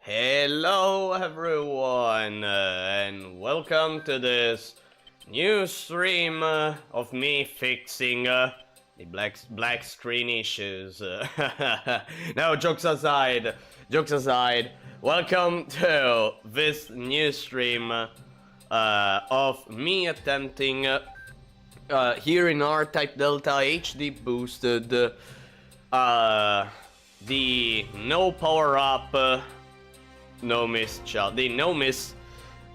Hello everyone, and welcome to this new stream of me fixing the black screen issues. No, jokes aside, welcome to this new stream of me attempting here in R-Type Delta HD boosted the no power up no miss challenge, the no miss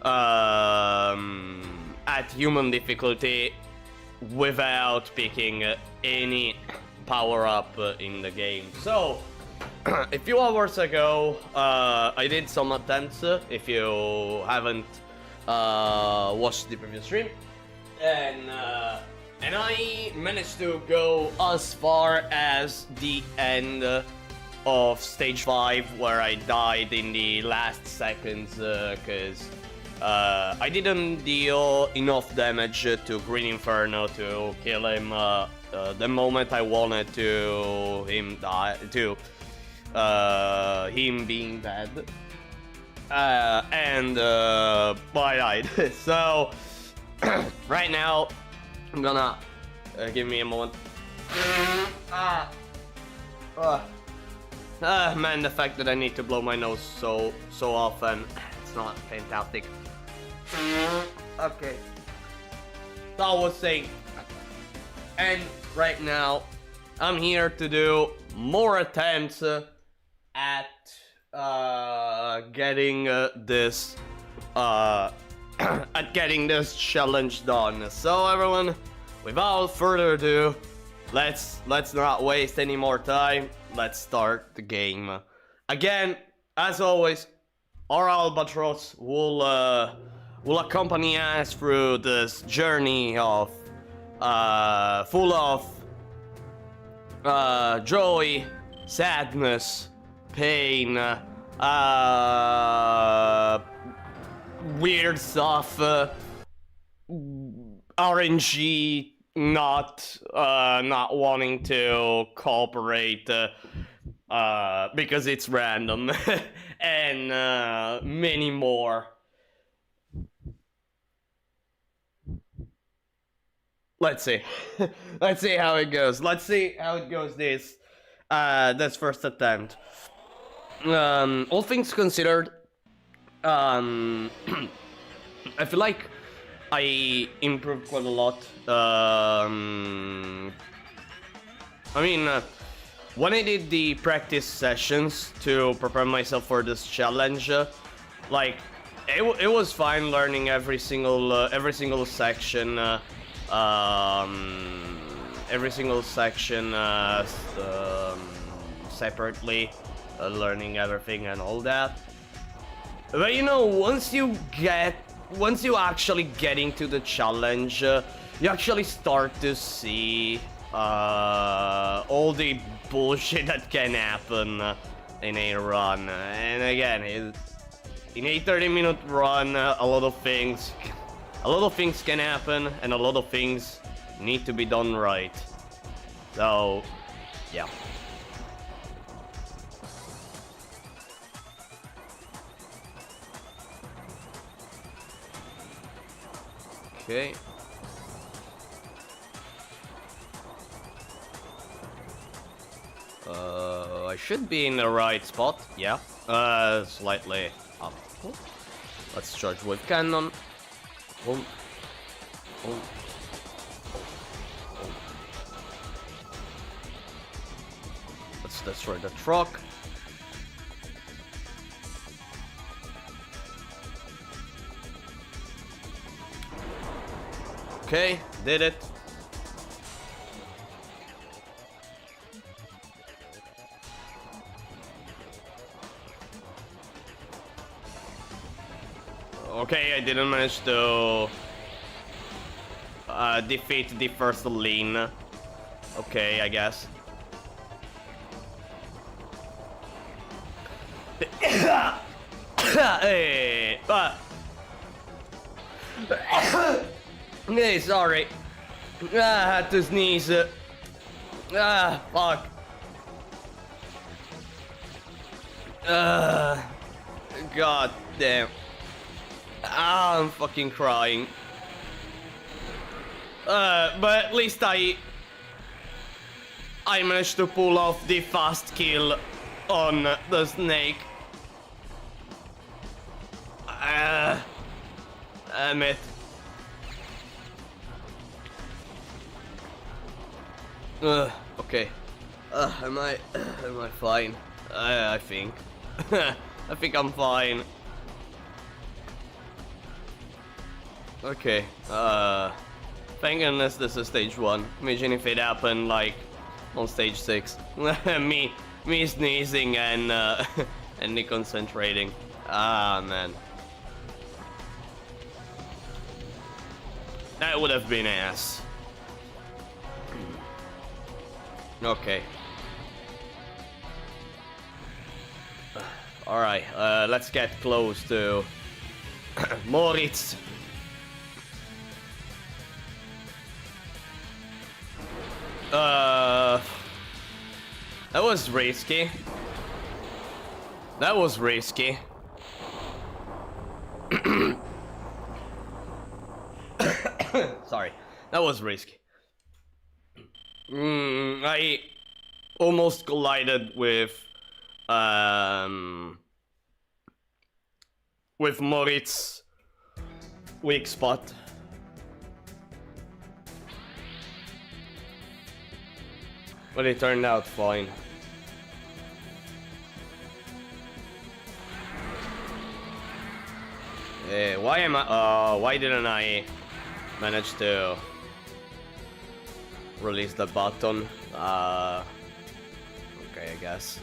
at human difficulty without picking any power up in the game. So a few hours ago I did some attempts, if you haven't watched the previous stream, and I managed to go as far as the end of stage 5, where I died in the last seconds because I didn't deal enough damage to Green Inferno to kill him the moment I wanted to him die, to him being dead, and I died. So right now I'm gonna give me a moment. Man, the fact that I need to blow my nose so often, it's not fantastic. Okay. So I was saying, and right now, I'm here to do more attempts at getting this at getting this challenge done. So everyone, without further ado, let's not waste any more time. Let's start the game. Again, as always, our Albatross will accompany us through this journey of full of joy, sadness, pain, weird stuff, RNG, not wanting to cooperate because it's random, and many more. Let's see. Let's see how it goes. Let's see how it goes this first attempt. All things considered, I feel like I improved quite a lot. I mean, when I did the practice sessions to prepare myself for this challenge, like it was fine learning every single section, separately, learning everything and all that. But you know, once you actually get into the challenge, you actually start to see all the bullshit that can happen in a run. And again, in a 30-minute run, a lot of things can happen, and a lot of things need to be done right. So, yeah. Okay. I should be in the right spot, yeah. Slightly up. Let's charge with cannon. Boom. Boom. Let's destroy the truck. Okay, did it. Okay, I didn't manage to defeat the first lane. Okay, I guess. Hey, hey, sorry. I had to sneeze. Fuck. God damn. Ah, I'm fucking crying. But at least I managed to pull off the fast kill on the snake. Damn it. Okay. Am I fine? I think. I think I'm fine. Okay. Thank goodness this is stage 1. Imagine if it happened like on stage 6. me sneezing and and me concentrating. Ah man. That would have been ass. Okay. Alright, let's get close to Moritz. That was risky. That was risky. Sorry, that was risky. I almost collided with Moritz weak spot. But it turned out fine. Why didn't I manage to release the button? Okay, I guess.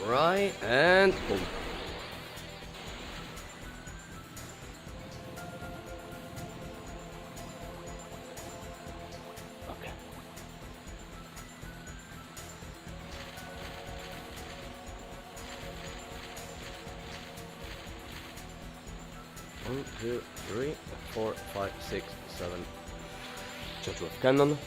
Right, and boom. Okay. One, two, three, 4, 5, 6, 7. Charge of cannon.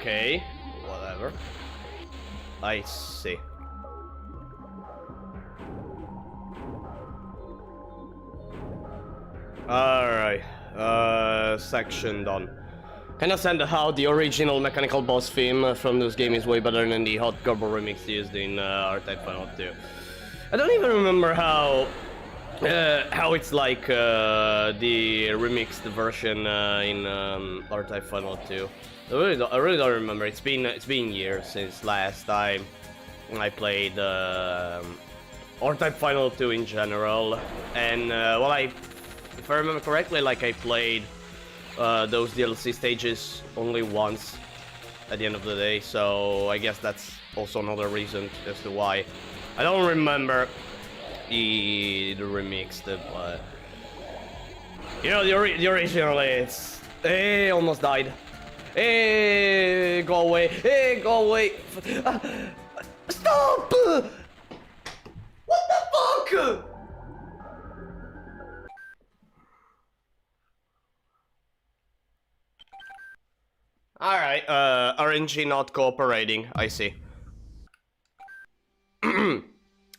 Okay, whatever. I see. Alright, section done. Can I understand how the original mechanical boss theme from this game is way better than the Hot Gobble remix used in R-Type Final 2. I don't even remember how it's like the remixed version in R-Type Final 2. I really don't remember. It's been years since last time I played R-Type Final 2 in general, and well, if I remember correctly, like I played those DLC stages only once at the end of the day, so I guess that's also another reason as to why I don't remember the remix. But you know, the original, it's almost died. Hey, go away! Hey, go away! Stop! What the fuck? Alright, RNG not cooperating, I see.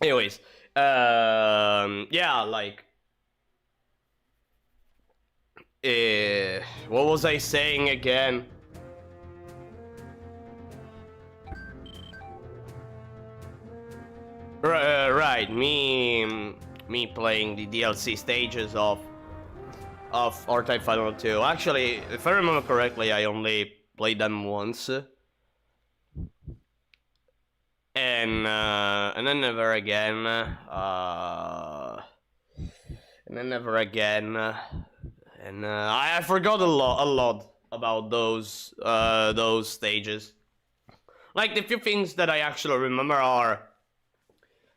Anyways, yeah, like... What was I saying again? Right, me playing the DLC stages of R-Type Final 2. Actually, if I remember correctly, I only played them once. And then never again. And then never again. And I forgot a lot about those stages. Like, the few things that I actually remember are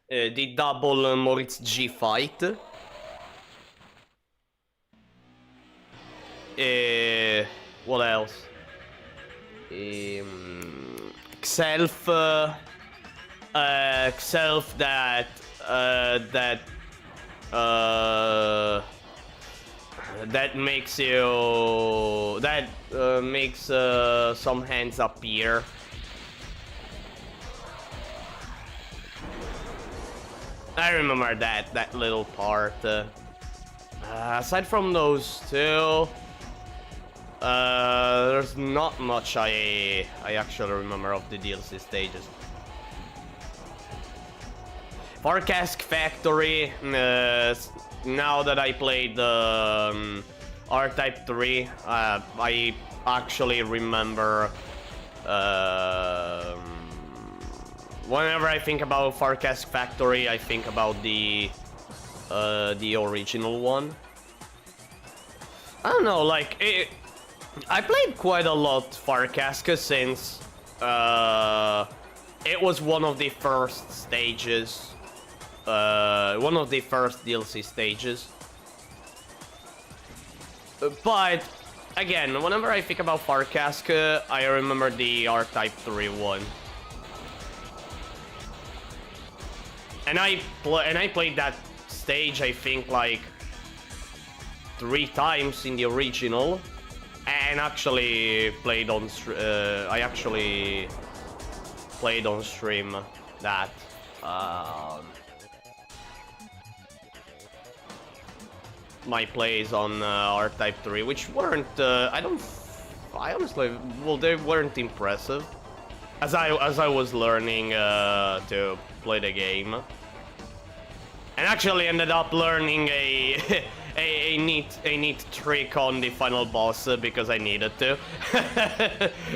the double Moritz G fight. What else? Xelf that makes you makes some hands appear. I remember that little part. Aside from those two, there's not much I actually remember of the DLC stages. Farcask Factory. Now that I played the R-Type 3, I actually remember. Whenever I think about Farcask Factory, I think about the original one. I don't know, like I played quite a lot Farcask since it was one of the first stages, one of the first DLC stages. But again, whenever I think about Farcask, I remember the R-Type 3 one. And I played that stage, I think, like 3 times in the original, and actually played on I actually played on stream that. My plays on R-Type 3, which weren't I honestly, well, they weren't impressive as I was learning to play the game. And actually ended up learning a neat trick on the final boss because I needed to.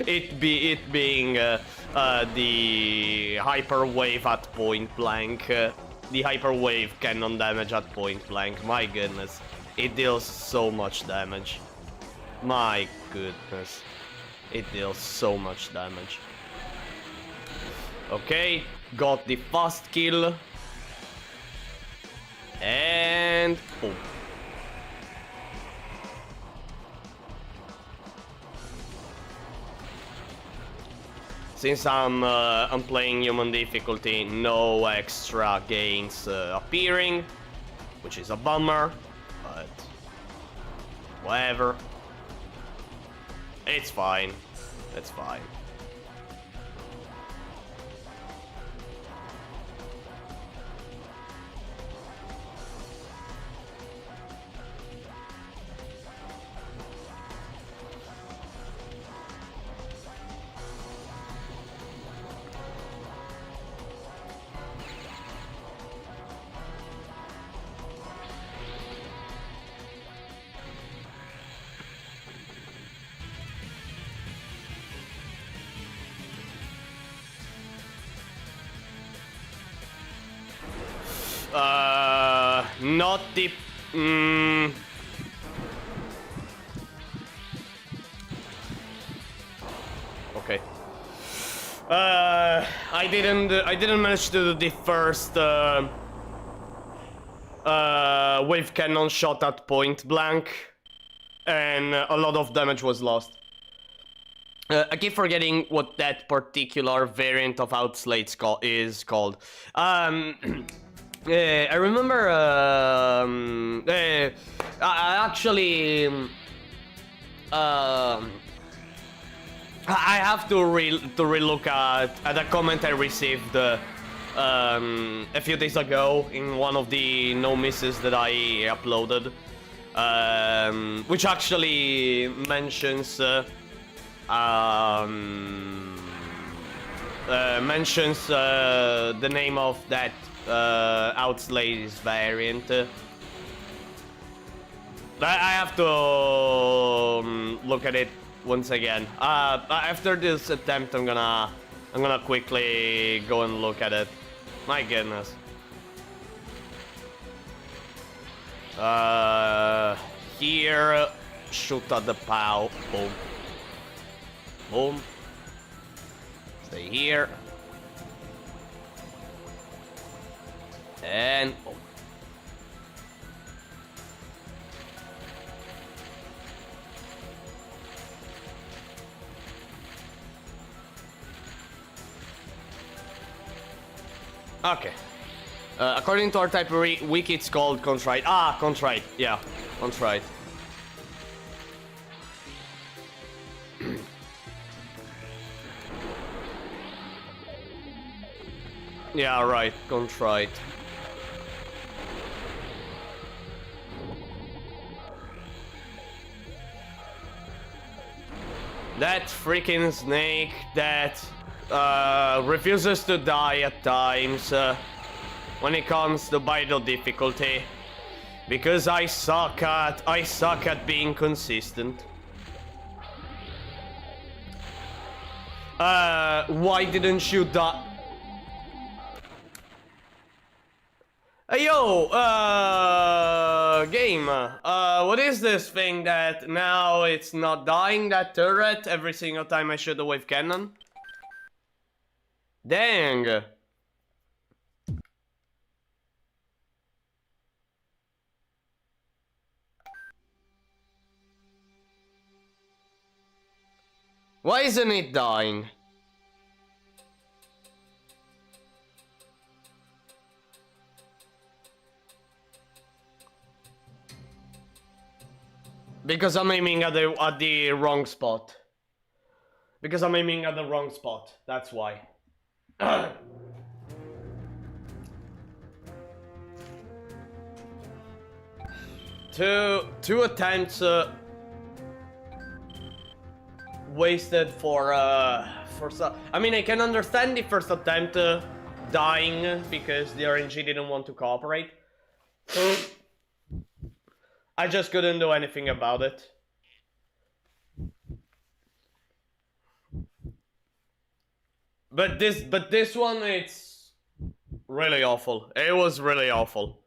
it being the hyper wave at point blank, the hyper wave cannon damage at point blank. My goodness, it deals so much damage. My goodness, it deals so much damage. Okay, got the fast kill. And boom. Since I'm playing human difficulty, no extra gains appearing, which is a bummer, but whatever. It's fine. It's fine. Not the... Okay. I didn't manage to do the first wave cannon shot at point blank, and a lot of damage was lost. I keep forgetting what that particular variant of Outslate is called. I remember. I actually. I have to relook at a comment I received a few days ago in one of the no misses that I uploaded. which actually mentions the name of that Outslays variant. I have to look at it once again. After this attempt, I'm gonna quickly go and look at it. My goodness. Here, shoot at the POW. Boom. Boom. Stay here. And boom. Okay. According to our type wiki, it's called Contrite. Ah, Contrite. Yeah, Contrite. Yeah, right. Contrite. That freaking snake that refuses to die at times when it comes to battle difficulty, because I suck at being consistent. Why didn't you die? Hey yo, game, what is this thing that now it's not dying, that turret, every single time I shoot a wave cannon? Dang. Why isn't it dying? Because I'm aiming at the wrong spot. Because I'm aiming at the wrong spot. That's why. Two attempts wasted for some. I mean, I can understand the first attempt dying because the RNG didn't want to cooperate. I just couldn't do anything about it. But this one, it's really awful. It was really awful.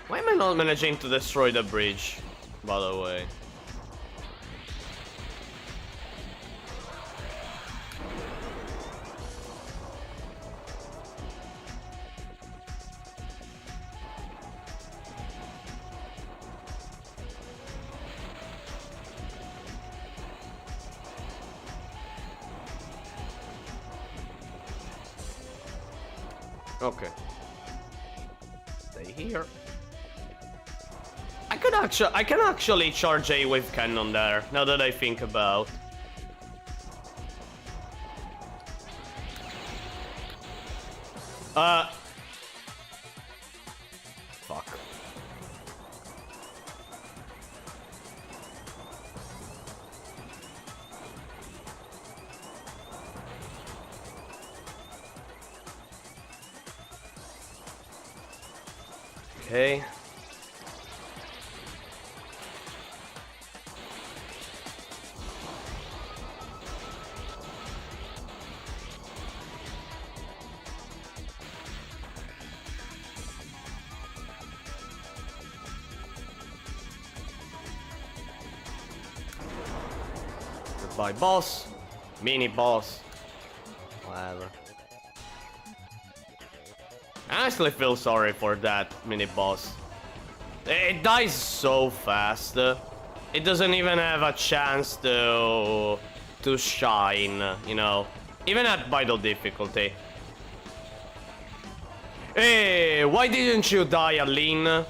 Why am I not managing to destroy the bridge, by the way? Okay. Stay here. I can actually charge a wave cannon there, now that I think about. Fuck. Okay. Goodbye, boss. Mini boss. Whatever. I honestly feel sorry for that mini boss. It dies so fast. It doesn't even have a chance to to shine, you know, even at vital difficulty. Hey, why didn't you die, Aline?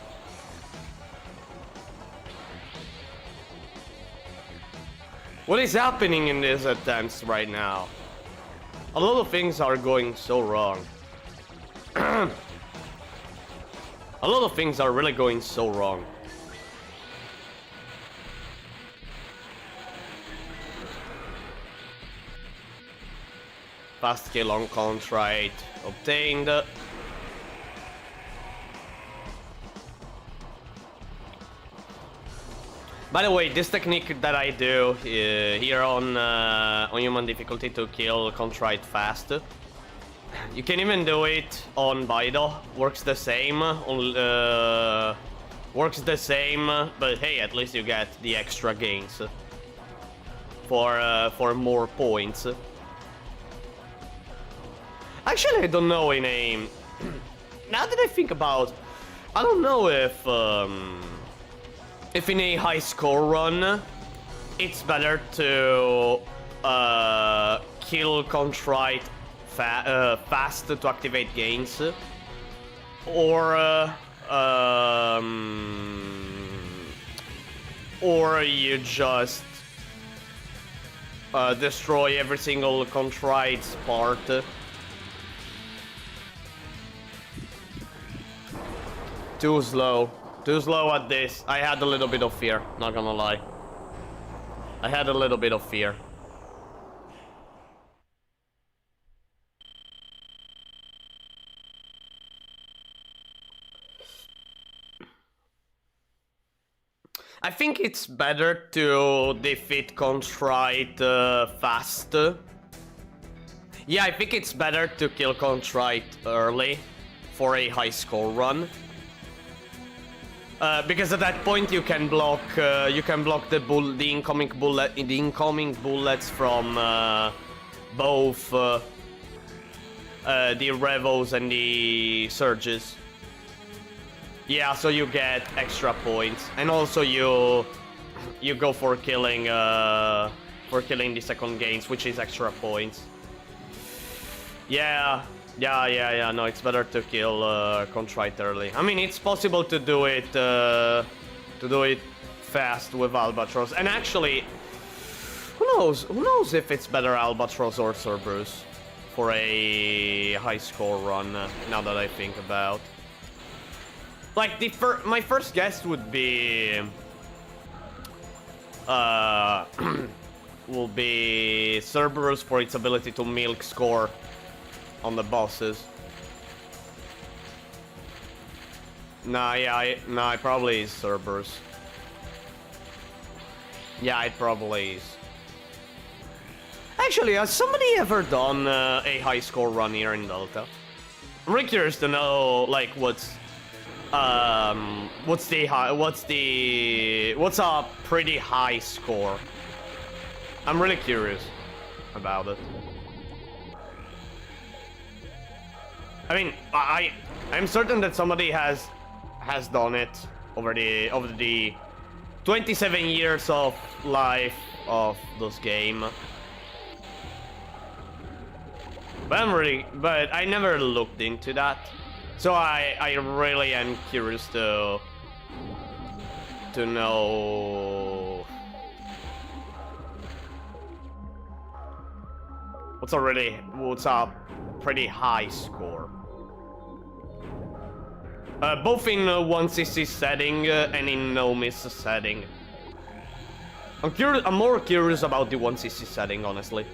What is happening in this attempts right now? A lot of things are going so wrong. A lot of things are really going so wrong. Fast kill on Contrite obtained. By the way, this technique that I do here on human difficulty to kill Contrite fast, you can even do it on Bido. Works the same. Works the same, but hey, at least you get the extra gains for more points. Actually, I don't know in a... Now that I think about... I don't know if in a high score run, it's better to kill Contrite fast to activate gains, or you just destroy every single Contrite's part. Too slow at this. I had a little bit of fear, not gonna lie. I had a little bit of fear. I think it's better to defeat Contrite fast. Yeah, I think it's better to kill Contrite early for a high score run. Because at that point you can block the incoming bullets from both the Revos and the Surges. Yeah, so you get extra points, and also you go for killing the second gains, which is extra points. Yeah. No, it's better to kill Contrite early. I mean, it's possible to do it fast with Albatross. And actually, who knows? Who knows if it's better Albatross or Cerberus for a high score run? Now that I think about, like my first guess would be will be Cerberus for its ability to milk score on the bosses. Nah, it probably is Cerberus. Yeah, it probably is. Actually, has somebody ever done a high score run here in Delta? I'm really curious to know, like, what's a pretty high score? I'm really curious about it. I mean, I'm certain that somebody has done it over the 27 years of life of this game. But I never looked into that. So I really am curious to know what's a pretty high score. Both in 1cc setting and in no miss setting. I'm more curious about the 1cc setting, honestly.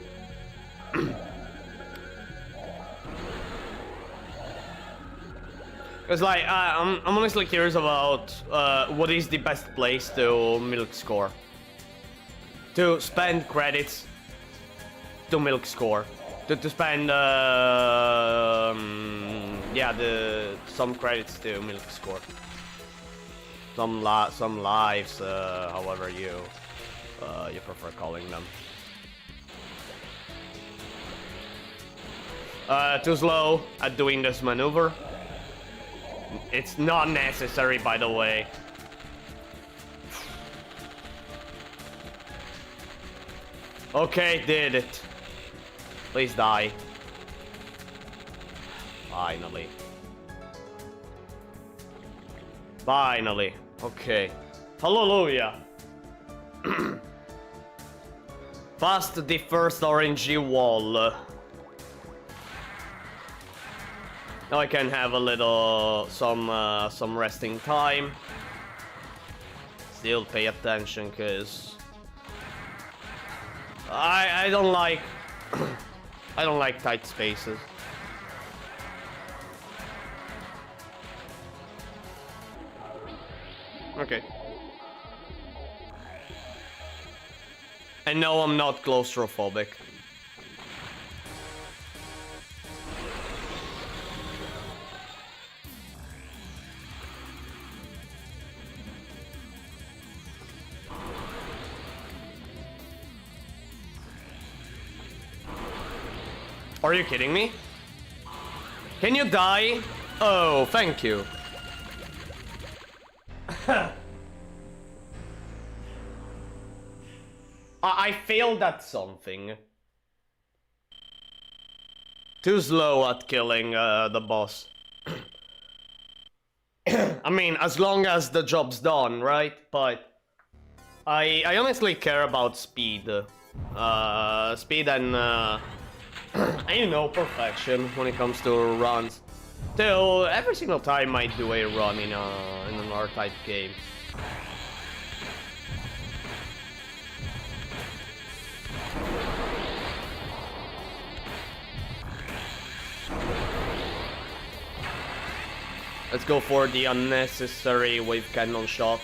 Because, like, I'm honestly curious about what is the best place to milk score. To spend credits to milk score. To spend, some credits to milk score. Some lives, however you prefer calling them. Too slow at doing this maneuver. It's not necessary, by the way. Okay, did it. Please die. Finally. Finally. Okay. Hallelujah. Past the first orangey wall. Now I can have a little some resting time. Still pay attention, cause I don't like I don't like tight spaces. Okay. And no, I'm not claustrophobic. Are you kidding me? Can you die? Oh, thank you. I failed at something. Too slow at killing the boss. I mean, as long as the job's done, right? But I honestly care about speed. Speed and you know, perfection when it comes to runs. Till every single time I do a run in an R-type game. Let's go for the unnecessary wave cannon shot.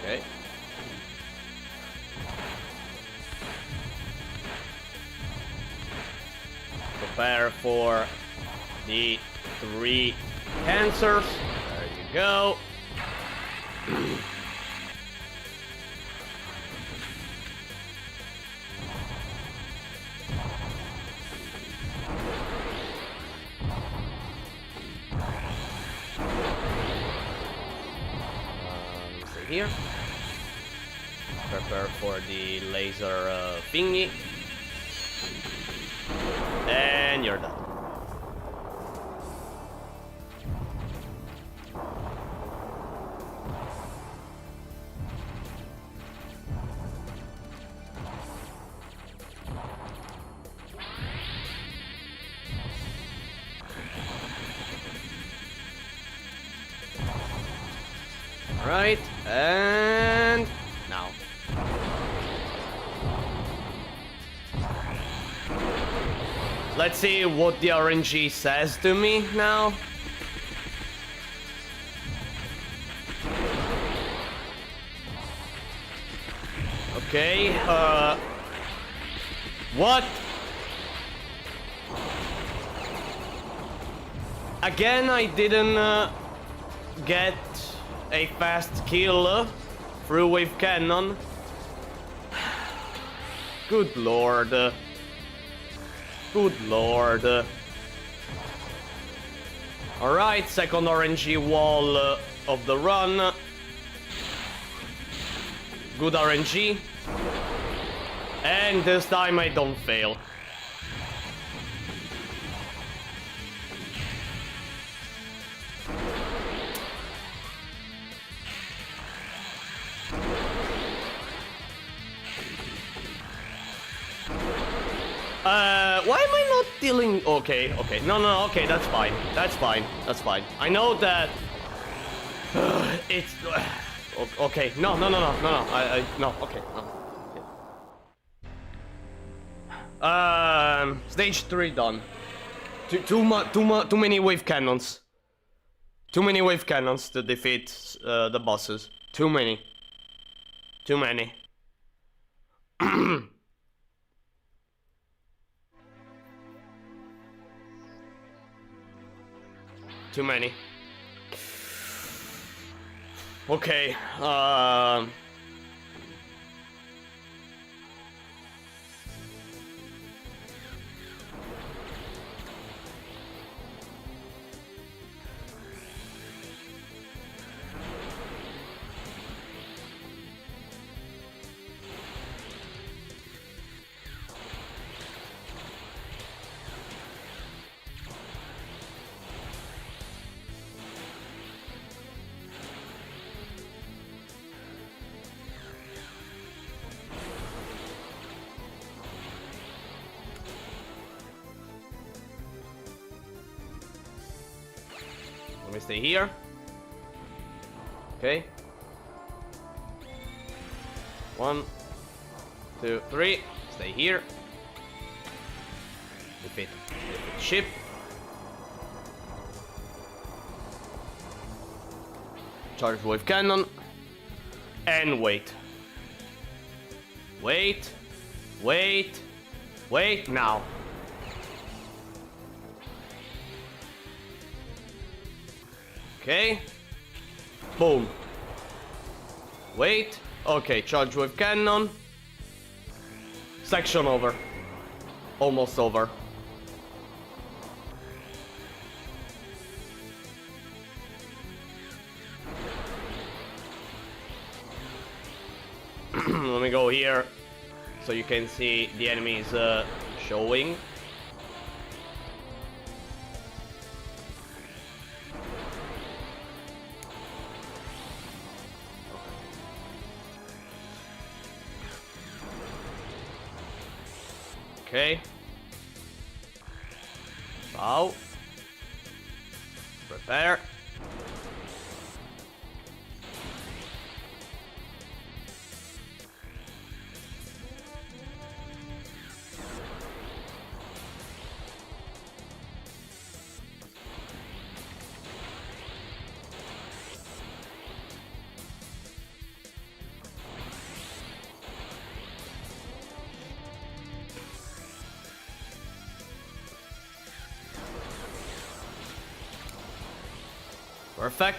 Okay. Prepare for the 3 cancers. There you go. Stay here. Prepare for the laser thingy. And you're done. Right, and now. Let's see what the RNG says to me now. Okay, what? Again, I didn't get a fast kill through wave cannon. Good lord. Good lord. Alright, second RNG wall of the run. Good RNG. And this time I don't fail. Why am I not dealing? Okay, okay, no, okay, that's fine, that's fine, that's fine. I know that it's okay. No, no, okay, no. Stage 3 done. Too many wave cannons. Too many wave cannons to defeat the bosses. Too many. Too many. Too many. Okay, me stay here. Okay. 1, 2, 3. Stay here. Defeat ship. Charge wave cannon. And wait. Wait. Wait. Wait now. Okay. Boom. Wait. Okay, charge wave cannon. Section over. Almost over. Let me go here so you can see the enemies showing. Okay. Bow. Prepare. Perfect.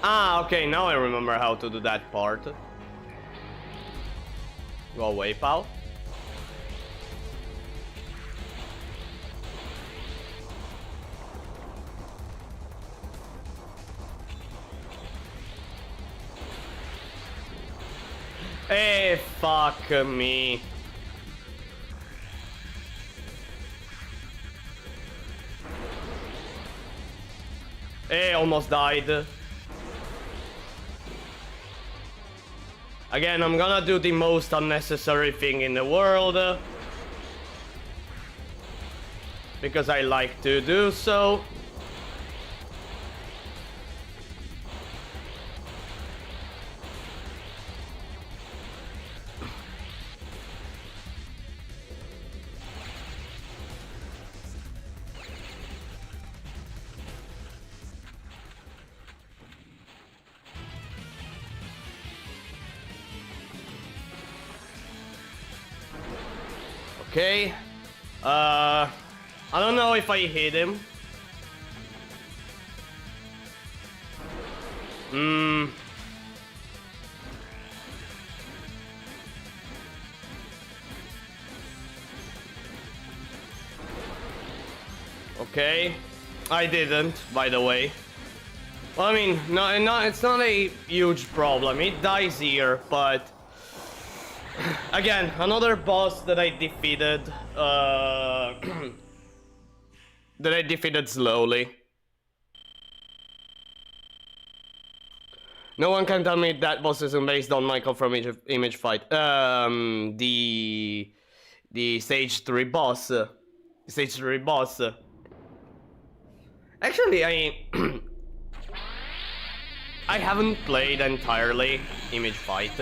Ah, okay, now I remember how to do that part. Go away, pal. Hey, fuck me. Hey, almost died. Again, I'm gonna do the most unnecessary thing in the world. Because I like to do so. Okay. I don't know if I hit him. Okay. I didn't, by the way. Well, I mean, no, it's not a huge problem. It dies here, but... Again, another boss that I defeated, that I defeated slowly. No one can tell me that boss isn't based on Michael from Image Fight. The stage 3 boss. Stage 3 boss. Actually, I haven't played entirely Image Fight.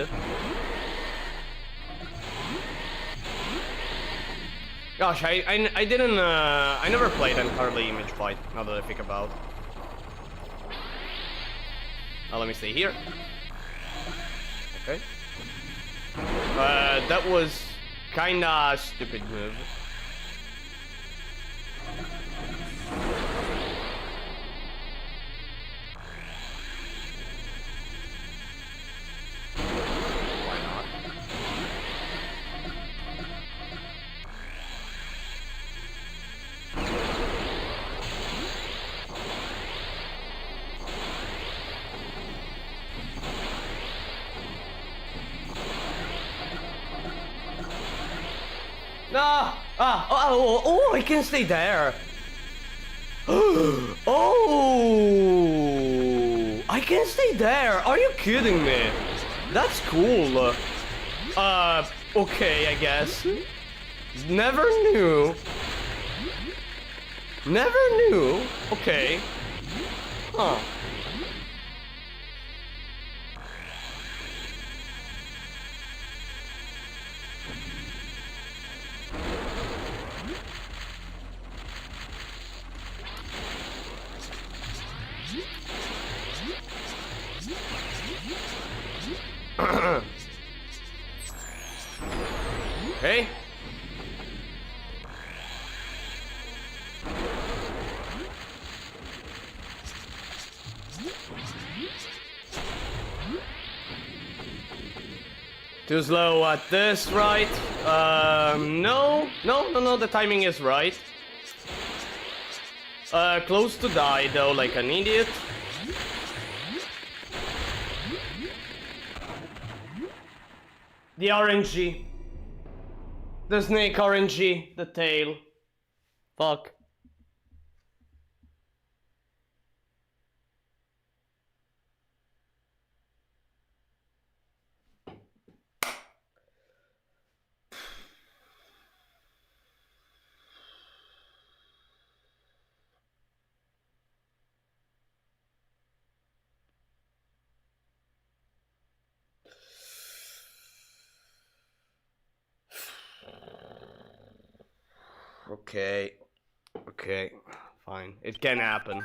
Gosh, I didn't, I never played entirely Image Fight, now that I think about. Now let me stay here. Okay. That was kinda stupid move. No! Oh, I can stay there. Oh, I can can stay there. Are you kidding me? That's cool. Okay, I guess. Never knew. Never knew. Okay. Huh. Hey. Too slow at this, right? No, the timing is right. Close to die though, like an idiot. The RNG. The snake RNG, the tail. Fuck. Okay, fine. It can happen.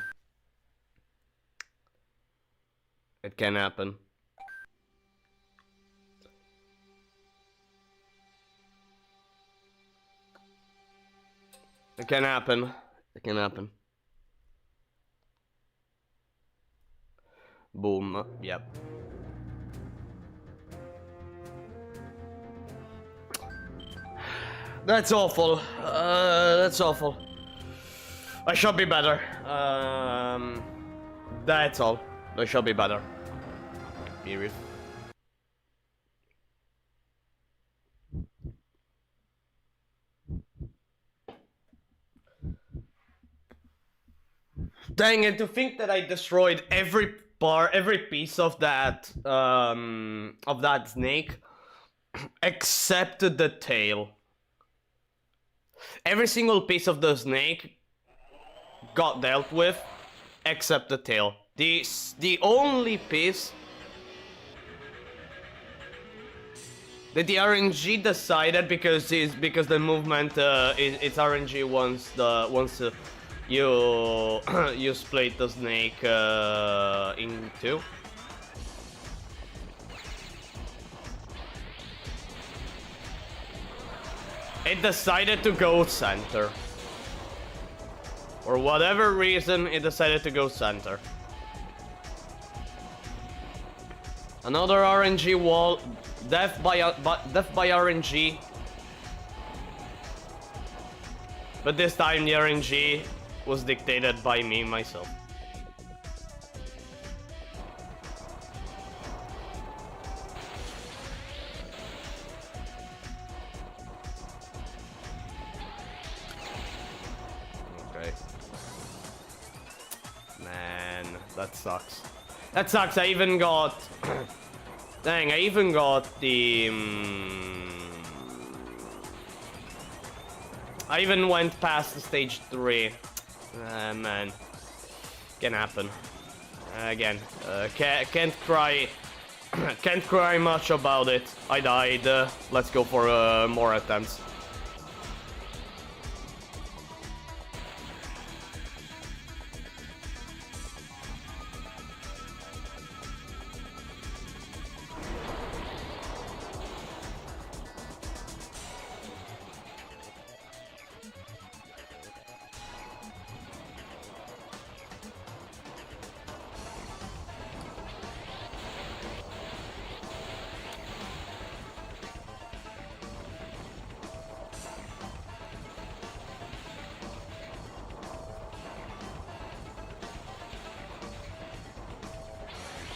It can happen. It can happen. It can happen. Boom. Yep. That's awful. That's awful. I should be better. That's all. I should be better. Period. Dang it, to think that I destroyed every piece of that snake except the tail. Every single piece of the snake got dealt with except the tail. The only piece that the RNG decided, because the movement it's RNG once you split the snake in two. It decided to go center. For whatever reason, it decided to go center. Another RNG wall. Death by RNG. But this time the RNG was dictated by me myself. Okay. Man, that sucks. That sucks. I even got... Dang, I even got the... I even went past the stage 3. Man. Can happen. Again, can't cry... can't cry much about it. I died. Let's go for more attempts.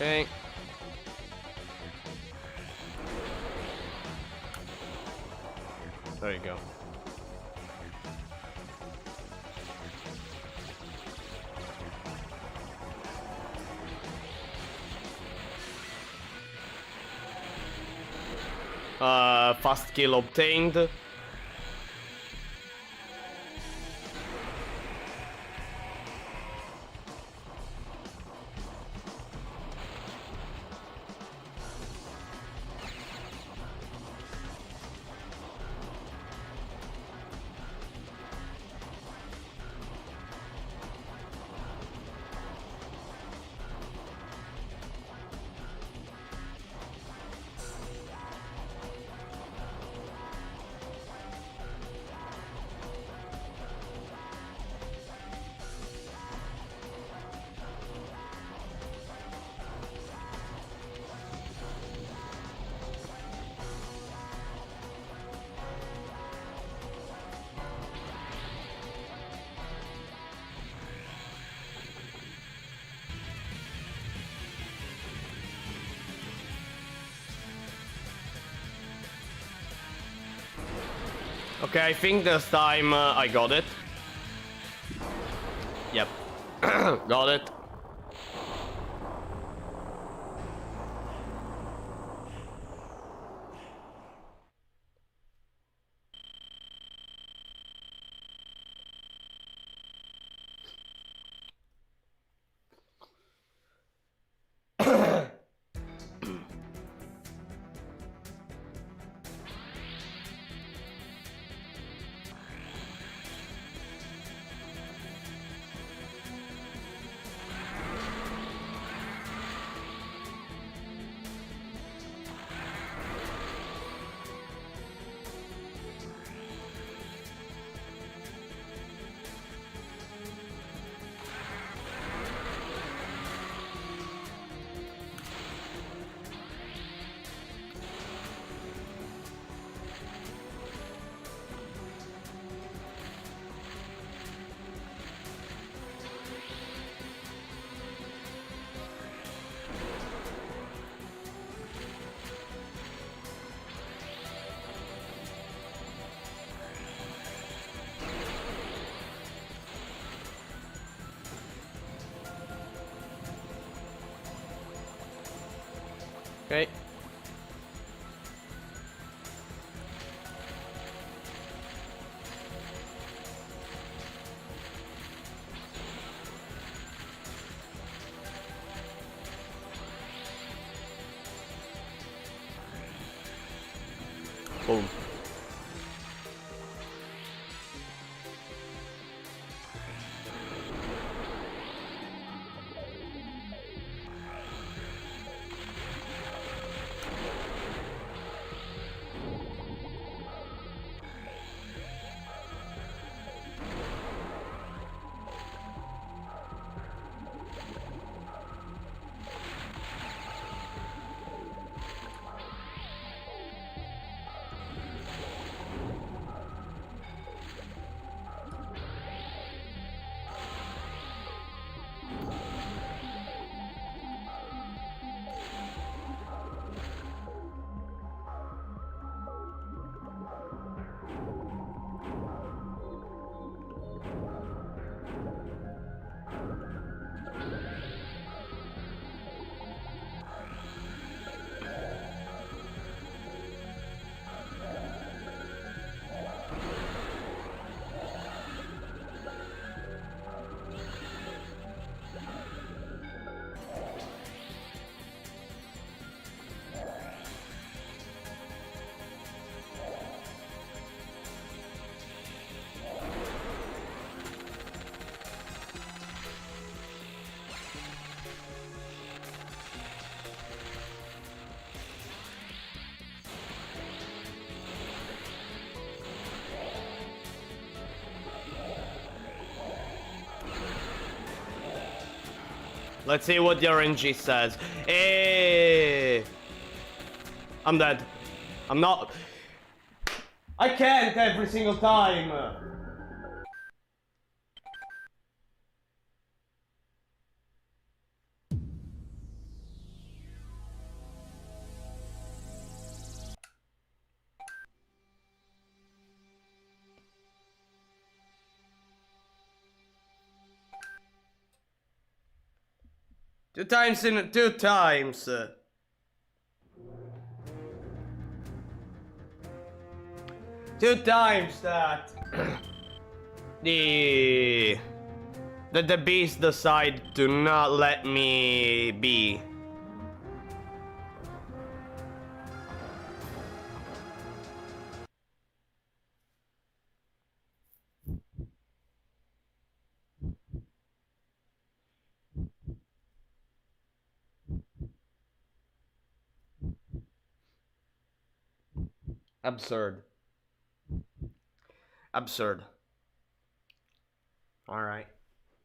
Okay. There you go. Fast kill obtained. Okay, I think this time I got it. Yep. Got it. Okay. Boom. Let's see what the RNG says. Hey, I'm dead. I'm not. I can't every single time. Two times in 2 times. 2 times that the bees decide to not let me be. Absurd. Absurd. Alright.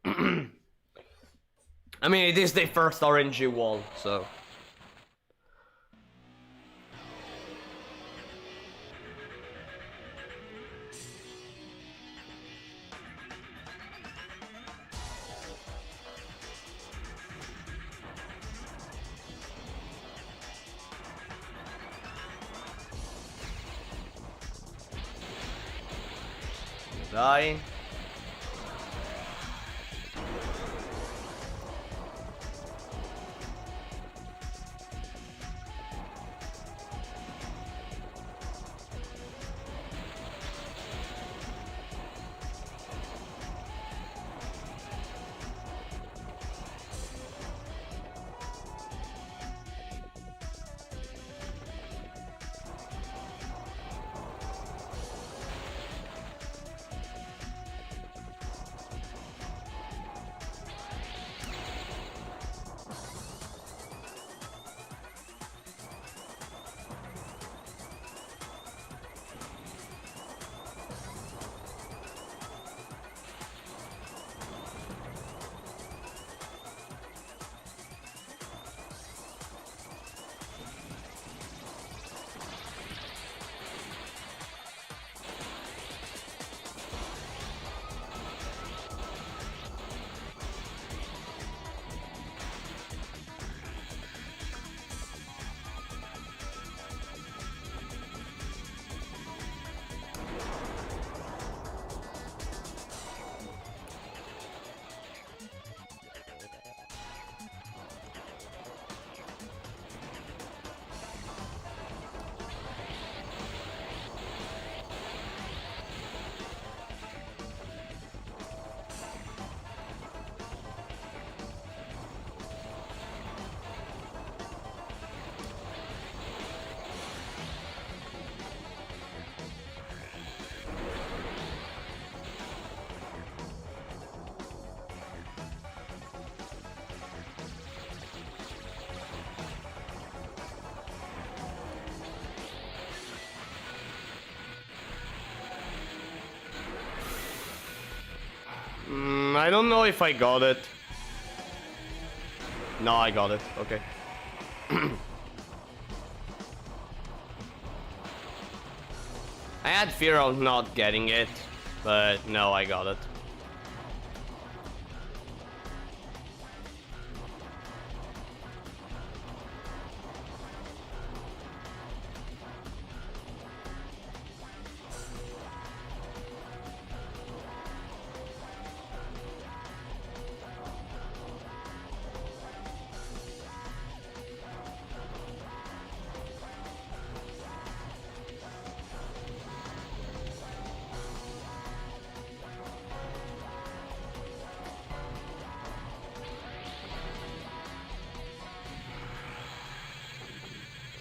I mean, it is the first RNG wall, so... Die. I don't know if I got it. No, I got it. Okay. I had fear of not getting it, but no, I got it.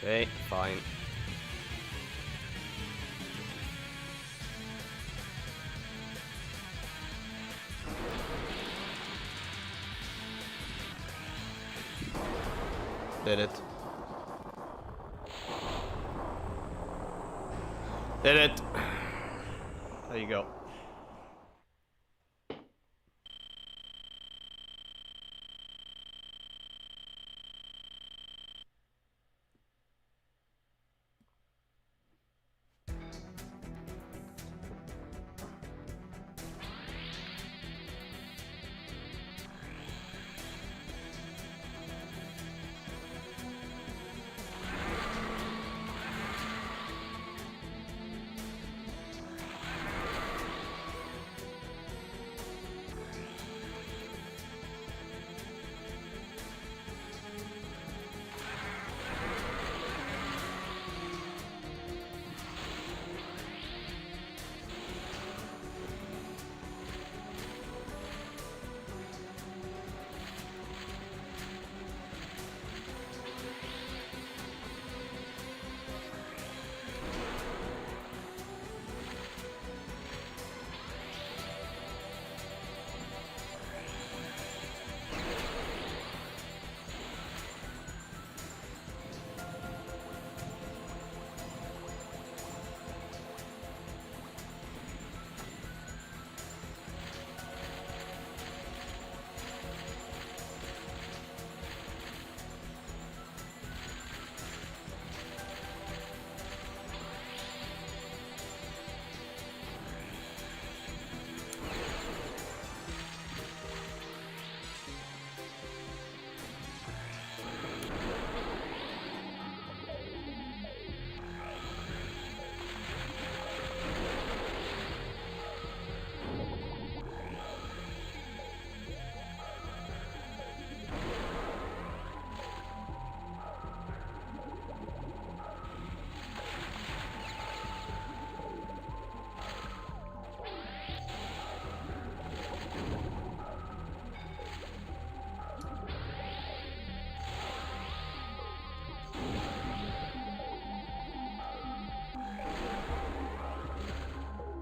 Okay, fine. Did it. Did it. There you go.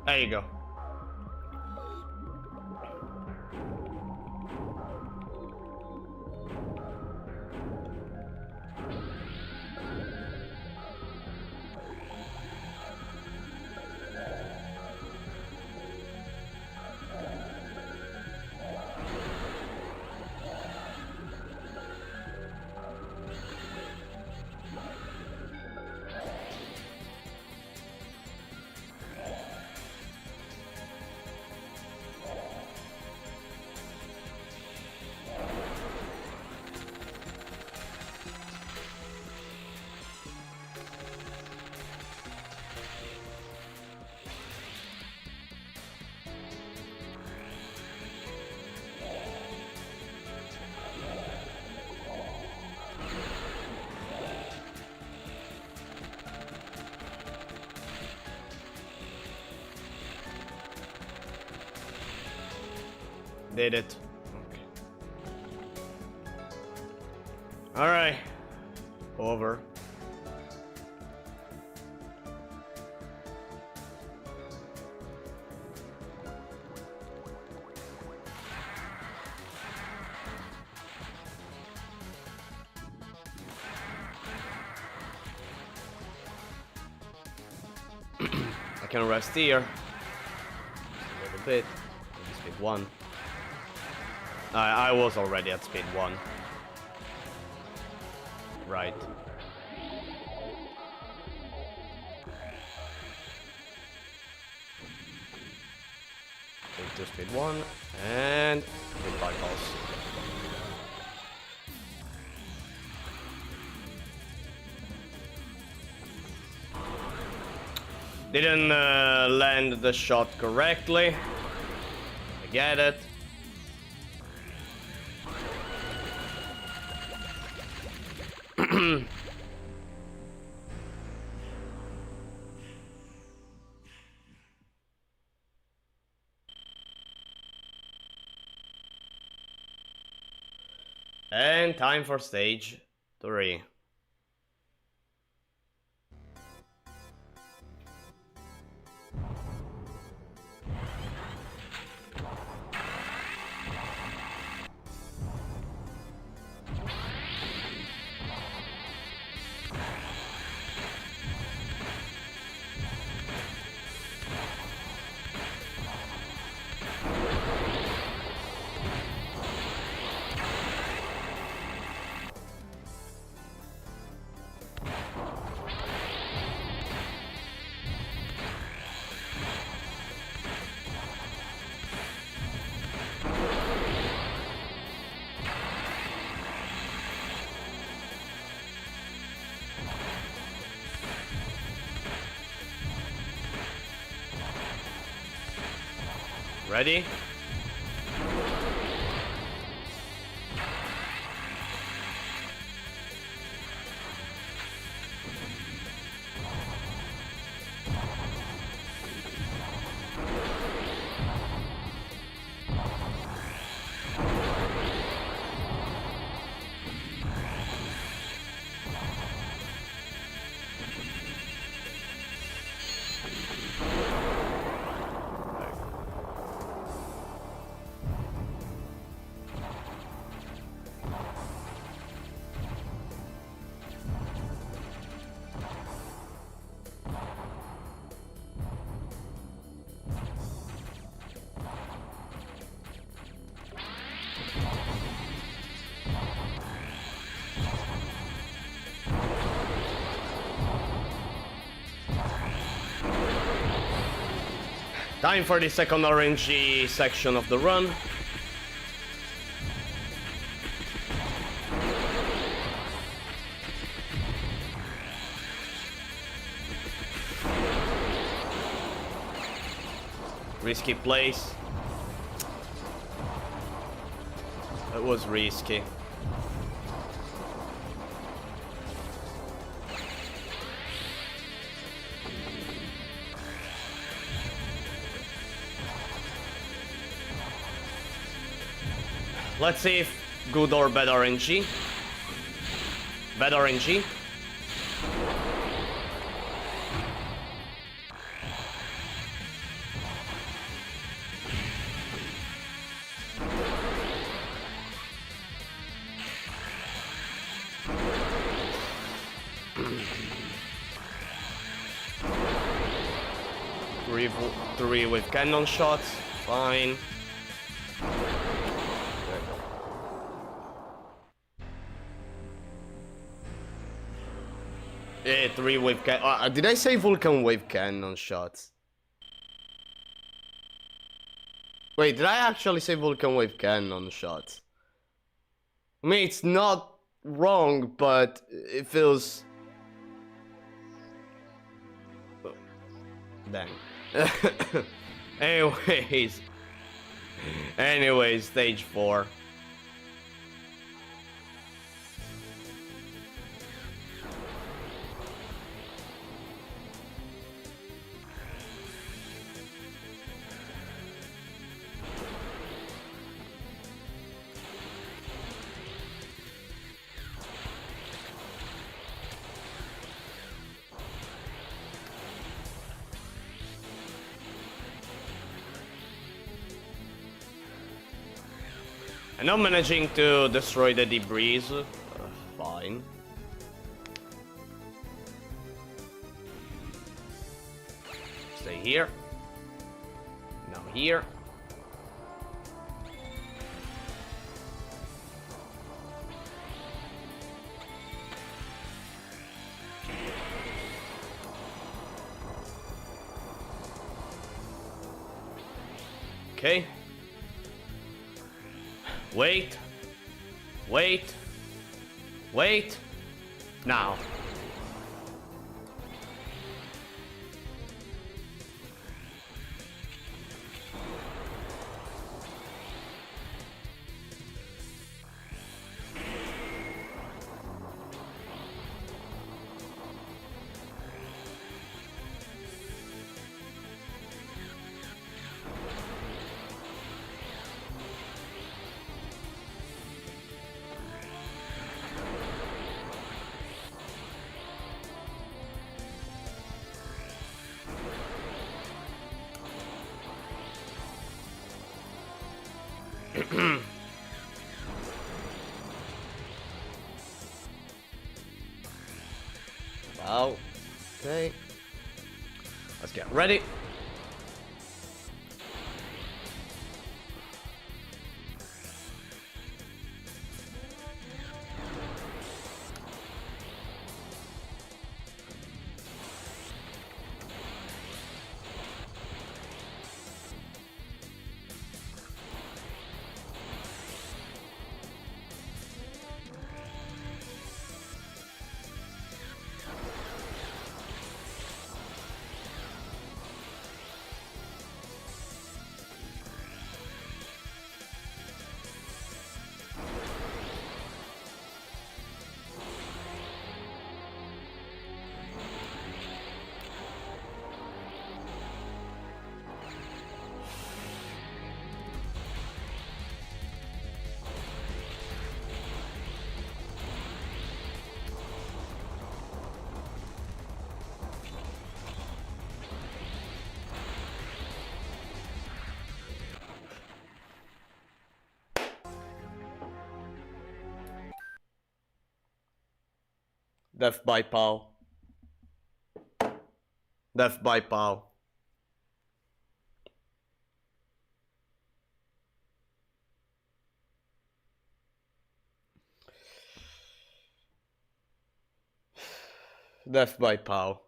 There you go. Did it. Okay. Alright. Over. I can rest here. A little bit. Speed 1. I was already at speed 1. Right. Into speed 1 and goodbye boss. Didn't land the shot correctly. I get it. And time for stage 3. Ready? Time for the second RNG section of the run. Risky place. It was risky. Let's see if good or bad RNG. Bad RNG. Three with cannon shots, fine. Yeah, 3 with did I say Vulcan with cannon shots? Wait, did I actually say Vulcan with cannon shots? I mean, it's not wrong, but it feels... Dang. Anyways, stage 4. I'm not managing to destroy the debris. Fine. Stay here. Now here. Okay. Wait. Wait. Wait. Now. Wow. Okay. Let's get ready. Death by POW. Death by POW. Death by POW.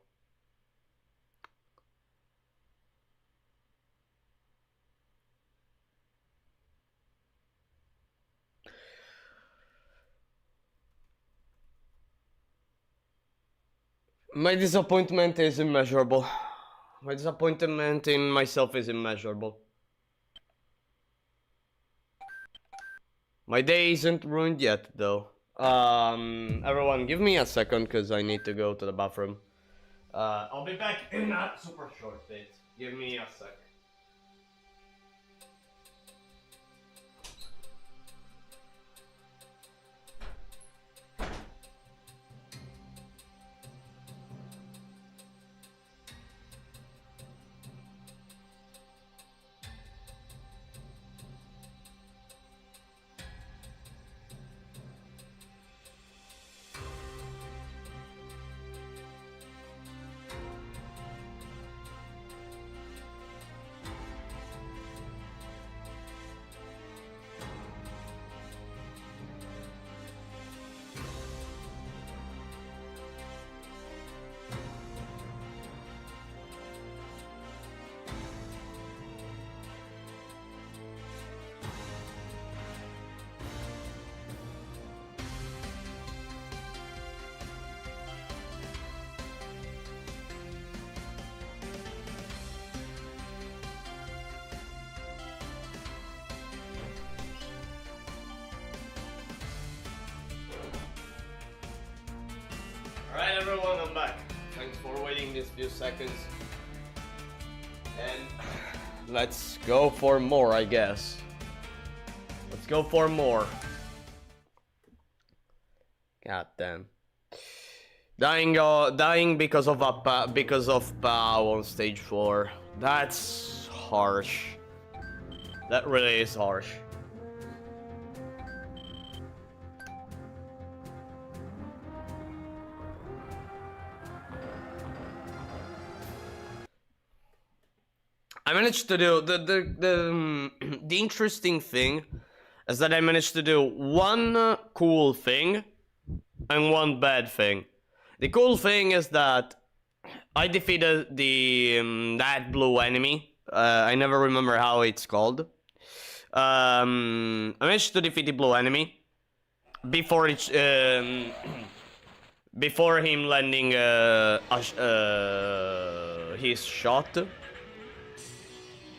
My disappointment is immeasurable. My disappointment in myself is immeasurable. My day isn't ruined yet, though. Everyone, give me a second, because I need to go to the bathroom. I'll be back in a super short bit. Give me a sec. everyone, I'm back. Thanks for waiting these few seconds. And let's go for more, I guess. Let's go for more. God damn. Dying because of POW on stage 4. That's harsh. That really is harsh. I managed to do the interesting thing is that I managed to do one cool thing and one bad thing. The cool thing is that I defeated the that blue enemy. I never remember how it's called. I managed to defeat the blue enemy before it before him landing his shot.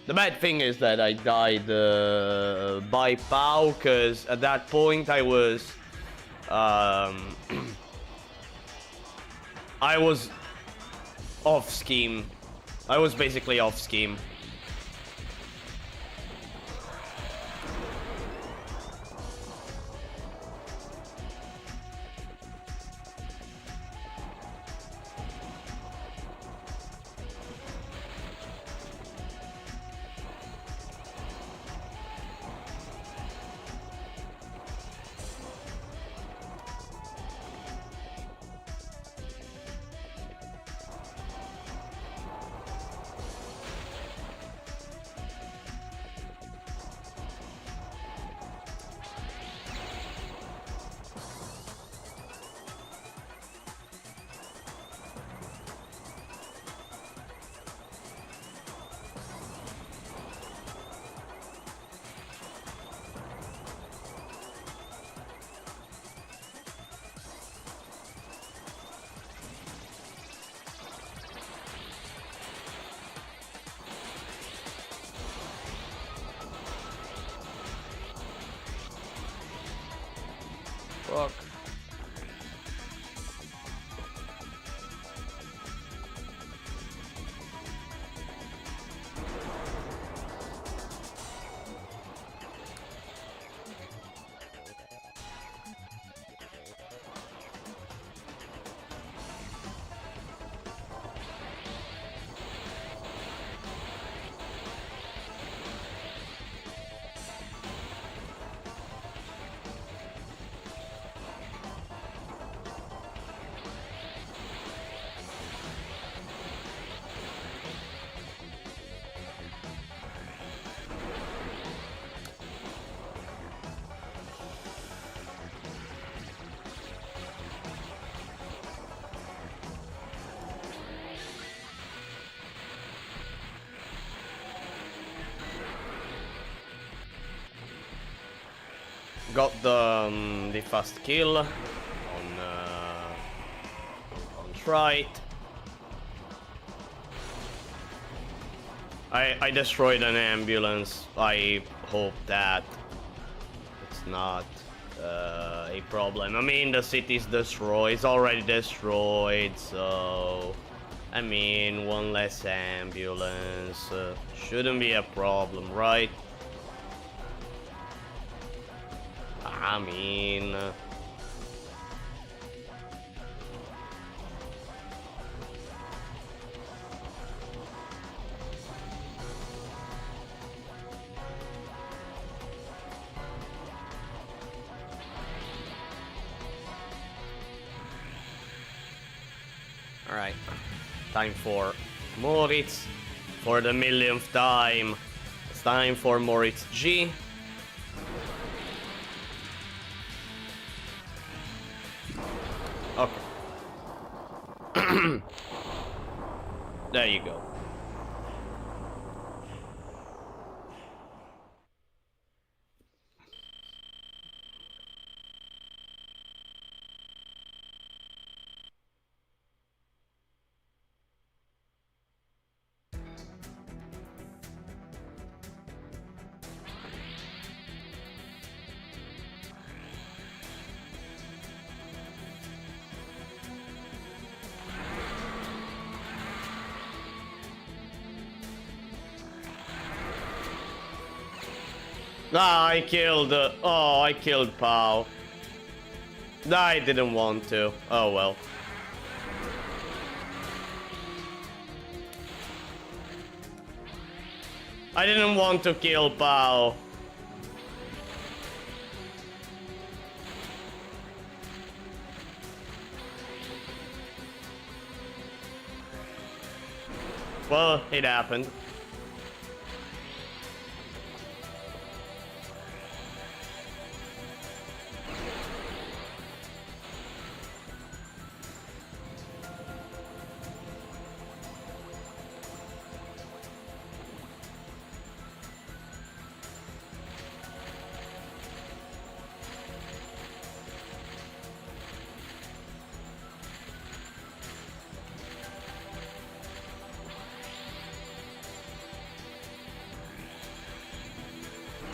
The bad thing is that I died by POW, because at that point I was I was off scheme. I was basically off scheme. Fuck. Got the fast kill on Trite. I destroyed an ambulance. I hope that it's not a problem. I mean, the city's destroyed. It's already destroyed, so I mean, one less ambulance shouldn't be a problem, right? I mean... Alright, time for Moritz for the millionth time. It's time for Moritz G. Okay. There you go. Ah, I killed... oh, I killed Pao. I didn't want to. Oh, well. I didn't want to kill Pao. Well, it happened.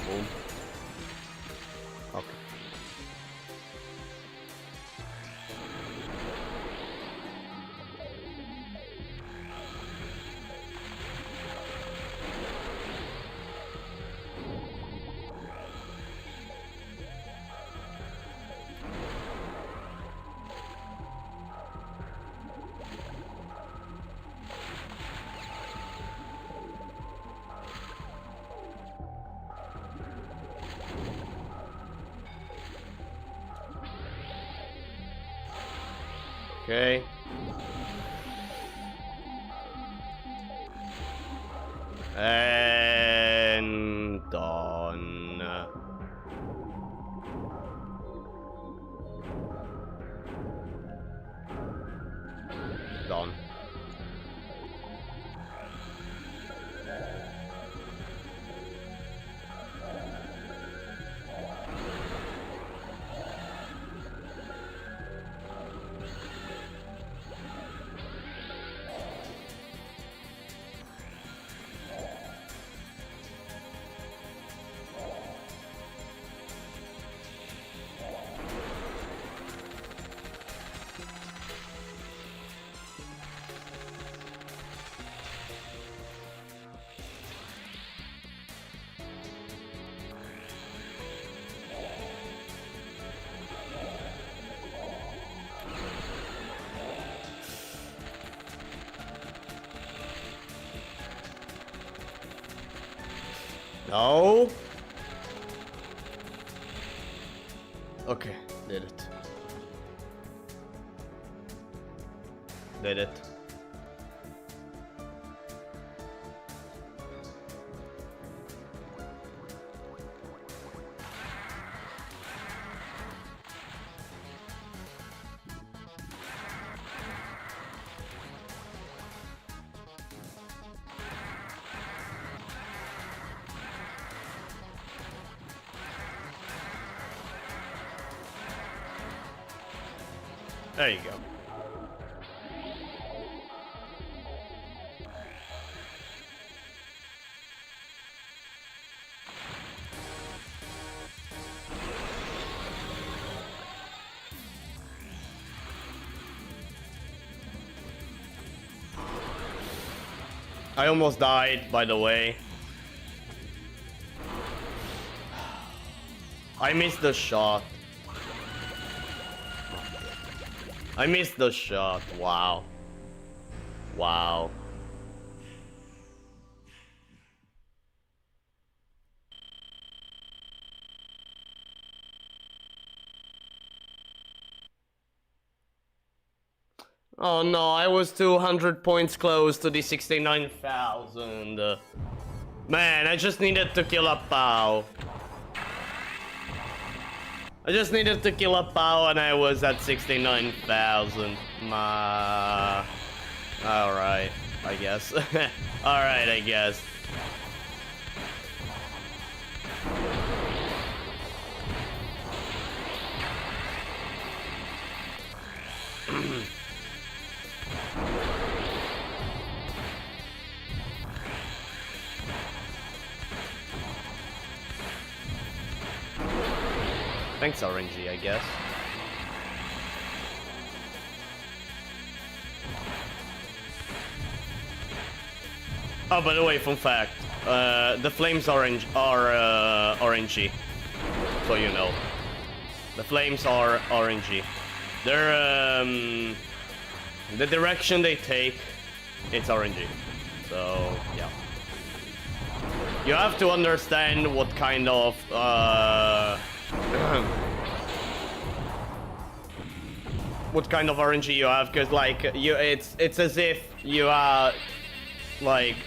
Boom. Okay. Okay. And done. Done. No. Okay, did it. Did it. There you go. I almost died, by the way. I missed the shot. I missed the shot. Wow. Wow. Oh no, I was 200 points close to the 69,000. Man, I just needed to kill a Pao. I just needed to kill a Pao and I was at 69,000. Alright, I guess. Alright, I guess. Thanks, RNG, I guess. Oh, by the way, fun fact. The flames orange are RNG, so you know. The flames are RNG. They're the direction they take, it's RNG. So yeah, you have to understand what kind of what kind of RNG you have, because like it's as if you are like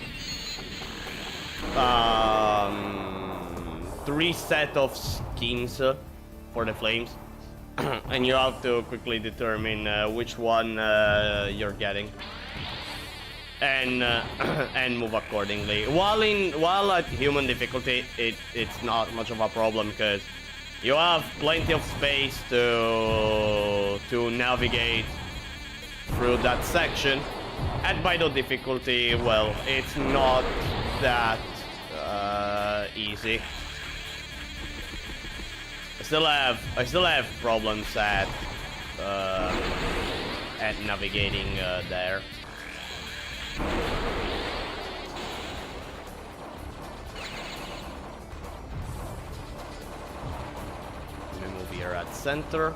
3 set of skins for the flames, and you have to quickly determine which one you're getting, and and move accordingly. While at human difficulty, it's not much of a problem because you have plenty of space to navigate through that section. At Baido difficulty, well, it's not that easy. I still have problems at navigating there. Let me move here at center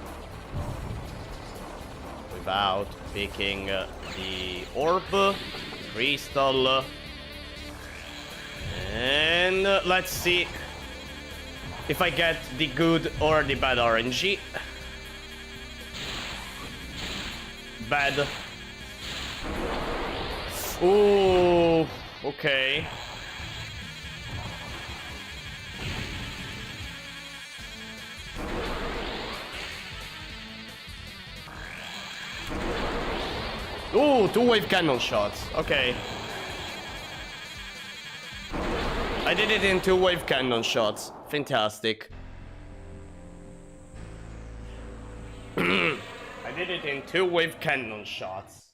without picking the orb, crystal, and let's see if I get the good or the bad RNG. Bad. Ooh, okay. Ooh, 2 wave cannon shots. Okay. I did it in 2 wave cannon shots. Fantastic. I did it in 2 wave cannon shots.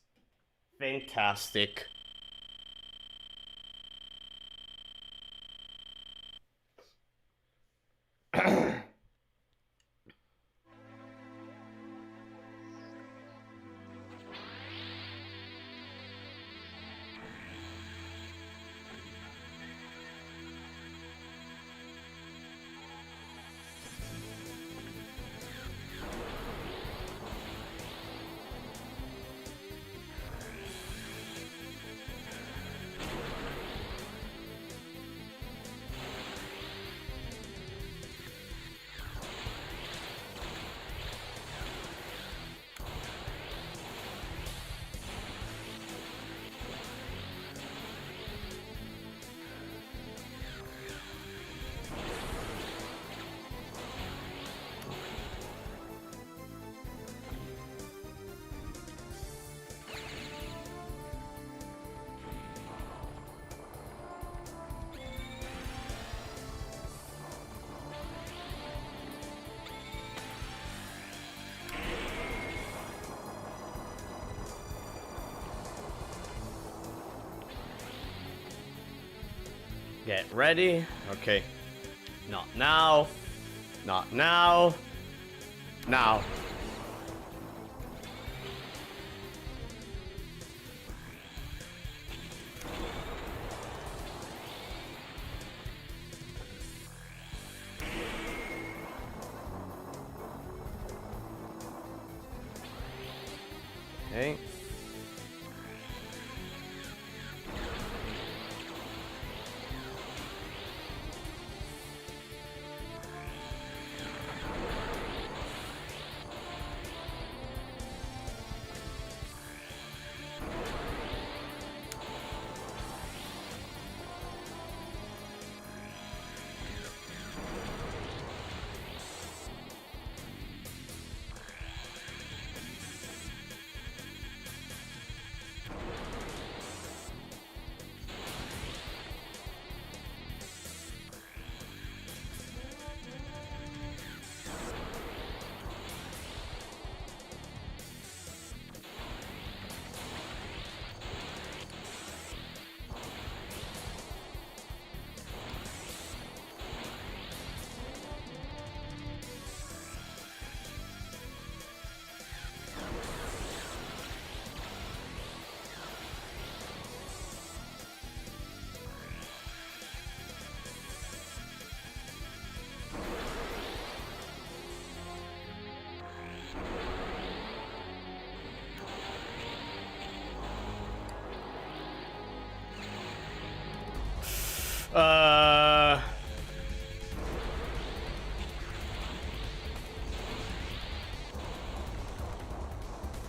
Fantastic. Get ready. Okay. Not now. Not now. Now. Okay.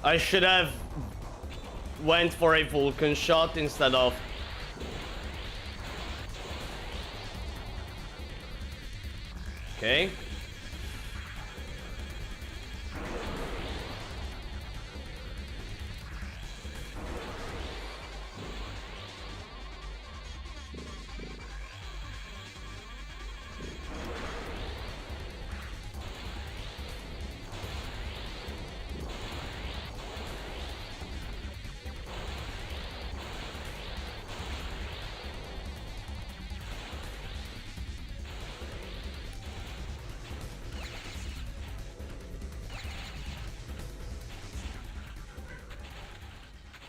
I should have went for a Vulcan shot instead of... Okay.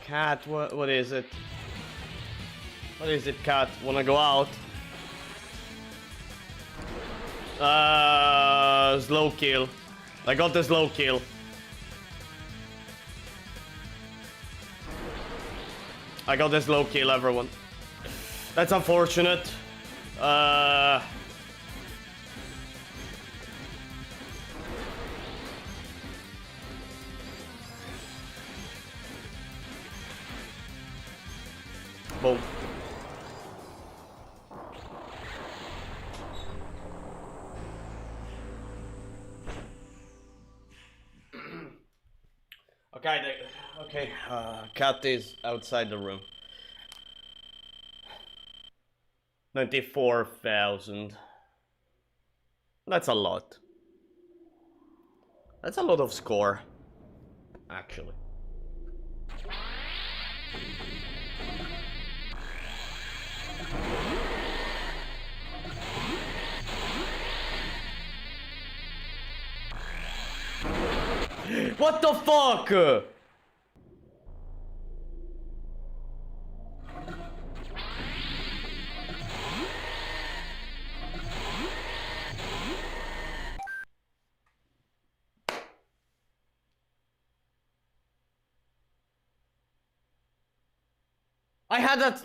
Cat, what is it? What is it, Cat? Wanna go out? Slow kill. I got the slow kill. I got the slow kill, everyone. That's unfortunate. Boom. Okay, Cat is outside the room. 94,000. That's a lot. That's a lot of score, actually. What the fuck? I had that...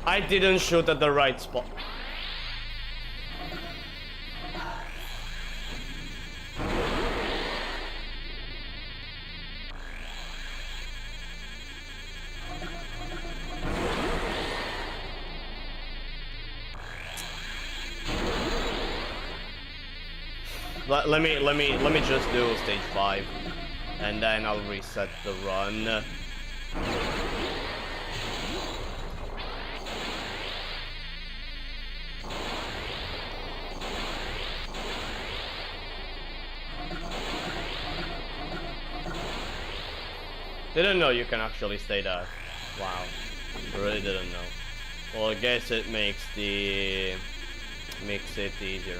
I didn't shoot at the right spot. Let me just do stage 5, and then I'll reset the run. Didn't know you can actually stay there. Wow, I really didn't know. Well, I guess it makes it easier.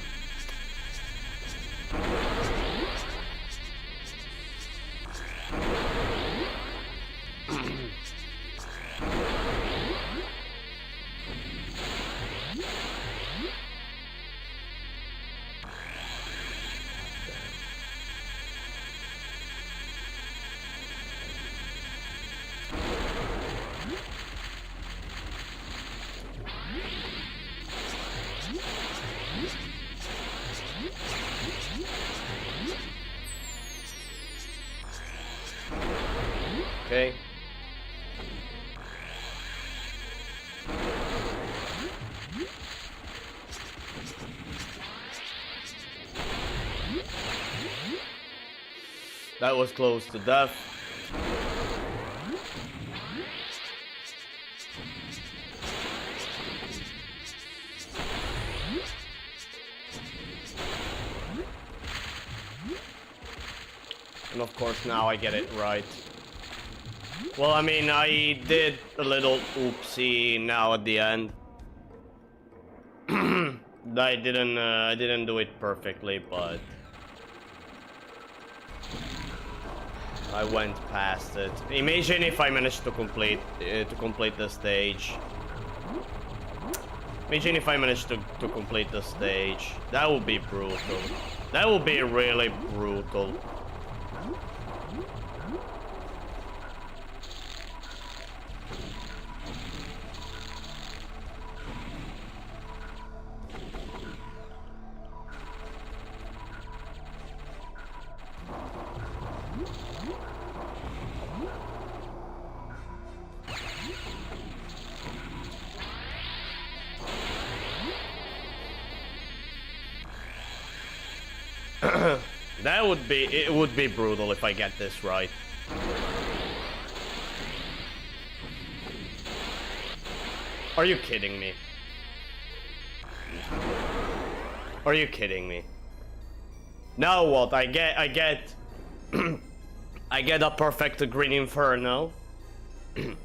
Okay. That was close to death. And of course now I get it right. Well, I mean, I did a little oopsie now at the end. I didn't do it perfectly, but I went past it. Imagine if I managed to complete the stage. Imagine if I managed to complete the stage. That would be brutal. That would be really brutal. It would be brutal if I get this right. Are you kidding me? Are you kidding me? Now what? I get I get a perfect Green Inferno.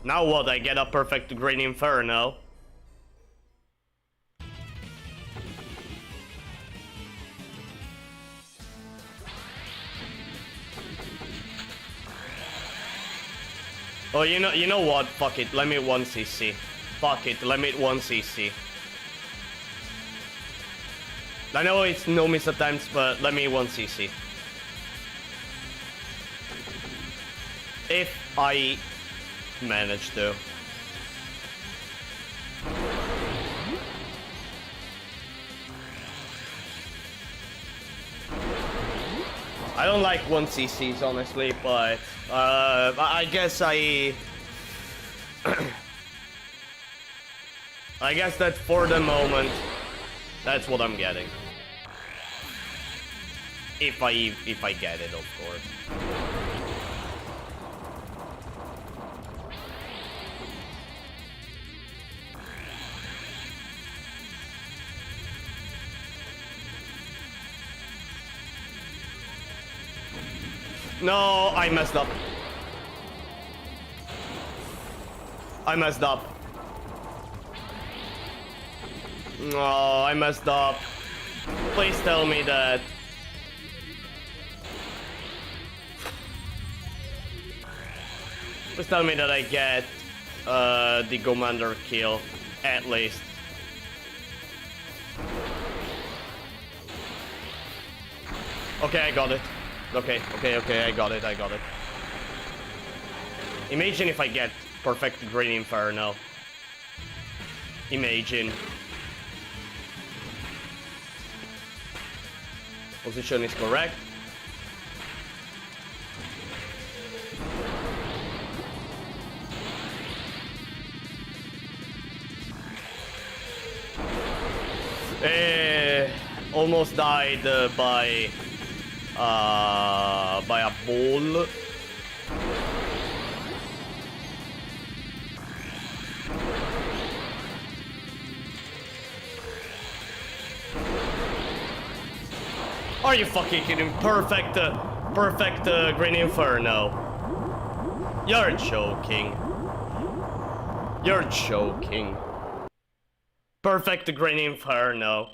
Now what? I get a perfect Green Inferno. Oh, you know what? Fuck it. Let me 1cc. Fuck it. Let me 1cc. I know it's no miss attempts, but let me 1cc. If I manage to. I don't like 1cc's honestly, but I guess I guess that for the moment, that's what I'm getting. If I get it, of course. No, I messed up. I messed up. No, I messed up. Please tell me that. Please tell me that I get the commander kill, at least. Okay, I got it. Okay, I got it. Imagine if I get perfect Green Inferno. Imagine. Position is correct. Almost died by a ball. Are you fucking kidding? Perfect Green Inferno. You're joking. You're joking. Perfect Green Inferno.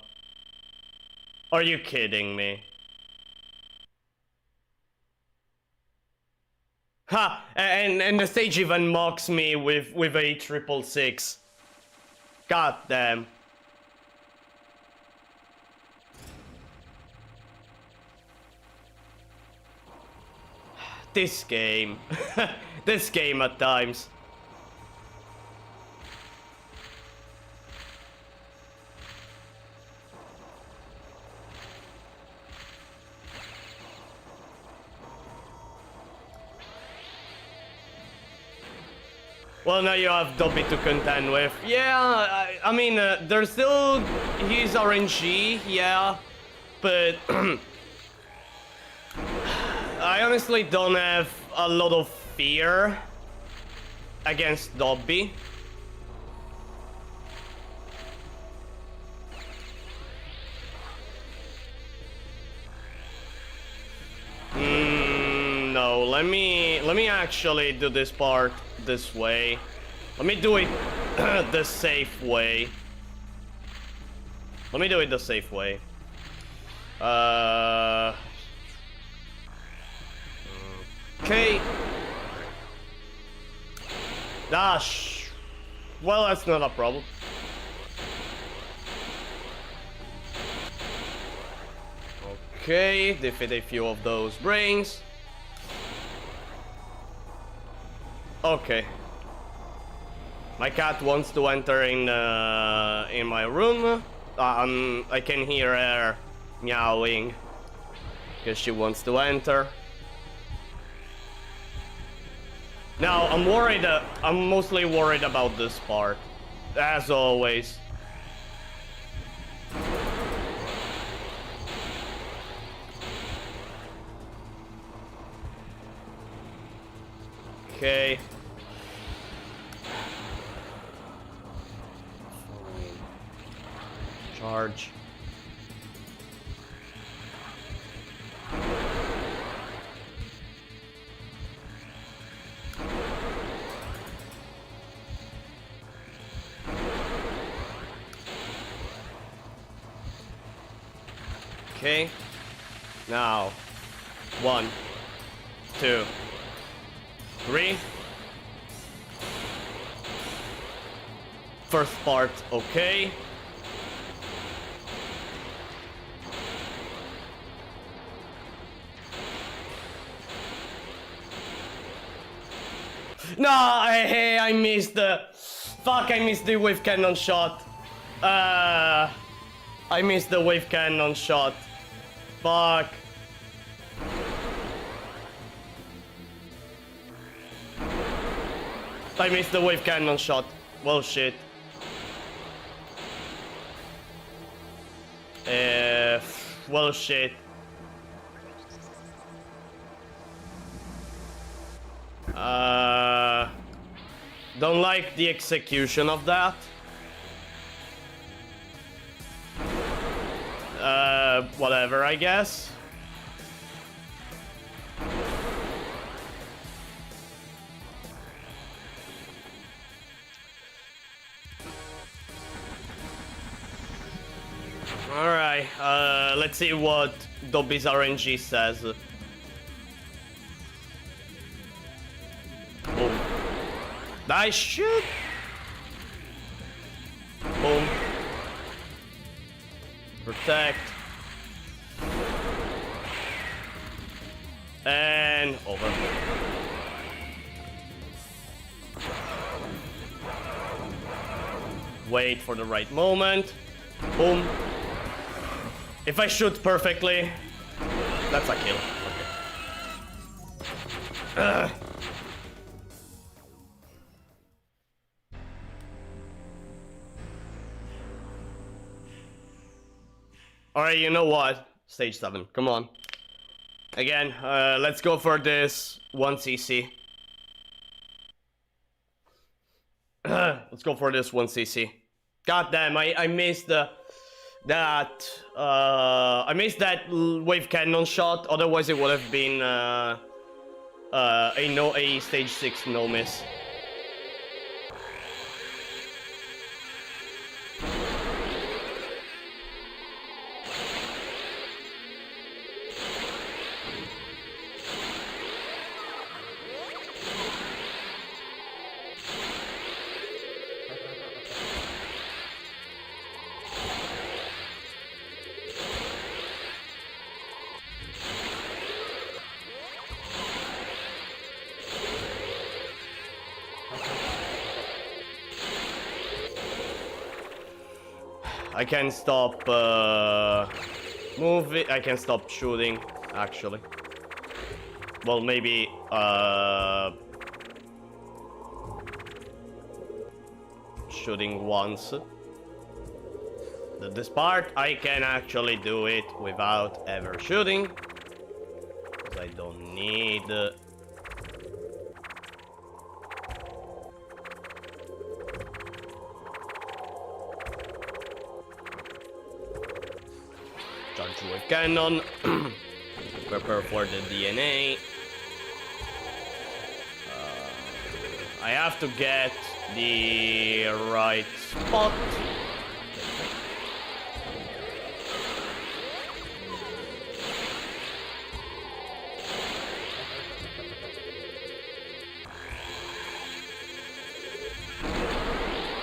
Are you kidding me? Ha! And the stage even mocks me with a 666. God damn. This game. This game at times. Well, now you have Dobby to contend with. Yeah, I mean, there's still his RNG, yeah, but I honestly don't have a lot of fear against Dobby. No, let me actually do this part this way. Let me do it the safe way. Let me do it the safe way. Okay. Dash. Well, that's not a problem. Okay, defeat a few of those brains. Okay. My cat wants to enter in my room. I can hear her meowing because she wants to enter. Now I'm worried. I'm mostly worried about this part, as always. Okay. Charge. Okay. Now. 1, 2, 3. First part, okay. No, I missed the... Fuck, I missed the wave cannon shot. I missed the wave cannon shot. Fuck. I missed the wave cannon shot. Well, shit. Well, shit. Don't like the execution of that. Whatever, I guess. Alright, let's see what Dobby's RNG says. Boom. Nice shit! Boom. Protect. And over. Wait for the right moment. Boom. If I shoot perfectly, that's a kill. Okay. Alright, you know what? Stage 7, come on. Again, let's go for this 1cc. Let's go for this 1cc. God damn, I missed I missed that wave cannon shot. Otherwise, it would have been a stage 6 no miss. I can stop moving. I can stop shooting, actually. Well, maybe shooting once. This part, I can actually do it without ever shooting. Because I don't need... Charge with cannon. Prepare for the DNA. I have to get the right spot.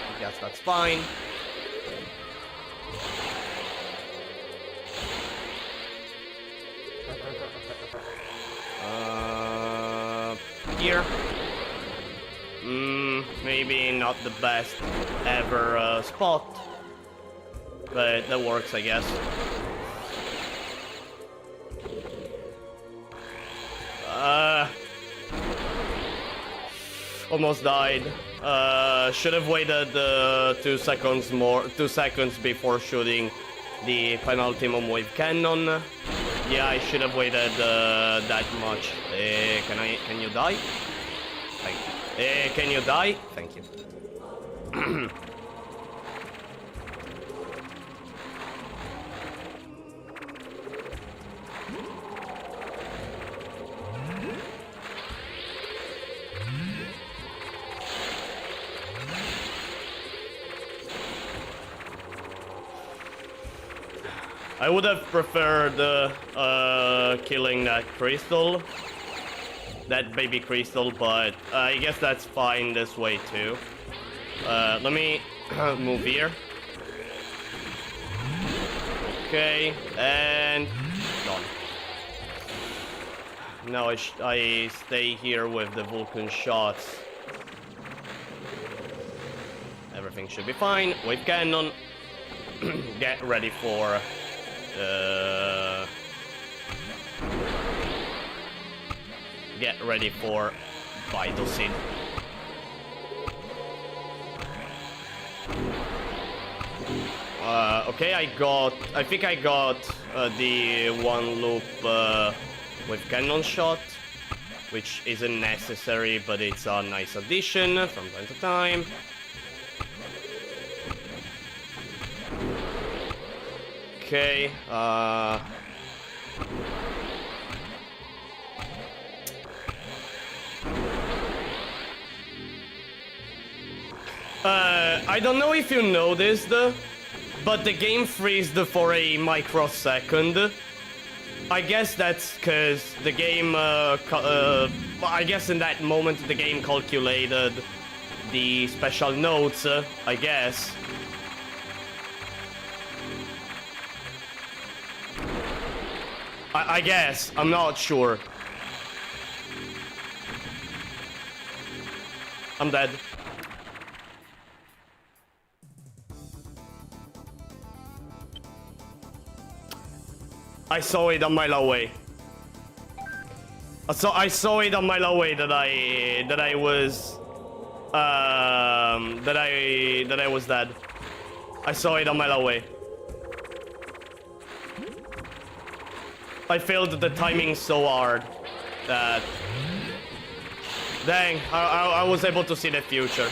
I guess that's fine. Here. Maybe not the best ever spot, but that works, I guess. Almost died. Should have waited 2 seconds before shooting the penultimum wave cannon. Yeah, I should have waited that much. Can you die? Thank you. Can you die? Thank you. I would have preferred killing that crystal, that baby crystal, but I guess that's fine this way too. Let me move here. Okay, and done. Now I stay here with the Vulcan shots. Everything should be fine. Wave cannon. Get ready for get ready for Vital Seed. Okay, I think I got the one loop with cannon shot, which isn't necessary, but it's a nice addition from time to time. Okay, I don't know if you noticed, but the game freezed for a microsecond. I guess that's because the game, I guess in that moment the game calculated the special notes, I guess. I guess, I'm not sure. I'm dead. I saw it a mile away. I saw it a mile away that I was dead. I saw it a mile away. I failed the timing so hard that dang, I was able to see the future.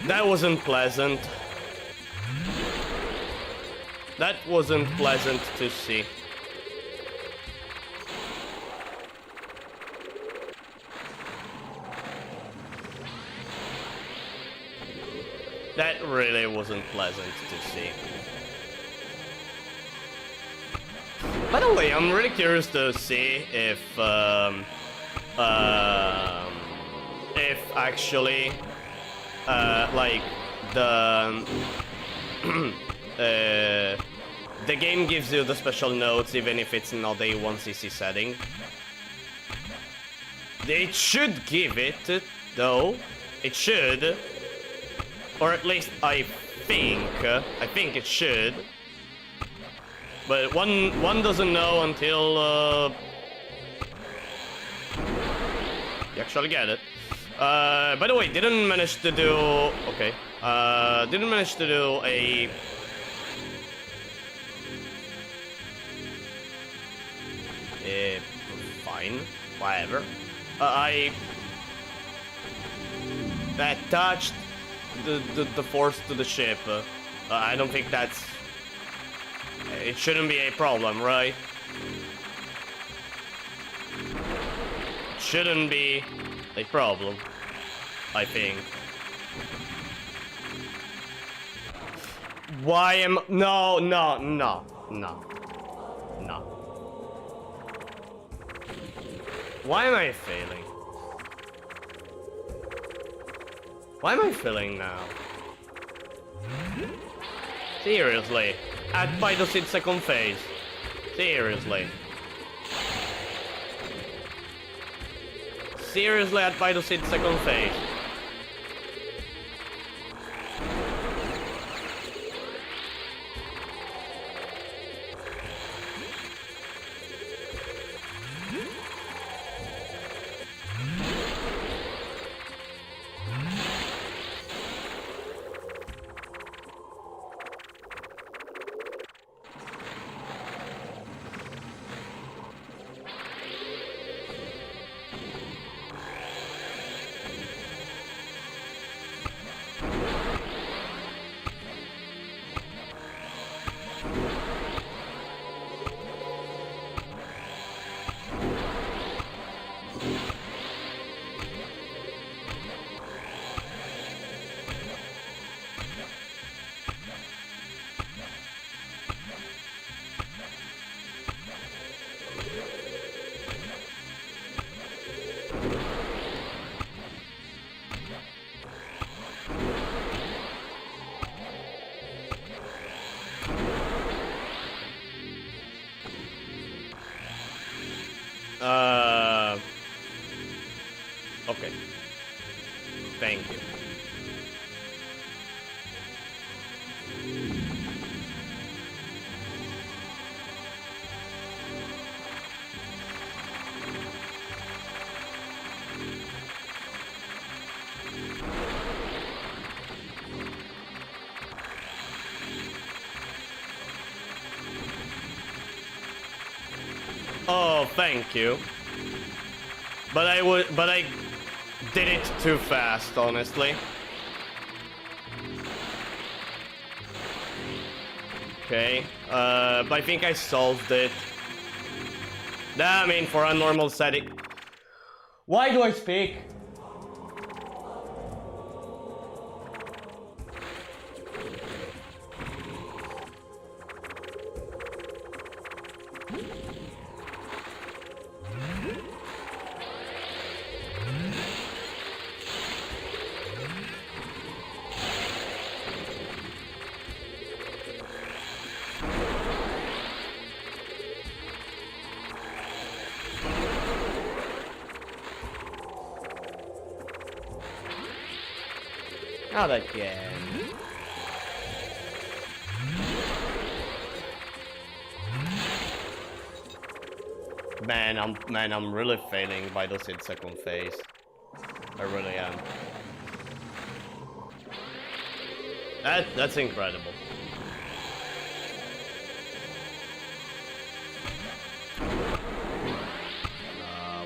That wasn't pleasant. That wasn't pleasant to see. That really wasn't pleasant to see. By the way, I'm really curious to see if actually like the the game gives you the special notes even if it's not a 1cc setting. It should give it, though. It should. Or at least I think it should. But one doesn't know until you actually get it. By the way, didn't manage to do... Okay. Didn't manage to do a... Fine. Whatever. I attached the force to the ship. I don't think that's... It shouldn't be a problem, right? It shouldn't be a problem, I think. Why am... No. Why am I failing? Why am I failing now? Seriously. At Vital Seed second phase. Seriously. Seriously at Vital Seed second phase. Thank you. Oh, thank you. But I did it too fast, honestly. Okay, but I think I solved it. I mean, for a normal setting. Why do I speak? Not again. Man, I'm really failing by those in second phase. I really am. That's incredible.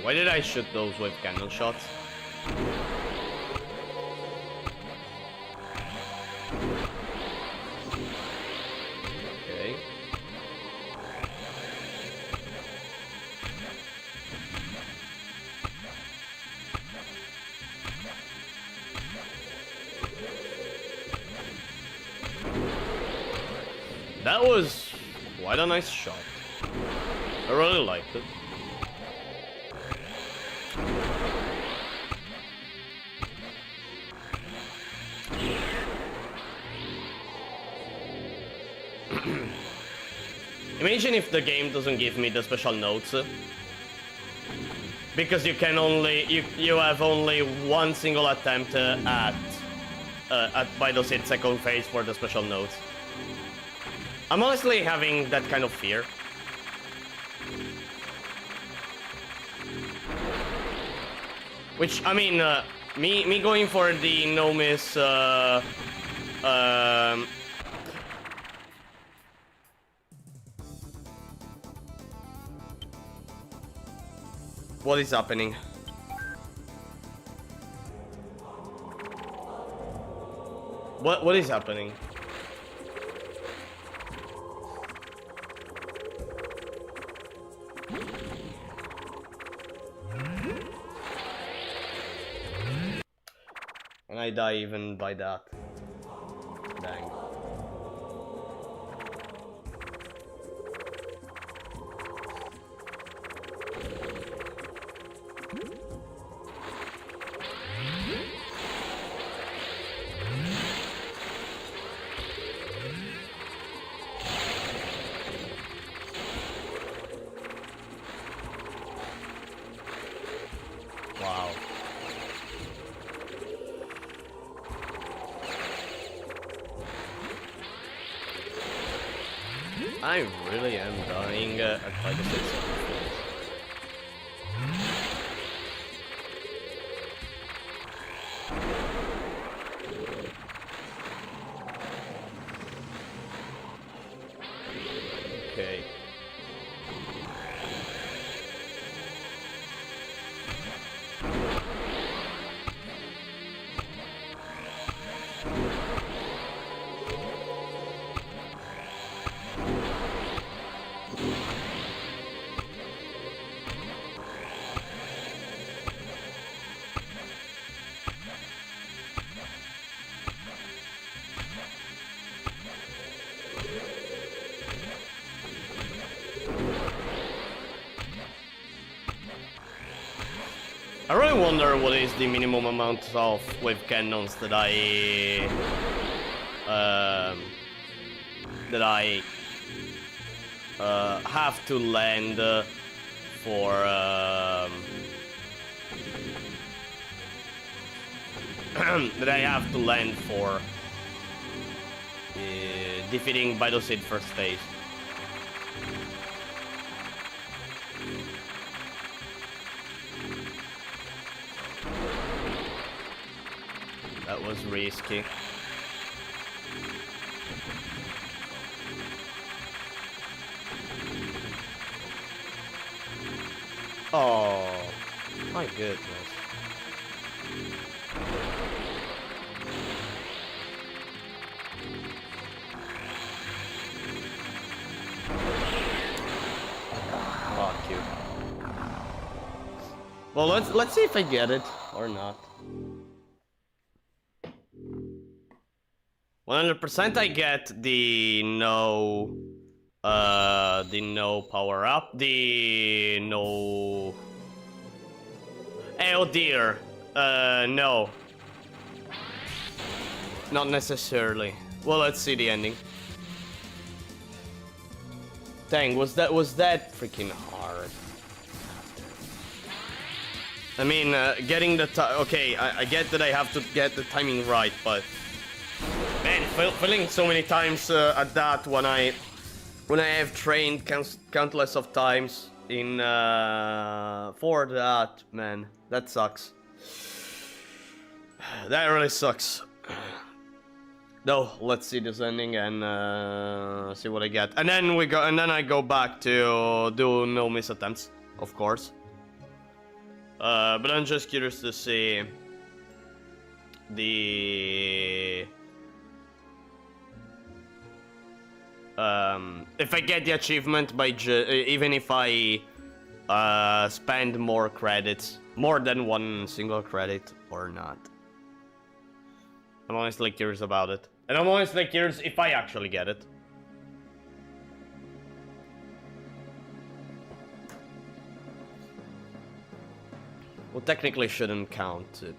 Why did I shoot those with cannon shots? Okay. That was quite a nice shot. I really liked it. Imagine if the game doesn't give me the special notes. Because you can only you have only one single attempt at Baido's hit second phase for the special notes. I'm honestly having that kind of fear. Which, I mean, me going for the no miss what is happening? What is happening? And I die even by that. Dang. Wow. I really am dying at 5 to 6 seconds. Okay. I really wonder what is the minimum amount of wave cannons that I have to land that I have to land for defeating Bidosid first phase. That was risky. Oh, my goodness. Fuck you. Well, let's see if I get it or not. 100% I get the no power up, the no. Oh dear, no. Not necessarily. Well, let's see the ending. Dang, was that freaking hard? I mean, getting the okay, I get that I have to get the timing right, but man, failing so many times at that when I have trained countless of times in for that, man, that sucks. That really sucks. No, let's see this ending and see what I get, and then I go back to do no miss attempts, of course. But I'm just curious to see the if I get the achievement by even if I spend more credits, more than one single credit or not. I'm honestly curious about it, and I'm honestly curious if I actually get it. Well, technically shouldn't count it.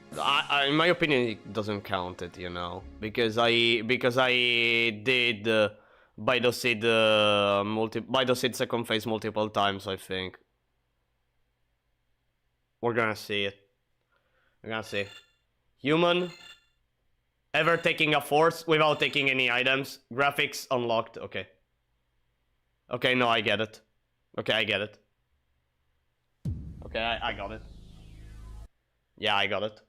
In my opinion, it doesn't count it, you know, because I did Bidosid second phase multiple times. I think we're gonna see it. We're gonna see. Human ever taking a force without taking any items. Graphics unlocked. Okay. Okay, no, I get it. Okay, I get it. Okay, I got it. Yeah, I got it.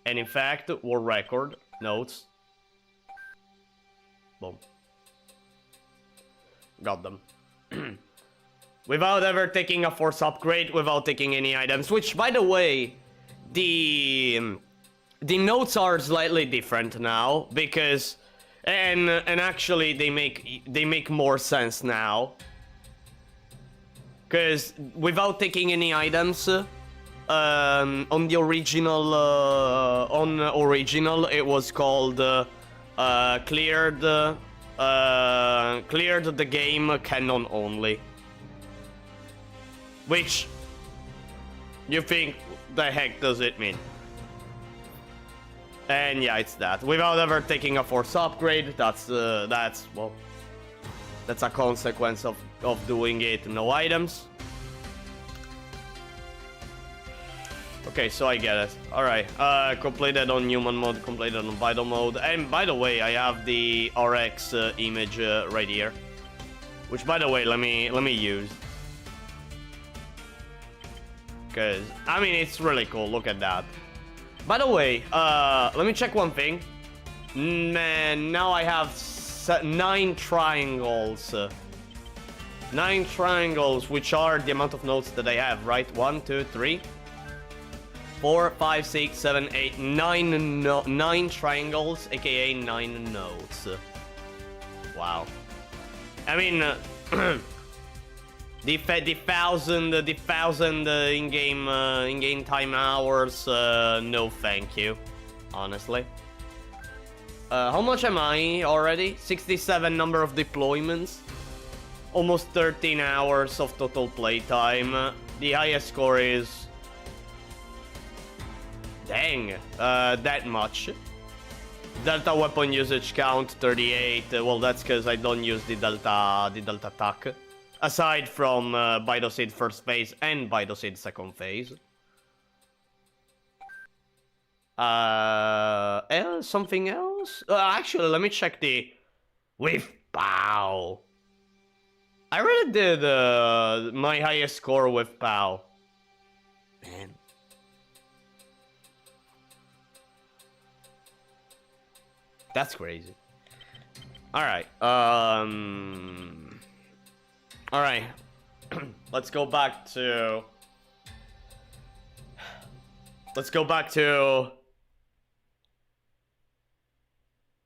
And in fact, world record notes. Boom. Got them. Without ever taking a force upgrade, without taking any items, which, by the way, the notes are slightly different now because, and actually they make more sense now. Because without taking any items, on the original, it was called cleared the game canon only. Which you think the heck does it mean? And yeah, it's that. Without ever taking a force upgrade, that's well, that's a consequence of doing it, no items. Okay, so I get it. Alright, completed on human mode, completed on vital mode. And by the way, I have the RX image right here. Which, by the way, let me use. Because, I mean, it's really cool, look at that. By the way, let me check one thing. Man, now I have 9 triangles. 9 triangles, which are the amount of notes that I have, right? 1, 2, 3, 4, 5, 6, 7, 8, 9 triangles, aka 9 notes. Wow. I mean, the 1,000 in-game time hours, no thank you, honestly. How much am I already? 67 number of deployments. Almost 13 hours of total playtime. The highest score is... Dang, that much. Delta weapon usage count 38. Well, that's because I don't use the Delta attack. Aside from Bidosid first phase and Bidosid second phase. Something else? Actually, let me check the with POW. I really did my highest score with POW. Man. That's crazy. Alright, Alright. Let's go back to...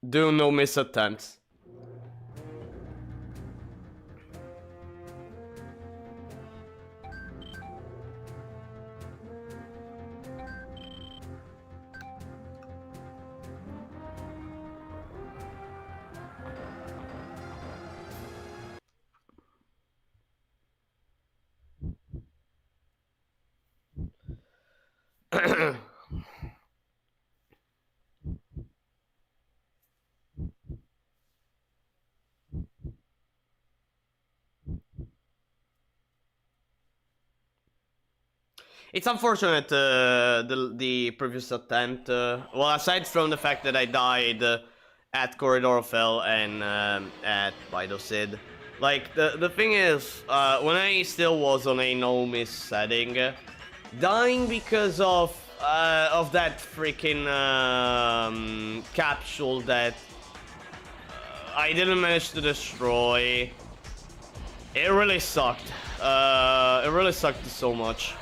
Do no miss attempts. It's unfortunate, the previous attempt. Well, aside from the fact that I died at Corridor Fell and at Bidosid. Like, the thing is, when I still was on a no-miss setting, dying because of that freaking capsule that I didn't manage to destroy, it really sucked. It really sucked so much.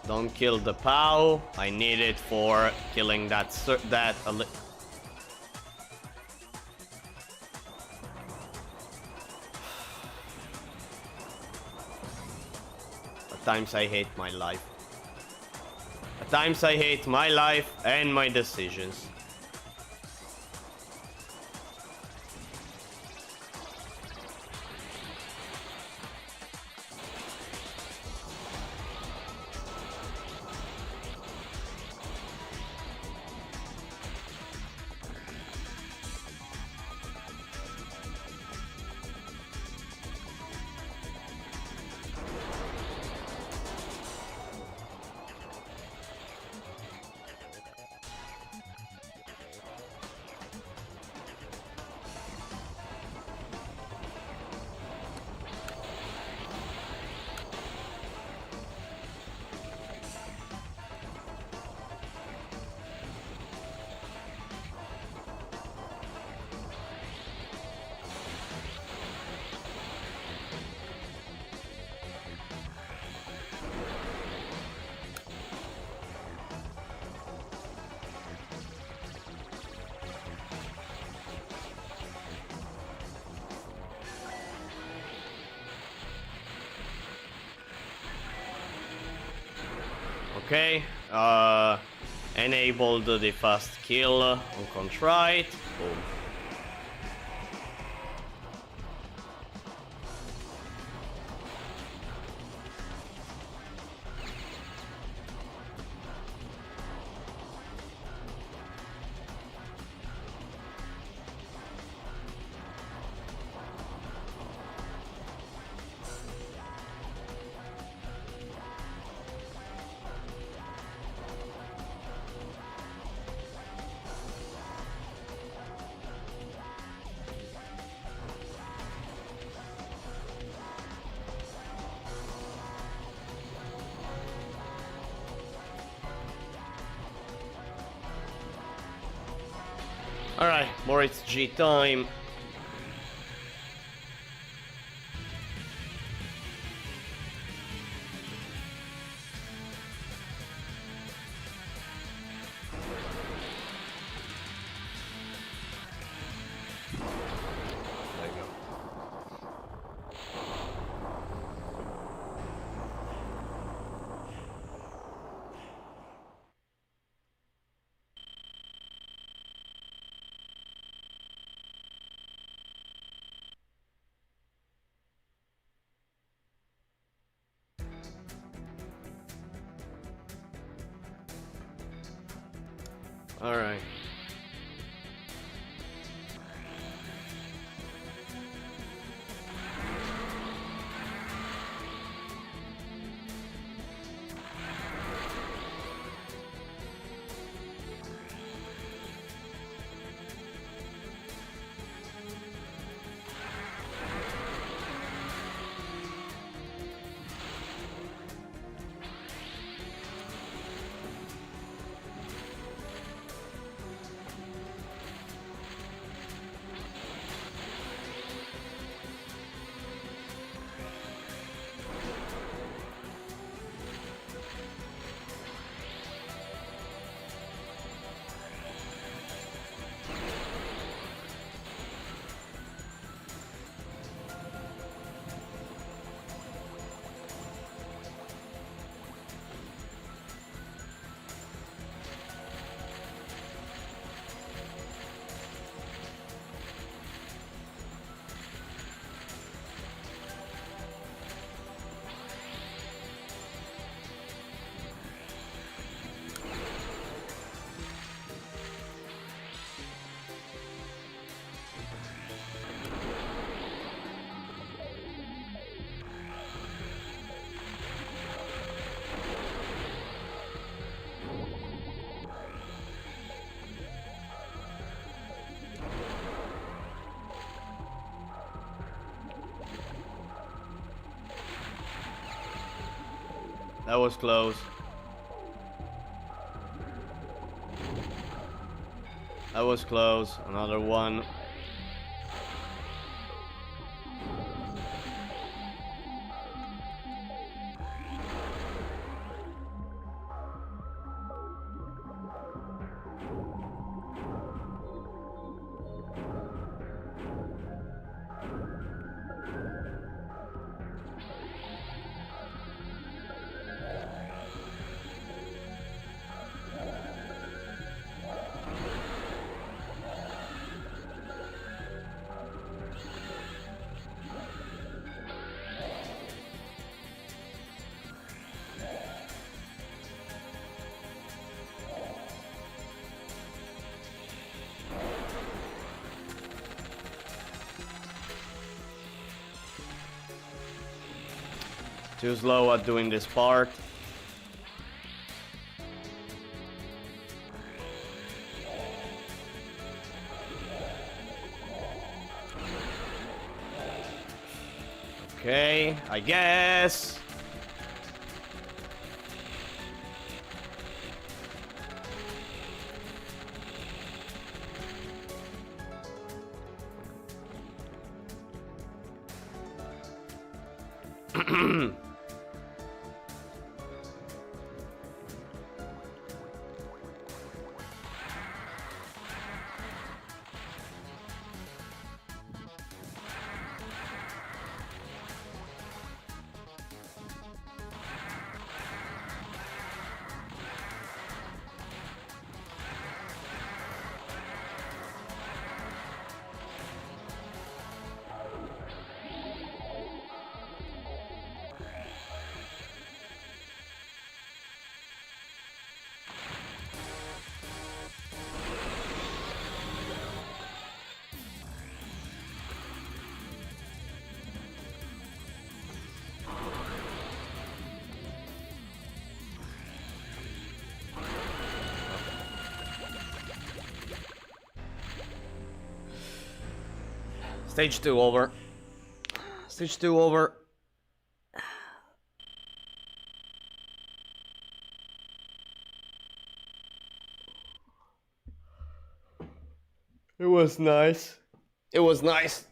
Don't kill the POW. I need it for killing that At times I hate my life. At times I hate my life and my decisions. Okay, enabled the fast kill on Contrite. Boom. Alright, Moritz G time. Alright. That was close. That was close. Another one. Too slow at doing this part. Okay, I guess. Stage 2 over. Stage 2 over. It was nice. It was nice.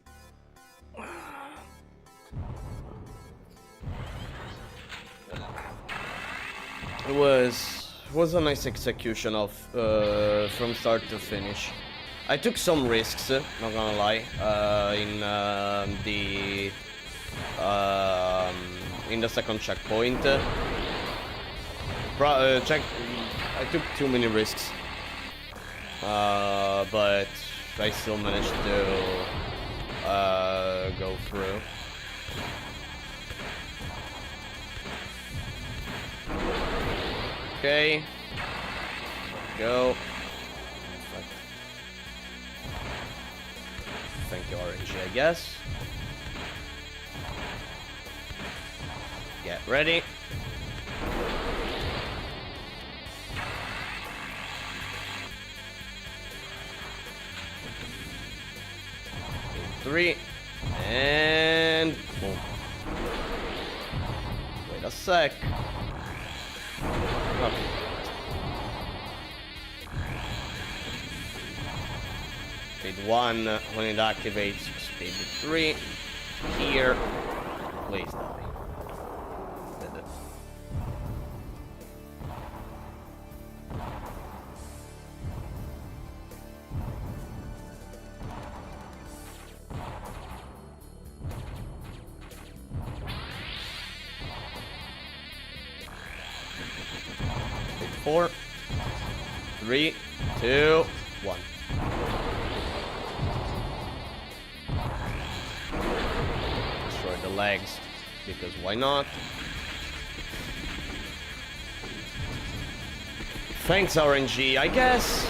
It was a nice execution of from start to finish. I took some risks, not gonna lie, in the second checkpoint. I took too many risks, but I still managed to go through. Okay, go. I guess. Get ready. Three. And boom. Wait a sec. Okay. Speed 1 when it activates. Speed 3. Here. Please die. Did it. Speed 4. 3, 2, 1. Destroy the legs, because why not? Thanks, RNG, I guess.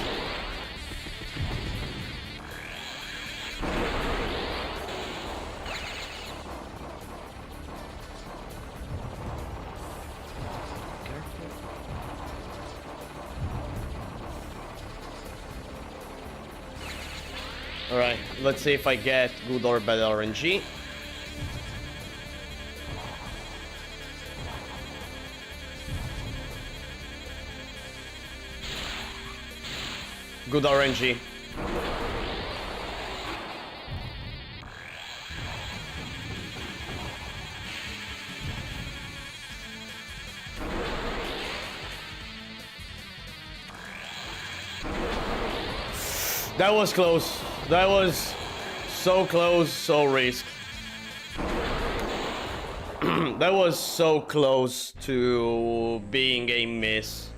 Alright, let's see if I get good or bad RNG. Good RNG. That was close. That was so close, so risk. That was so close to being a miss.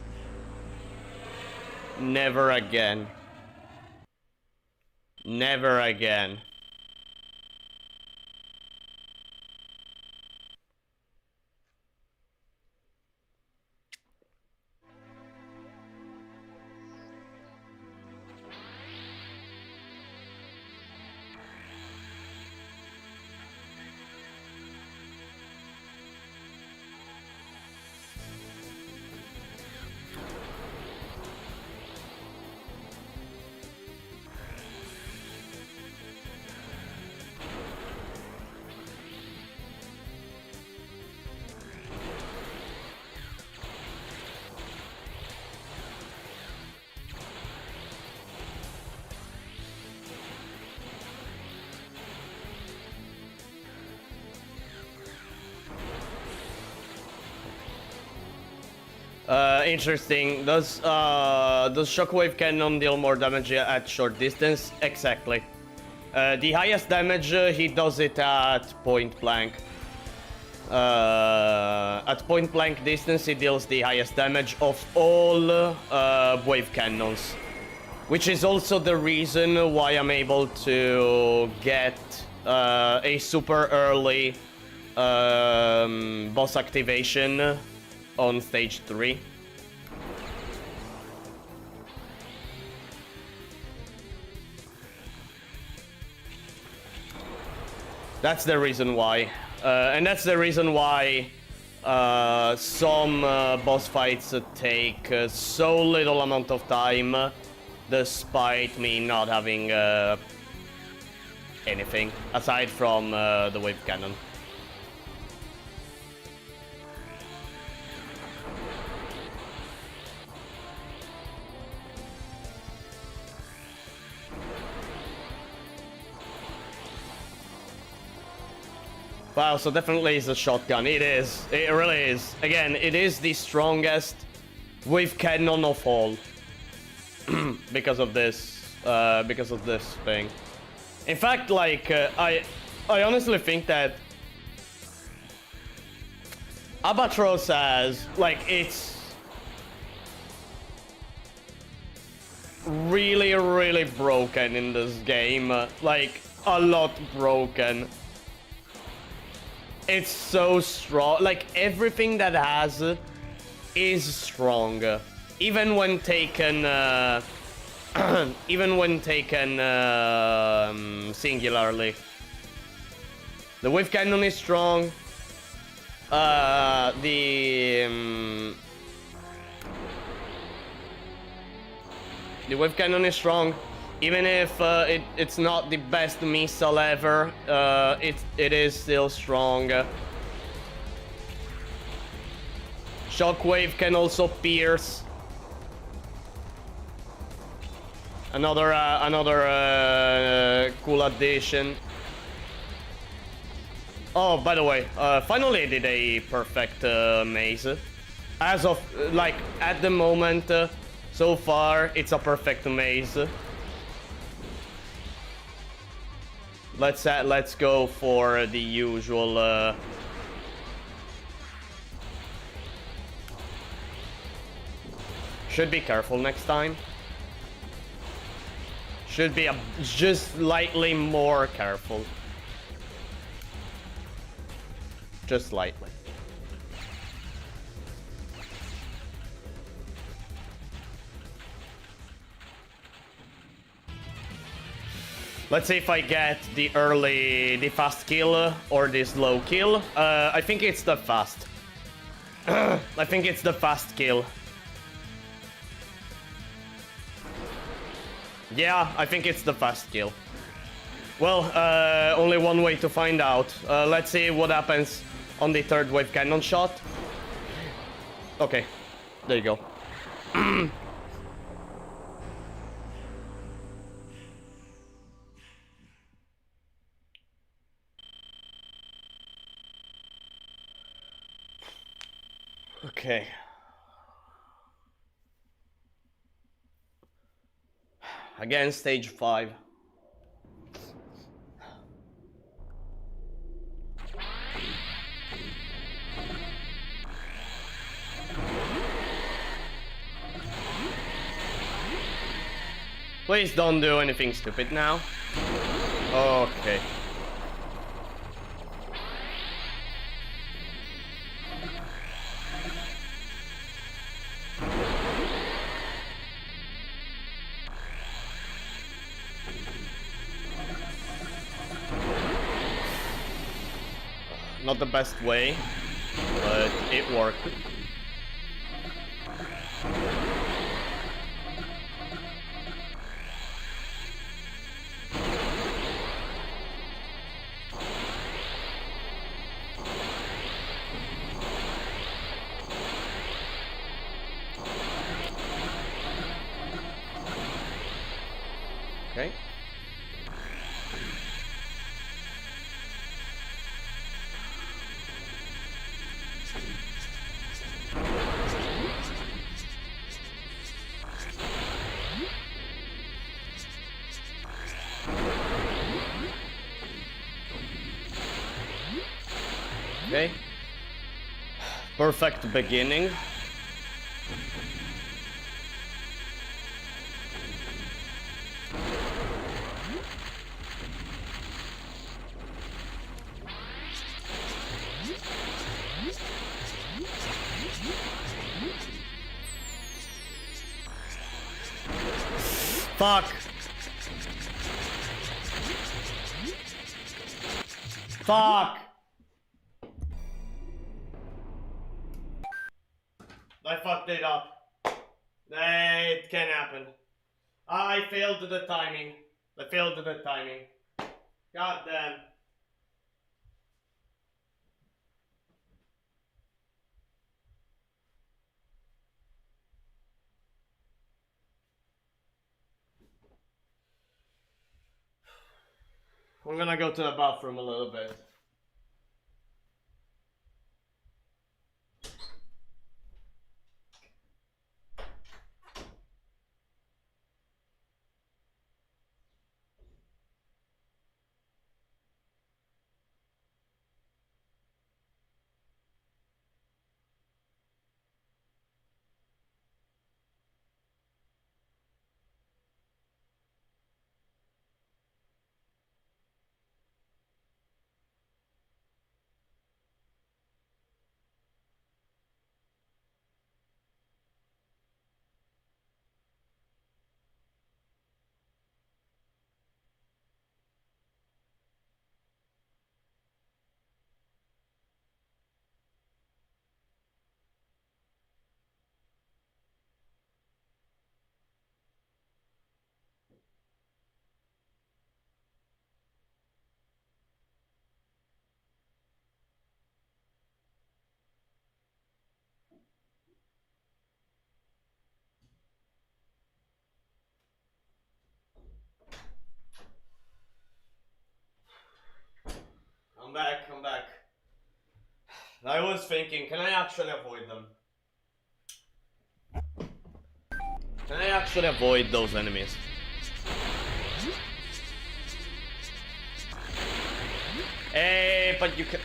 Never again. Never again. Interesting. Does Shockwave Cannon deal more damage at short distance? Exactly. The highest damage, he does it at point blank. At point blank distance, he deals the highest damage of all wave cannons. Which is also the reason why I'm able to get a super early boss activation on stage 3. That's the reason why. And that's the reason why some boss fights take so little amount of time, despite me not having anything aside from the wave cannon. Wow, so definitely it's a shotgun. It is. It really is. Again, it is the strongest wave cannon of all. because of this thing. In fact, like, I honestly think that Albatross has, like, it's really, really broken in this game. Like, a lot broken. It's so strong. Like, everything that has is strong. Even when taken singularly. The wave cannon is strong. The wave cannon is strong. Even if it's not the best missile ever, it is still strong. Shockwave can also pierce. Another cool addition. Oh, by the way, finally I did a perfect maze. As of, like, at the moment, so far, it's a perfect maze. Let's go for the usual. Should be careful next time. Should be just slightly more careful. Just slightly. Let's see if I get the fast kill or the slow kill. I think it's the fast. I think it's the fast kill. Yeah, I think it's the fast kill. Well, only one way to find out. Let's see what happens on the third wave cannon shot. Okay, there you go. Okay. Again, stage 5. Please don't do anything stupid now. Okay. Not the best way, but it worked. Okay. Okay. Perfect beginning. Fuck. Fuck. I fucked it up. It can happen. I failed the timing. I failed the timing. God damn. I'm gonna go to the bathroom a little bit. I was thinking, can I actually avoid them? Can I actually avoid those enemies? Hey, but you can...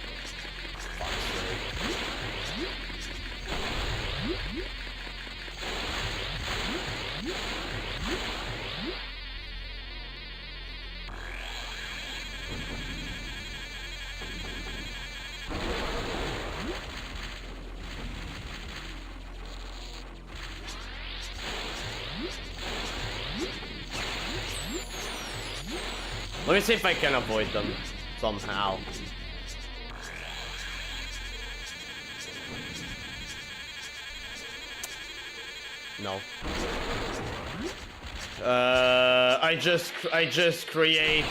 Let me see if I can avoid them somehow. No. I just create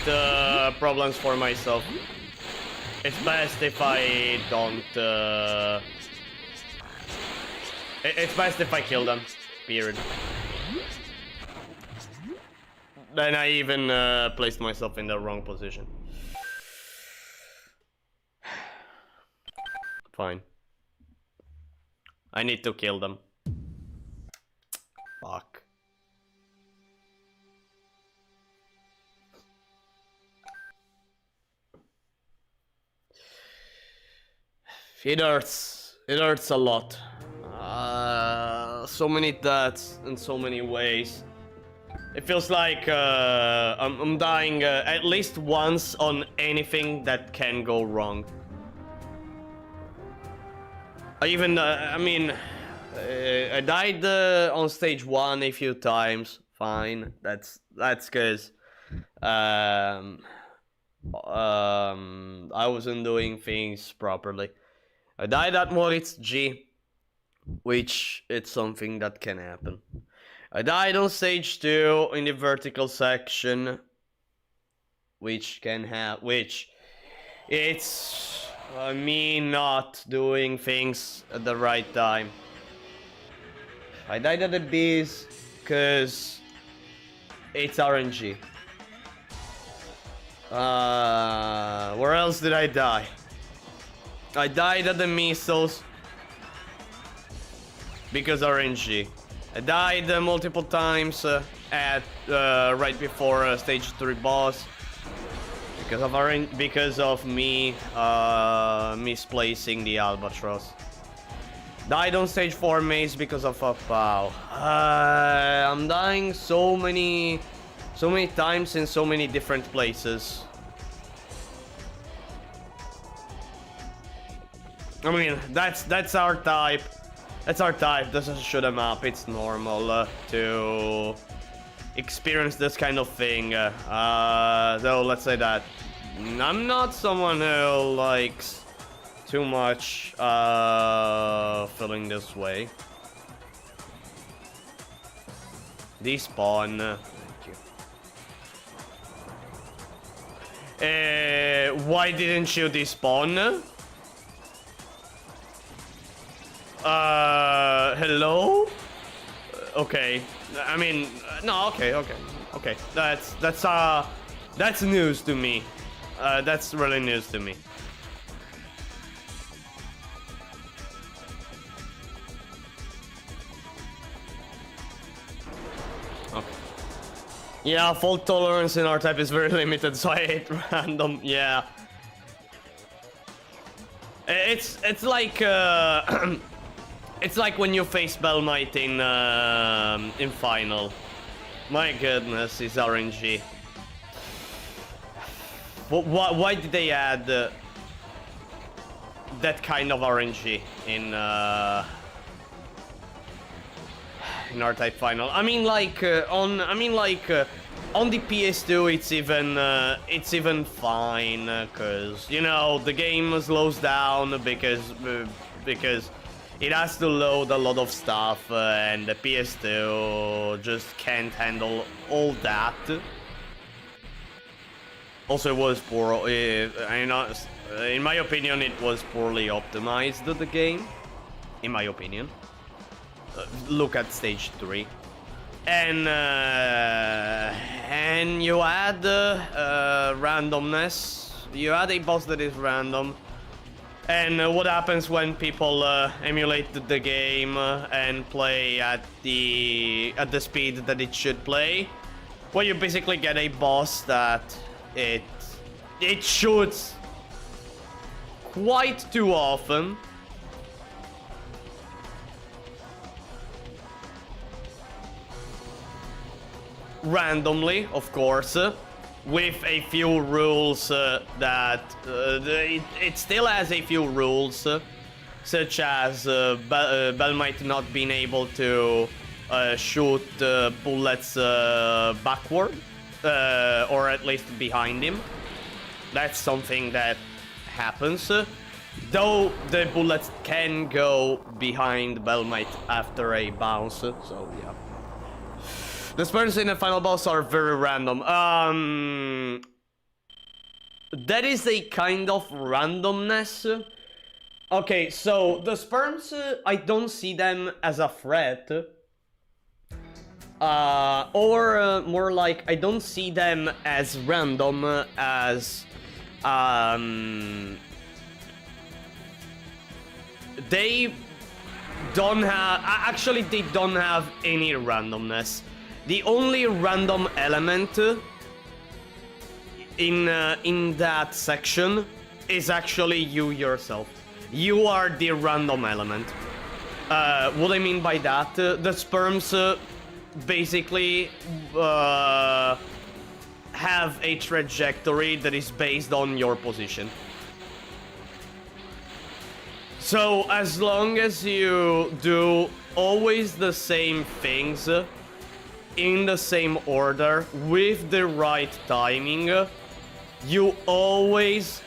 problems for myself. It's best if I don't. It's best if I kill them. Period. Then I even placed myself in the wrong position. Fine. I need to kill them. Fuck. It hurts. It hurts a lot. So many deaths in so many ways. It feels like I'm dying at least once on anything that can go wrong. I mean, I died on stage 1 a few times. Fine, that's cause I wasn't doing things properly. I died at Moritz G, which it's something that can happen. I died on stage 2 in the vertical section, which it's me not doing things at the right time. I died at the bees because it's RNG. Where else did I die? I died at the missiles because RNG. I died multiple times at right before stage 3 boss because of me misplacing the albatross. Died on stage 4 maze because of a POW. I'm dying so many times in so many different places. I mean, that's our type. That's our type. This is a shoot 'em up. It's normal to experience this kind of thing. Though, let's say that I'm not someone who likes too much feeling this way. Despawn. Thank you. Why didn't you despawn? Hello? Okay. I mean, no, okay. That's news to me. That's really news to me. Okay. Yeah, fault tolerance in our type is very limited, so I hate random. Yeah. It's like it's like when you face Belmite in final. My goodness, it's RNG. Why did they add that kind of RNG in R-Type final? I mean, like on the PS2, it's even fine, cause you know the game slows down because it has to load a lot of stuff, and the PS2 just can't handle all that. Also, it was poor. In my opinion, it was poorly optimized, the game. In my opinion. Look at stage 3. And you add randomness. You add a boss that is random. And what happens when people emulate the game and play at the speed that it should play? Well, you basically get a boss that it shoots quite too often. Randomly, of course, with a few rules that it still has a few rules, such as Bell might not being able to shoot bullets backward, or at least behind him. That's something that happens. Though the bullets can go behind Bell Might after a bounce, so yeah. The spawns in the final boss are very random. That is a kind of randomness. Okay, so the sperms, I don't see them as a threat. Or more like, I don't see them as random as... They don't have... Actually, they don't have any randomness. The only random element in that section is actually you yourself. You are the random element. What I mean by that, the sperms basically have a trajectory that is based on your position. So as long as you do always the same things in the same order with the right timing, you always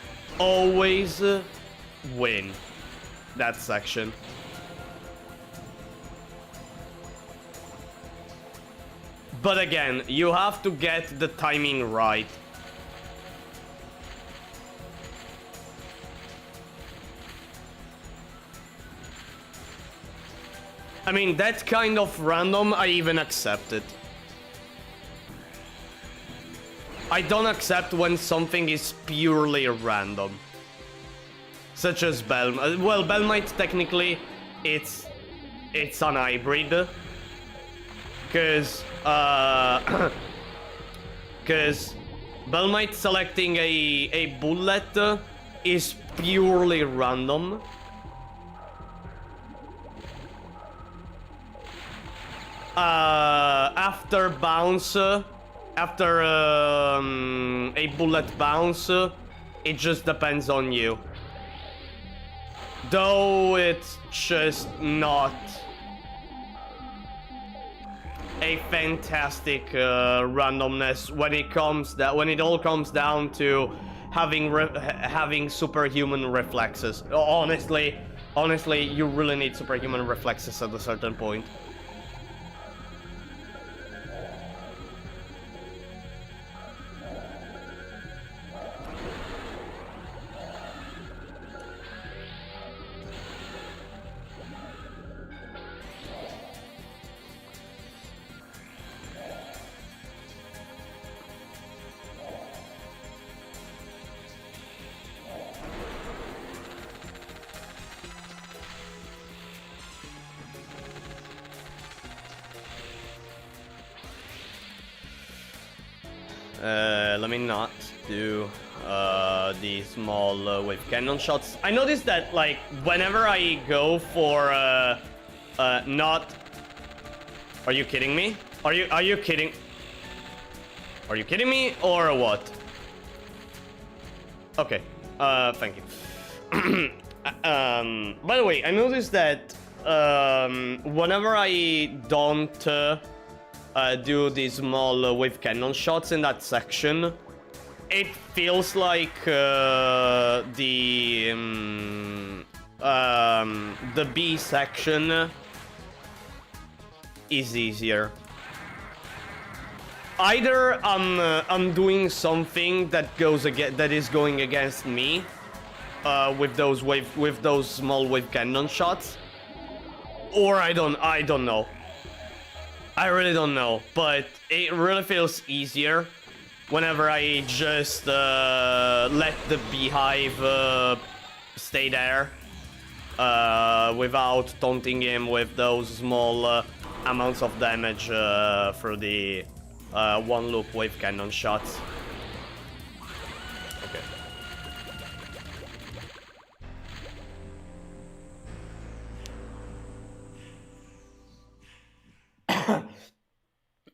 win that section. But again, you have to get the timing right. I mean, that kind of random, I even accept it. I don't accept when something is purely random. Such as Bell... Well, Bell Might technically, it's an hybrid. Because... Because Bell Might selecting a bullet is purely random. After bounce, after a bullet bounce, it just depends on you. Though it's just not a fantastic randomness when it all comes down to having superhuman reflexes. Honestly, you really need superhuman reflexes at a certain point. Let me not do the small wave cannon shots. I noticed that, like, whenever I go for not... Are you kidding me? Are you kidding? Are you kidding me or what? Okay. Thank you. By the way, I noticed that whenever I don't do these small wave cannon shots in that section, it feels like the B section is easier. Either I'm doing something that is going against me with those small wave cannon shots, or I don't know. I really don't know, but it really feels easier whenever I just let the beehive stay there without taunting him with those small amounts of damage through the one loop wave cannon shots.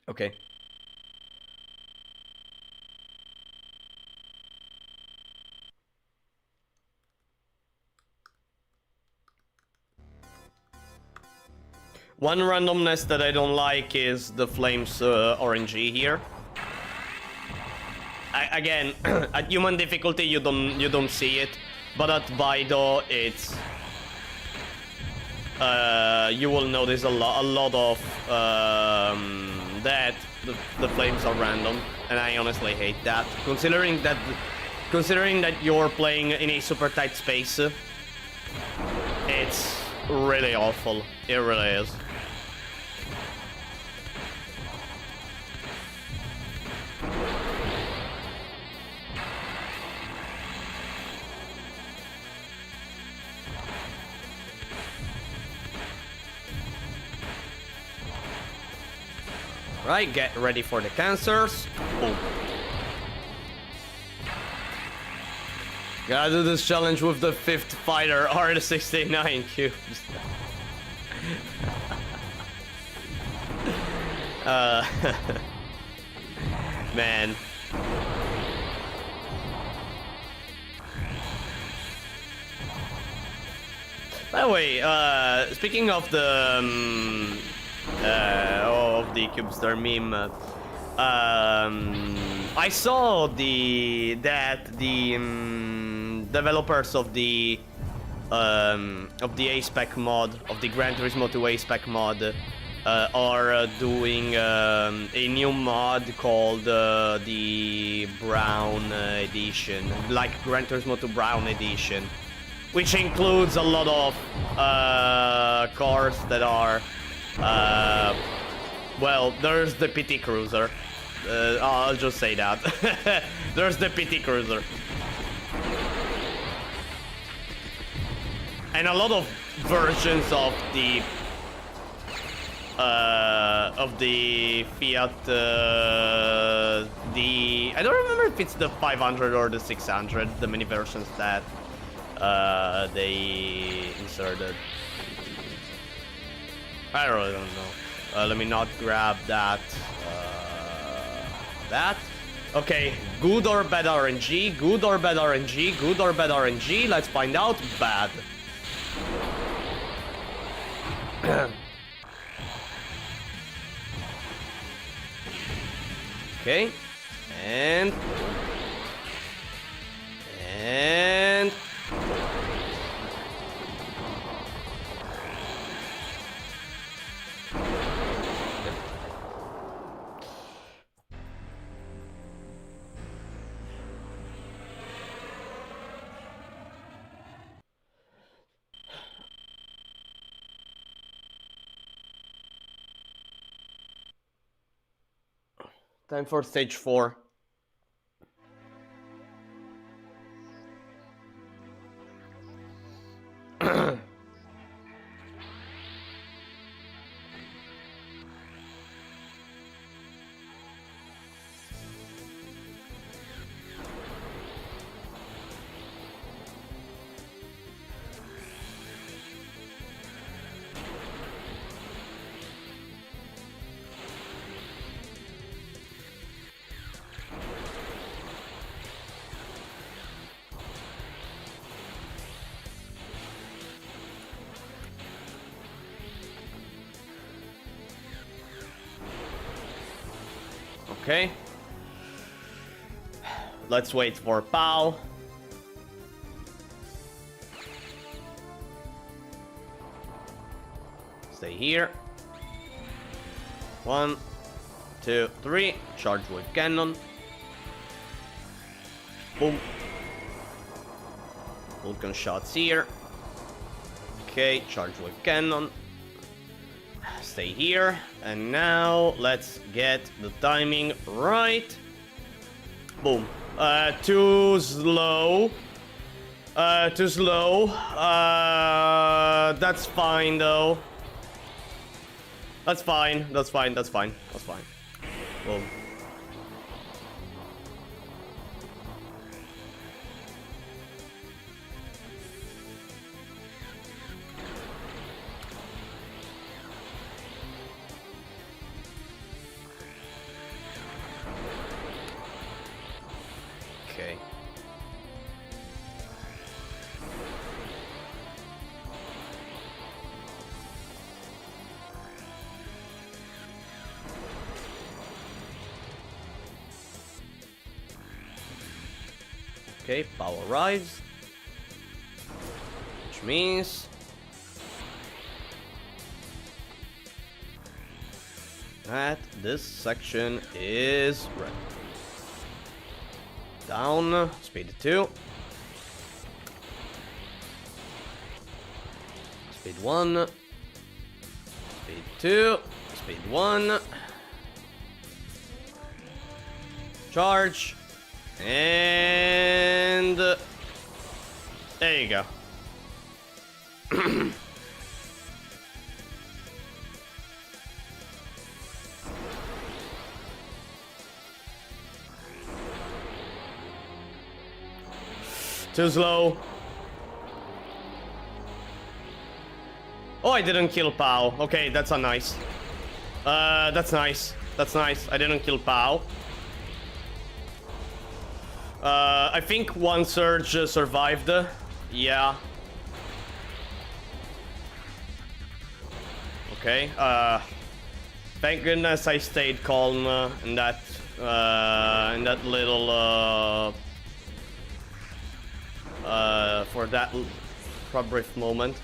Okay. One randomness that I don't like is the Flames RNG here. Again, at human difficulty you don't see it, but at Baido it's you will notice a lot of that the flames are random, and I honestly hate that. Considering that you're playing in a super tight space, it's really awful. It really is. Right, get ready for the cancers. Oh. Gotta do this challenge with the 5th fighter, R69 cubes. Man. By the way, speaking of the Cubester meme, I saw that the developers of the A-Spec mod, of the Gran Turismo 2 A-Spec mod, are doing a new mod called the Brown Edition, like Gran Turismo 2 Brown Edition, which includes a lot of cars that are well, there's the PT Cruiser. I'll just say that. There's the PT Cruiser. And a lot of versions of the Fiat, I don't remember if it's the 500 or the 600, the many versions that they inserted. I really don't know. Let me not grab that. That. Okay, good or bad RNG? Good or bad RNG? Good or bad RNG? Let's find out. Bad. Okay. And... time for stage 4. Okay. Let's wait for Pao. Stay here. 1, 2, 3. Charge with cannon. Boom. Vulcan shots here. Okay, charge with cannon. Stay here. And now let's get the timing right. Boom. Too slow. Too slow. That's fine though. That's fine. That's fine. That's fine. That's fine. Well. Okay. Okay, power arrives. Which means that this section is ready. Down, speed 2. Speed 1. Speed 2. Speed 1. Charge. And there you go. Too slow. Oh, I didn't kill Pao. Okay, that's a nice. That's nice. That's nice. I didn't kill Pao. I think one surge survived. Yeah. Okay. Thank goodness I stayed calm in that little for that brief moment.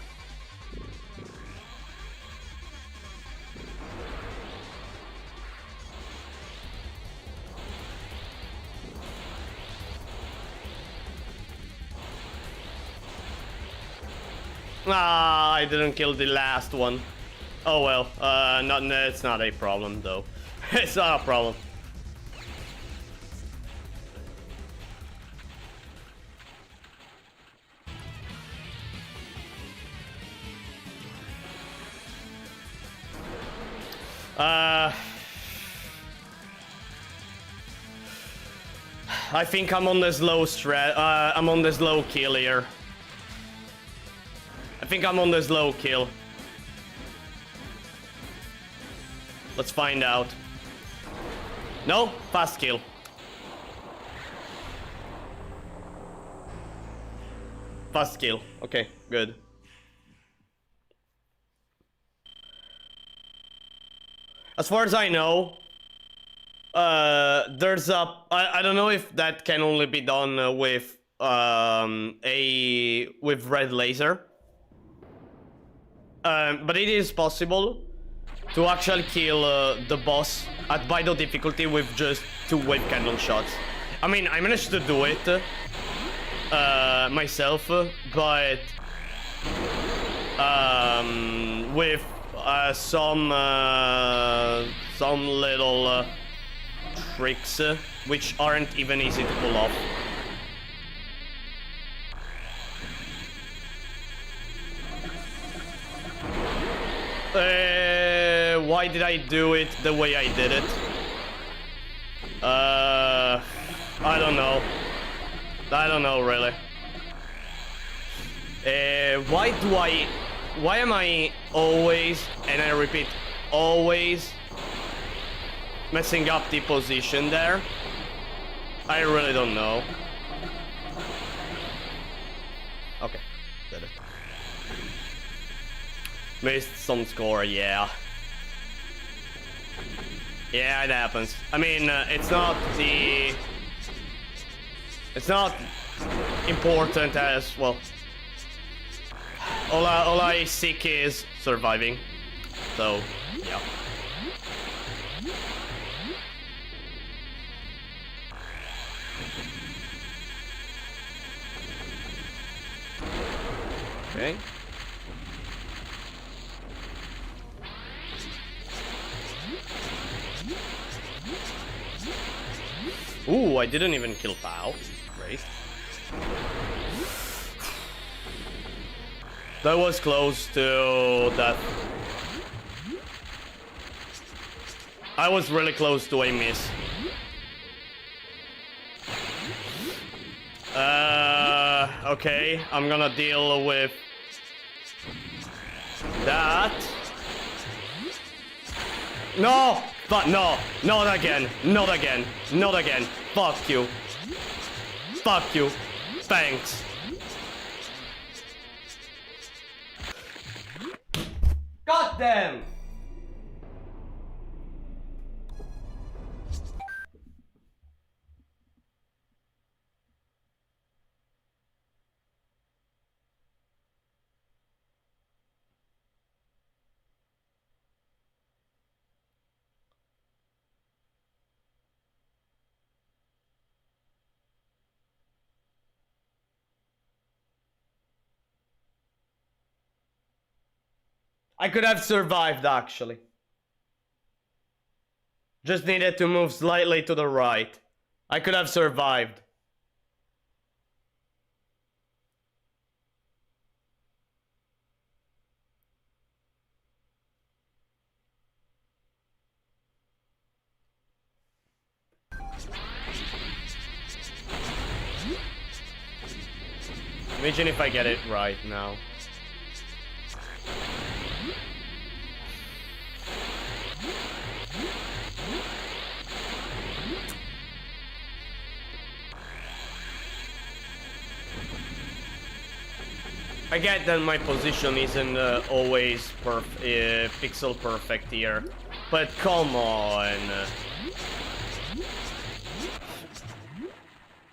Ah, I didn't kill the last one. Oh well, it's not a problem though. It's not a problem. I think I'm on this low I'm on this low kill here. I think I'm on this low kill. Let's find out. No, fast kill. Fast kill. Okay, good. As far as I know, there's a... I don't know if that can only be done with red laser. But it is possible to actually kill the boss at Baido difficulty with just 2 wave cannon shots. I mean, I managed to do it myself, but with some little tricks which aren't even easy to pull off. Why did I do it the way I did it? I don't know. I don't know really. Why am I always, and I repeat, always messing up the position there? I really don't know. Okay, did it. Missed some score, yeah. Yeah, it happens. I mean, it's not important as, well, all I seek is surviving. So, yeah. Okay. Ooh, I didn't even kill Pao. Great. That was close to death. I was really close to a miss. Okay, I'm gonna deal with that. No! But no! Not again! Not again! Not again! Fuck you! Fuck you! Thanks! God damn! I could have survived, actually. Just needed to move slightly to the right. I could have survived. Imagine if I get it right now. I get that my position isn't always pixel perfect here, but come on.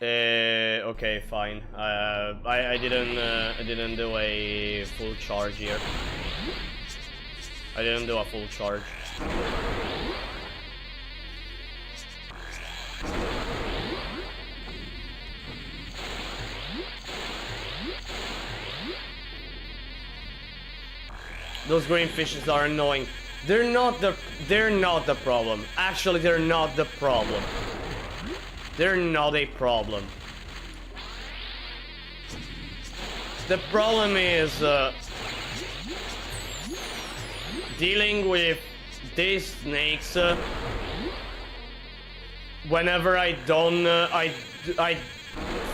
Okay, fine. I didn't do a full charge here. I didn't do a full charge. Those green fishes are annoying. They're not the problem. Actually, they're not the problem. They're not a problem. The problem is dealing with these snakes whenever I don't I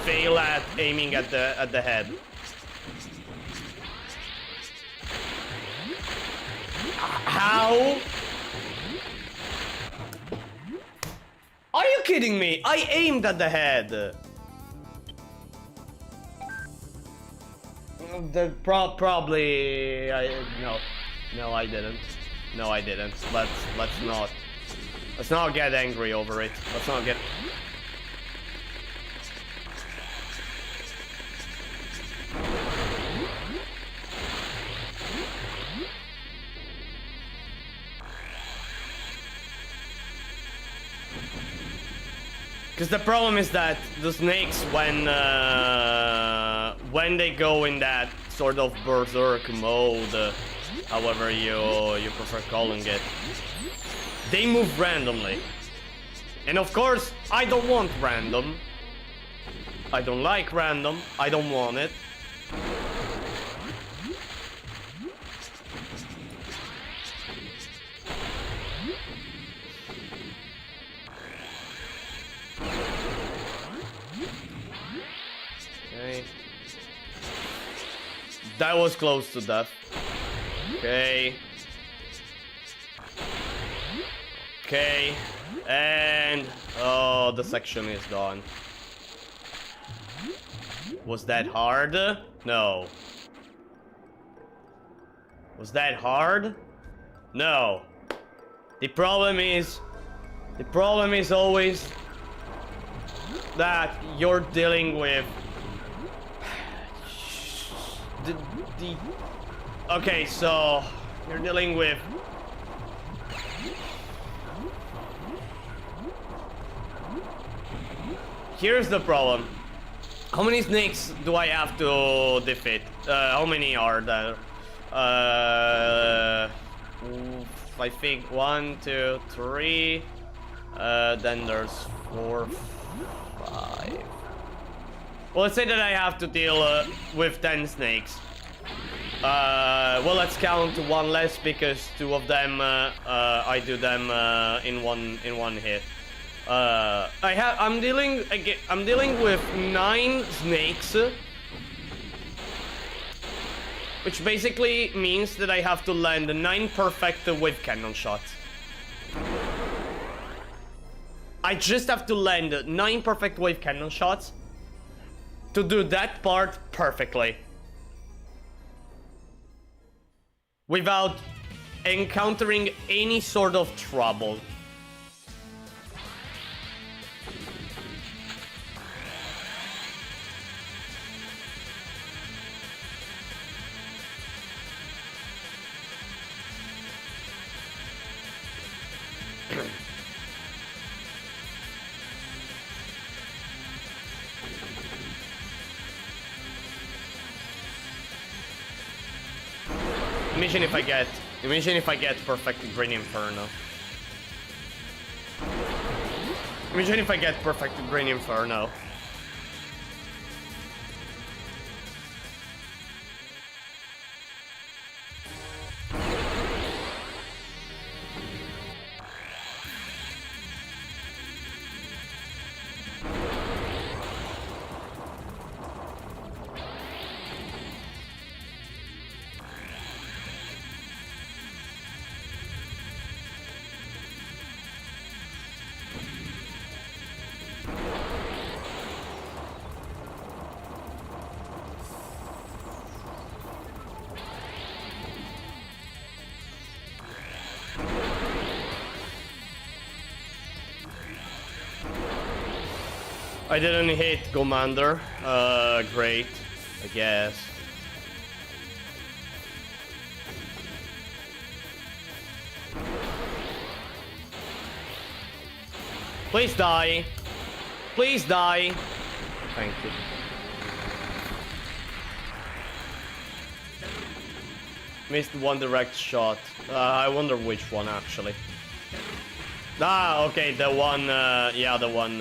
fail at aiming at the head. How? Are you kidding me? I aimed at the head. Probably no I didn't. No I didn't. Let's not get angry over it. Let's not get. Because the problem is that the snakes, when they go in that sort of berserk mode, however you prefer calling it, they move randomly. And of course, I don't want random. I don't like random. I don't want it. That was close to death. Okay. Okay. And oh, the section is done. Was that hard? No. Was that hard? No. The problem is always that you're dealing with okay, so you're dealing with here's the problem. How many snakes do I have to defeat? How many are there? I think 1, 2, 3. Then there's 4, 5. Well, let's say that I have to deal with 10 snakes. Well, let's count one less because two of them I do them in one hit. I'm dealing with 9 snakes, which basically means that I have to land 9 perfect wave cannon shots. I just have to land 9 perfect wave cannon shots to do that part perfectly, without encountering any sort of trouble. Imagine if I get perfect Green Inferno. Imagine if I get perfect Green Inferno. I didn't hit Commander. Great, I guess. Please die. Please die. Thank you. Missed one direct shot. I wonder which one actually. Ah, okay, the one, yeah, the one,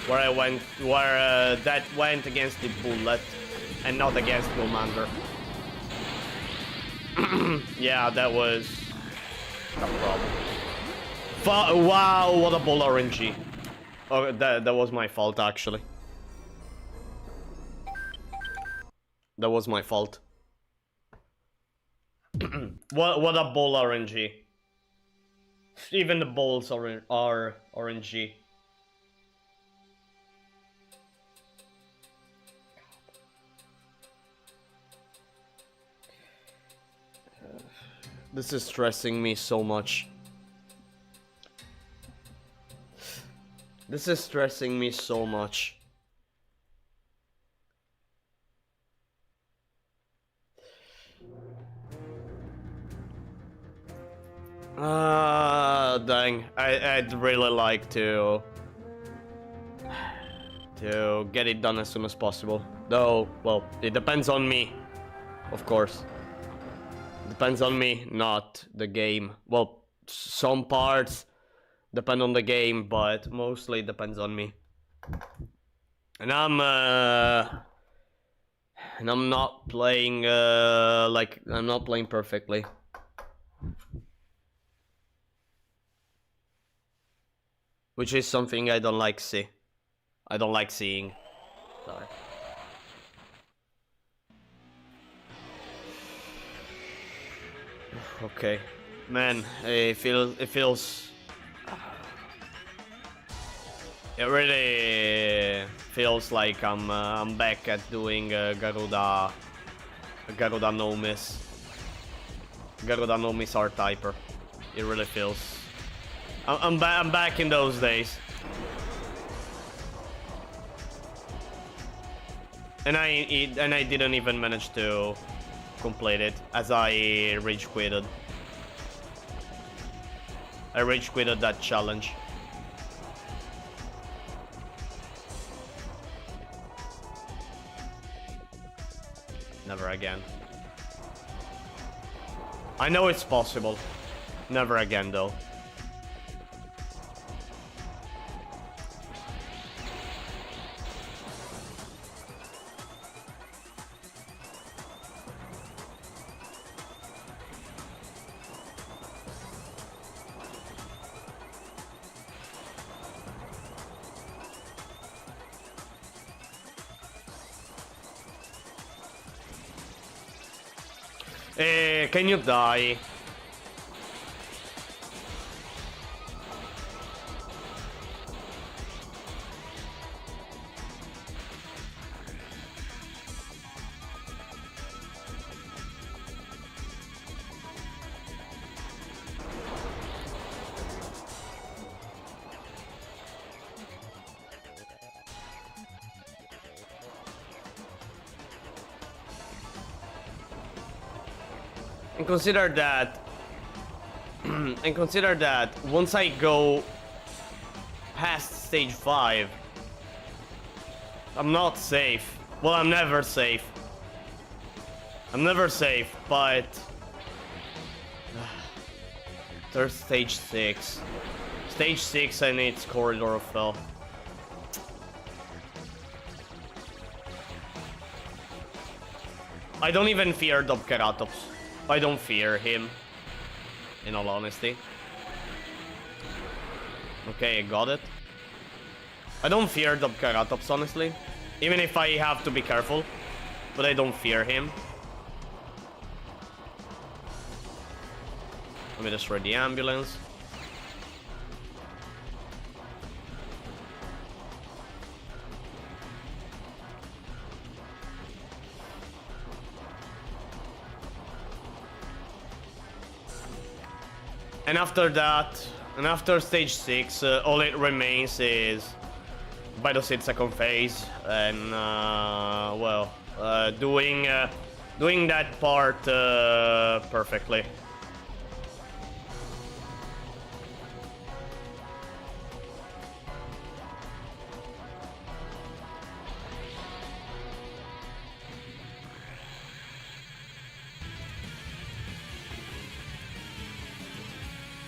where that went against the bullet and not against Commander. Yeah, that was a problem. Wow, what a bull RNG. Oh, that was my fault actually. That was my fault. What a bull RNG. Even the bulls are RNG. This is stressing me so much. This is stressing me so much. Dang. I'd really like to get it done as soon as possible. Though, well, it depends on me, of course. Depends on me, not the game. Well, some parts depend on the game, but mostly depends on me. And I'm not playing like I'm not playing perfectly. Which is something I don't like I don't like seeing. Sorry. Okay, man, it feels. It really feels like I'm back at doing Garuda no miss R-Typer. It really feels. I'm back in those days. And I didn't even manage to complete it as I rage quitted. I rage quitted that challenge. Never again. I know it's possible. Never again though. Can you die? And consider that once I go past stage 5, I'm not safe. Well, I'm never safe. I'm never safe, but there's stage 6. Stage 6 and it's Corridor of Hell. I don't even fear Dobkeratops. I don't fear him, in all honesty. Okay, I got it. I don't fear Dobkeratops, honestly. Even if I have to be careful. But I don't fear him. Let me destroy the ambulance. And after that, and after stage 6, all it remains is Bidocid second phase, and well, doing that part perfectly.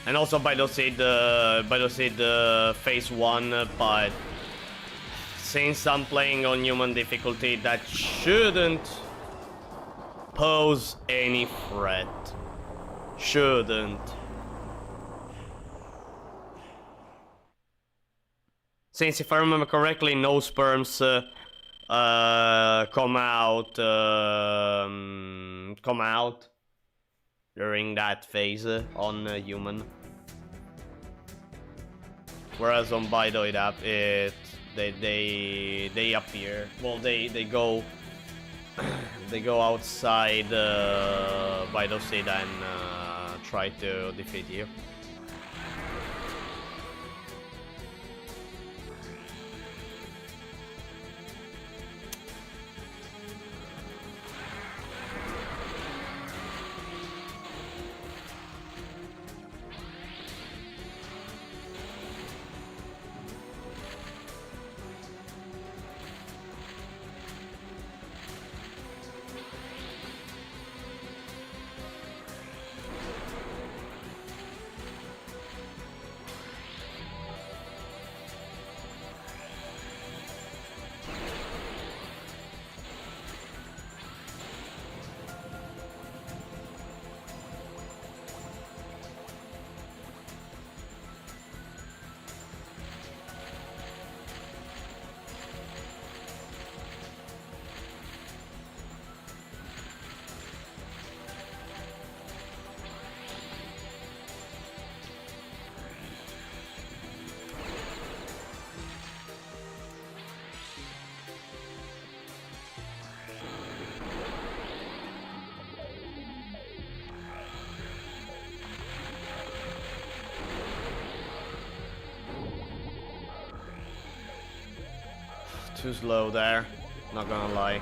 And also Bidocid phase 1, but since I'm playing on human difficulty, that shouldn't pose any threat. Shouldn't. Since if I remember correctly, no sperms come out during that phase on human. Whereas on Bidoid app, they appear. Well, they go they go outside Bidocid and try to defeat you. Too slow there, not gonna lie.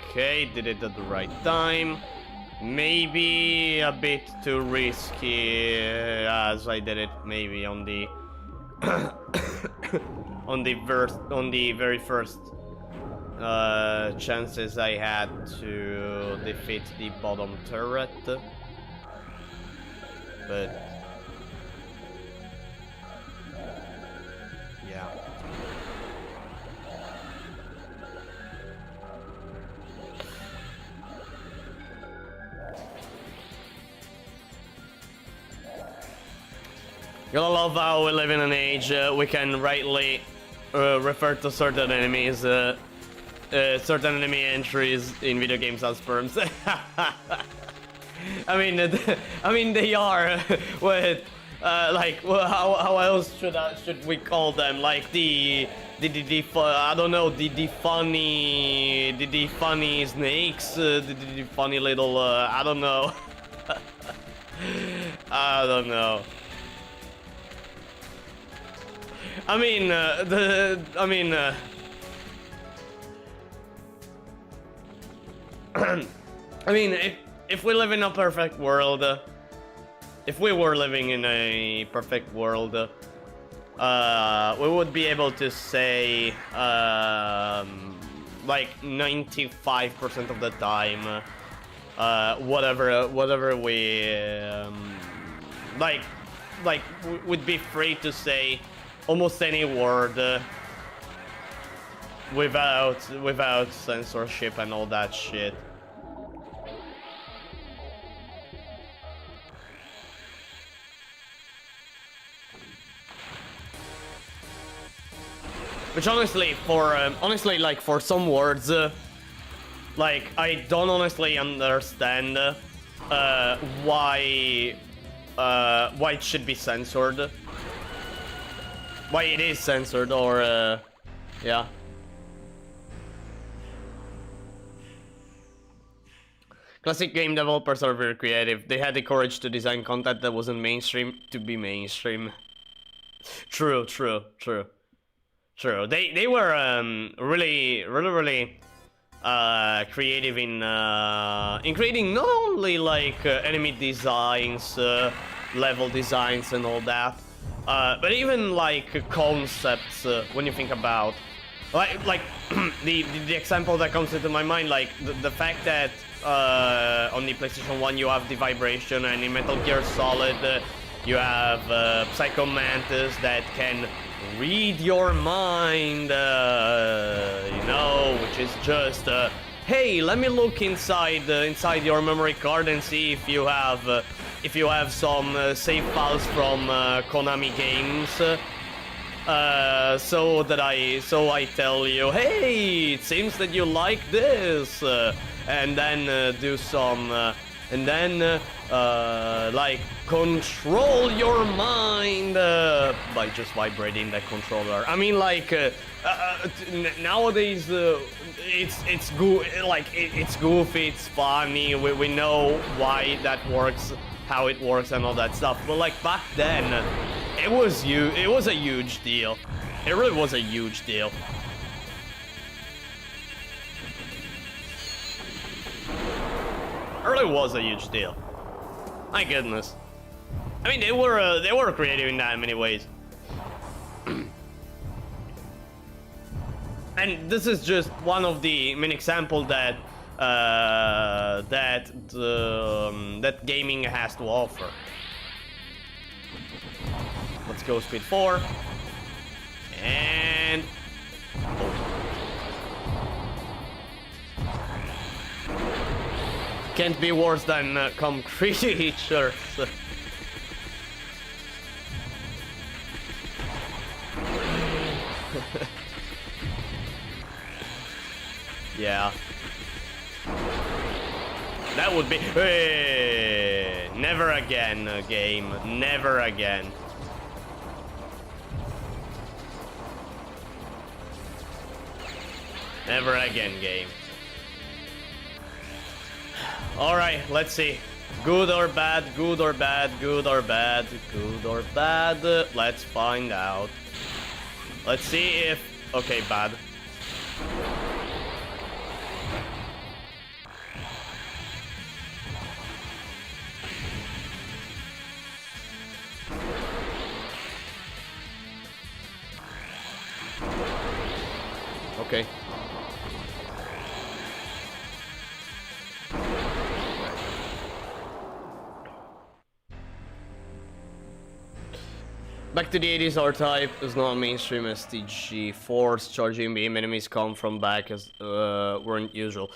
Okay, did it at the right time. Maybe a bit too risky, as I did it maybe on the on the very first chances I had to defeat the bottom turret, but yeah. Gotta love how we live in an age we can rightly refer to certain enemies, certain enemy entries in video games as sperms. I mean, they are. What, like, how else should we call them? Like the I don't know, the funny snakes, the funny little I don't know. I don't know. I mean, I mean, if we live in a perfect world, if we were living in a perfect world, we would be able to say, like 95% of the time, whatever we, like would be free to say almost any word without censorship and all that shit. Which honestly, like for some words, like I don't honestly understand why it should be censored, why it is censored, or yeah. Classic game developers are very creative. They had the courage to design content that wasn't mainstream to be mainstream. True. They were really creative in creating not only like enemy designs, level designs and all that, but even like concepts when you think about like the example that comes into my mind, like the fact that on the PlayStation 1 you have the vibration, and in Metal Gear Solid you have Psycho Mantis that can read your mind, you know, which is just hey, let me look inside your memory card and see if you have some save files from Konami games, so I tell you, hey, it seems that you like this, and then do some and then like control your mind by just vibrating the controller. I mean, like nowadays it's goofy, it's funny. We know why that works, how it works, and all that stuff. But like back then, it was a huge deal. It really was a huge deal. It really was a huge deal. My goodness. I mean, they were creative in that many ways. And this is just one of the many examples that that gaming has to offer. Let's go Speed 4. And can't be worse than concrete shirts. Yeah. That would be... Hey, never again, game. Never again. Never again, game. Alright, let's see. Good or bad, good or bad, good or bad, good or bad. Let's find out. Let's see if... Okay, bad. Okay. Back to the 80s, R-Type is not mainstream STG. Force charging beam enemies come from back as weren't usual.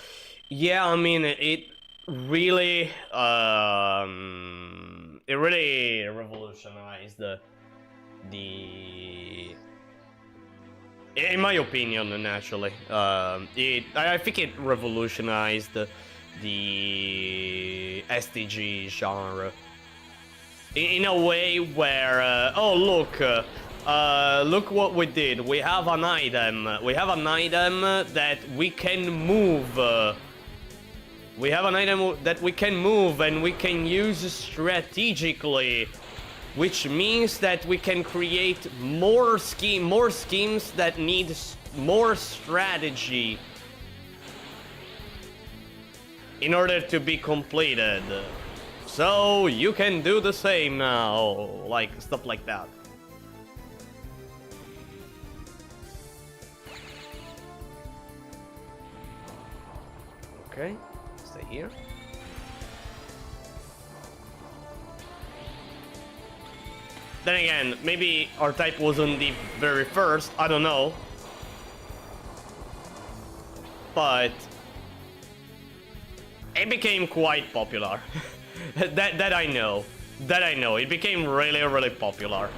Yeah, I mean it really revolutionized the... In my opinion, naturally, I think it revolutionized the STG genre in a way where, oh look, look what we did. We have an item. We have an item that we can move. We have an item that we can move and we can use strategically, which means that we can create more schemes that need more strategy in order to be completed. So you can do the same now, like stuff like that. Okay, stay here. Then again, maybe our type wasn't the very first, I don't know. But it became quite popular. that I know. That I know. It became really, really popular.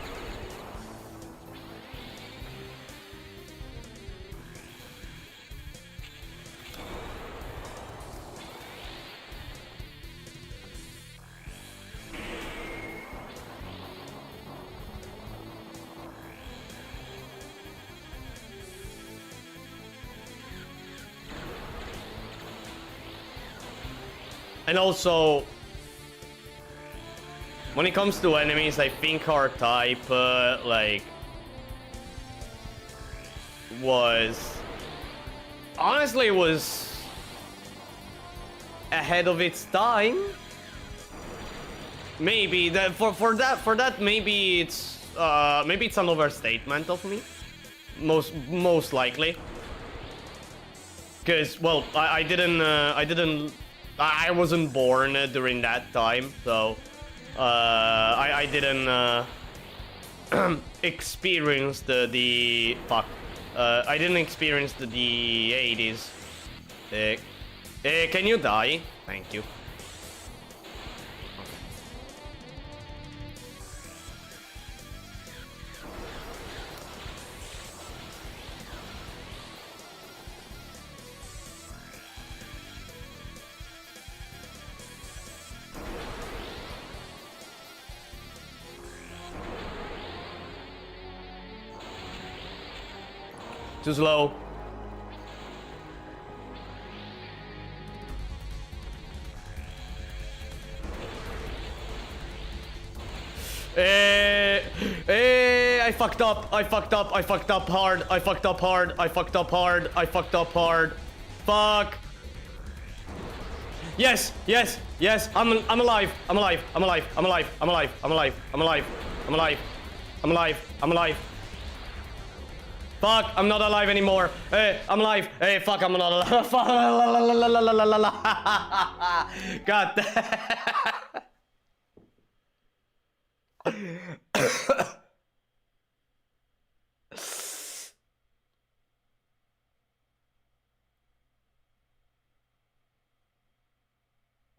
And also, when it comes to enemies, I think our type, like, honestly was ahead of its time. Maybe that for that maybe it's an overstatement of me. Most likely, because well, I wasn't born during that time, so I didn't experience the fuck. I didn't experience the 80s. Can you die? Thank you. Too slow. I fucked up. I fucked up. I fucked up hard. I fucked up hard. I fucked up hard. I fucked up hard. Fuck. Yes. Yes. Yes. I'm alive. I'm alive. I'm alive. I'm alive. I'm alive. I'm alive. I'm alive. I'm alive. I'm alive. I'm alive. Fuck, I'm not alive anymore. Hey, I'm alive. Hey, fuck, I'm not alive. Fuck. God damn.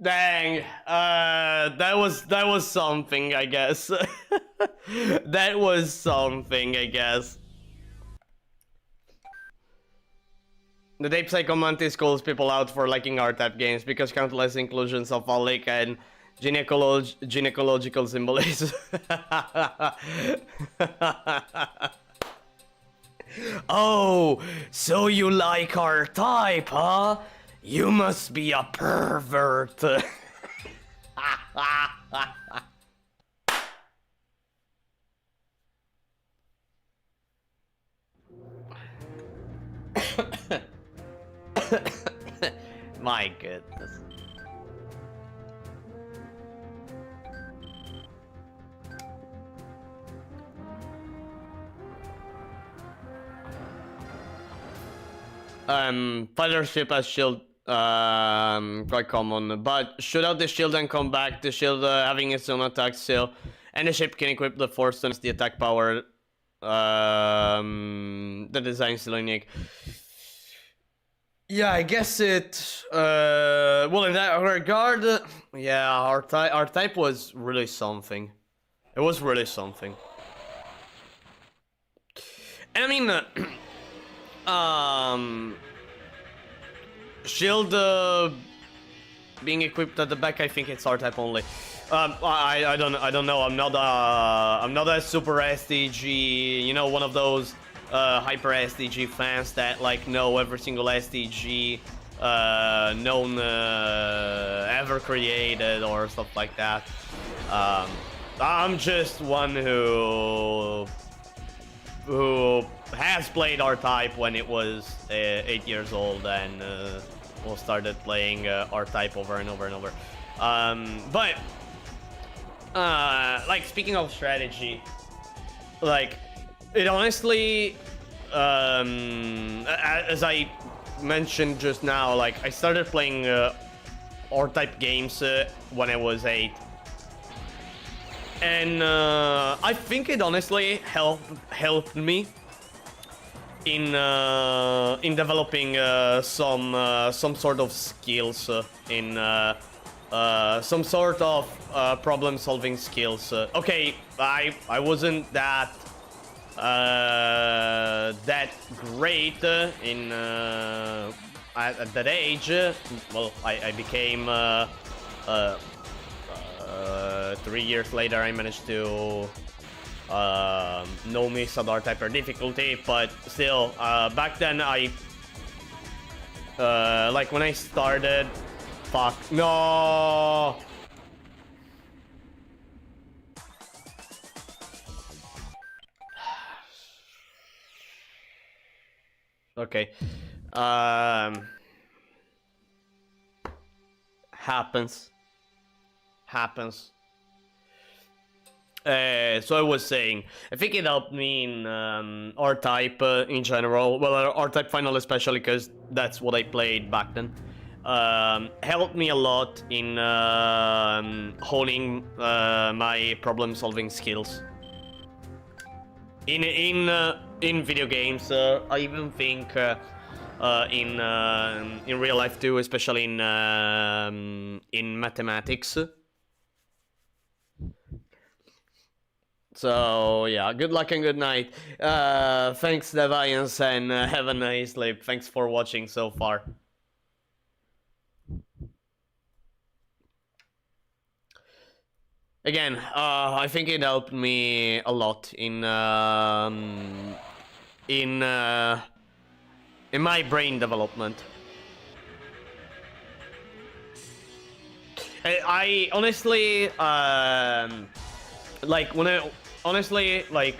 Dang. That was something, I guess. That was something, I guess. The Deep Psycho Mantis calls people out for liking R-type games because countless inclusions of phallic and gynecological symbolism. Oh, so you like R-type, huh? You must be a pervert. My goodness. Fighter ship as shield, quite common, but shoot out the shield and come back. The shield having its own attack still, and the ship can equip the force times the attack power. The design still unique. Yeah, I guess it. Well, in that regard, yeah, our type was really something. It was really something. And I mean, shield being equipped at the back, I think it's R-type only. I don't know. I'm not a super SDG, you know, one of those hyper SDG fans that like know every single SDG known ever created or stuff like that. I'm just one who has played R-type when it was 8 years old and started playing R-type over and over and over. But like, speaking of strategy, like, it honestly, as I mentioned just now, like, I started playing R-type games when I was 8. And I think it honestly helped me in developing some sort of skills in some sort of problem-solving skills. Okay, I wasn't that great in at that age. Well, I became 3 years later. I managed to no miss at R-type difficulty, but still, back then I like when I started. Fuck no. Okay. Happens. So I was saying, I think it helped me in R-type in general. Well, R-type final especially, because that's what I played back then. Helped me a lot in honing my problem-solving skills. In video games, I even think in real life too, especially in mathematics. So yeah, good luck and good night. Thanks, Deviance, and have a nice sleep. Thanks for watching so far. Again, I think it helped me a lot in my brain development. I honestly, like, when I honestly, like,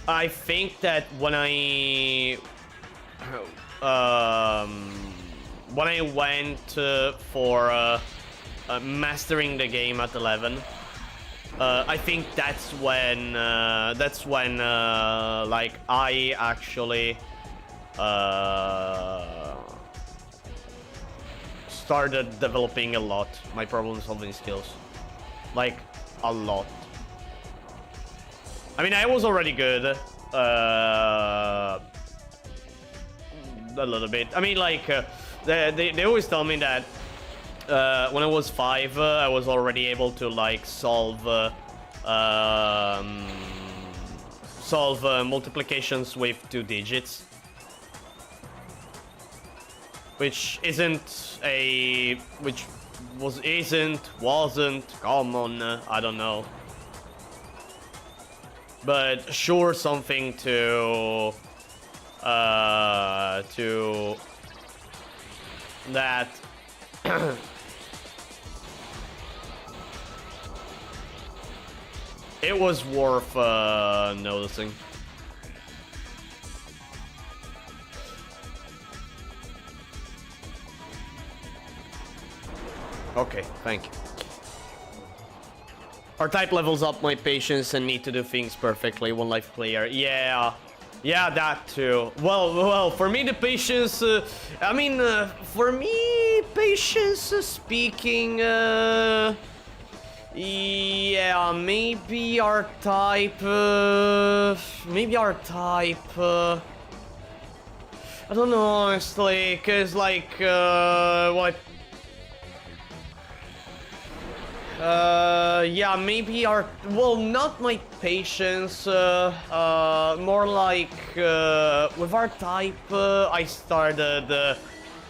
I think that when I went for mastering the game at 11, I think that's when like, I actually started developing a lot my problem-solving skills, like, a lot. I mean, I was already good, a little bit. I mean, like, they always tell me that when I was 5, I was already able to, like, solve multiplications with 2 digits, which wasn't common. I don't know, but sure, something to that. It was worth noticing. Okay, thank you. R-type levels up my patience and need to do things perfectly. One life player. Yeah, that too. Well, for me the patience. I mean, for me, patience speaking. Yeah, maybe R-type. Maybe R-type. I don't know, honestly, cause like what? Yeah, maybe our... Well, not my patience, more like, with our type, I started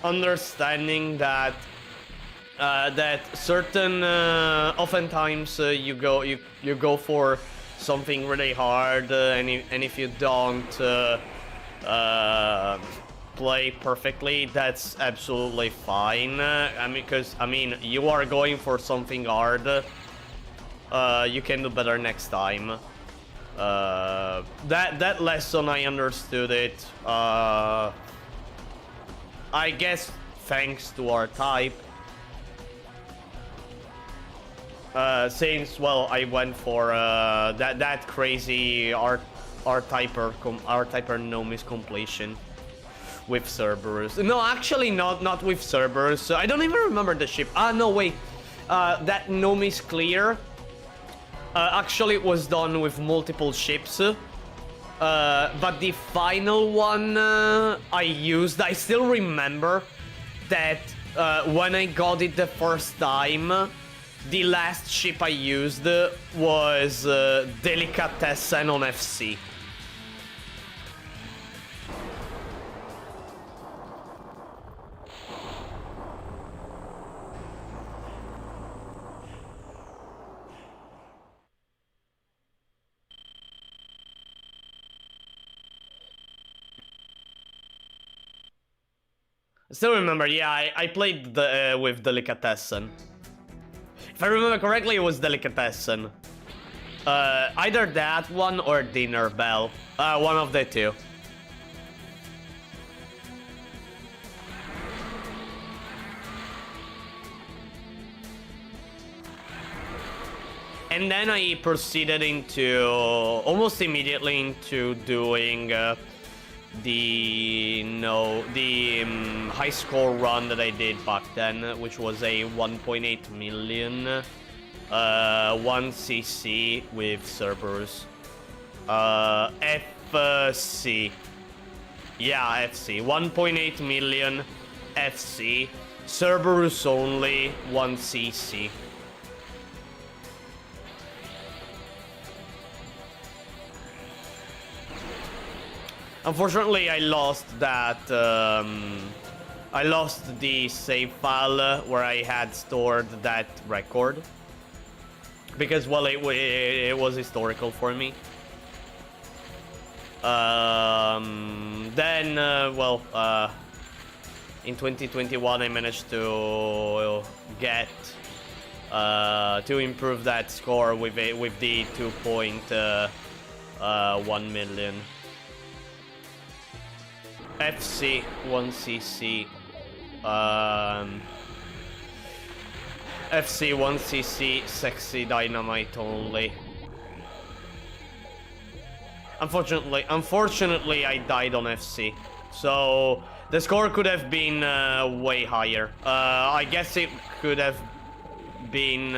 understanding that, certain, oftentimes, you go for something really hard, and if you don't, play perfectly, that's absolutely fine. Because you are going for something hard. You can do better next time. That lesson, I understood it. I guess thanks to our type. Since, well, I went for that crazy R-Typer no miss completion with Cerberus. No, actually not with Cerberus. I don't even remember the ship. Ah, no, wait. That no miss clear actually it was done with multiple ships. But the final one I still remember that when I got it the first time, the last ship I used was Delicatessen on FC. I still remember, yeah, I played with Delicatessen. If I remember correctly, it was Delicatessen. Either that one or Dinner Bell. One of the two. And then I proceeded almost immediately into doing the high score run that I did back then, which was a 1.8 million 1cc with Cerberus. FC. Yeah, FC. 1.8 million FC. Cerberus only 1cc. Unfortunately, I lost that. I lost the save file where I had stored that record because, well, it was historical for me. Then, in 2021, I managed to get to improve that score with the 2.1 million. FC 1cc. FC 1cc sexy dynamite only. Unfortunately, I died on FC, so the score could have been way higher. I guess it could have been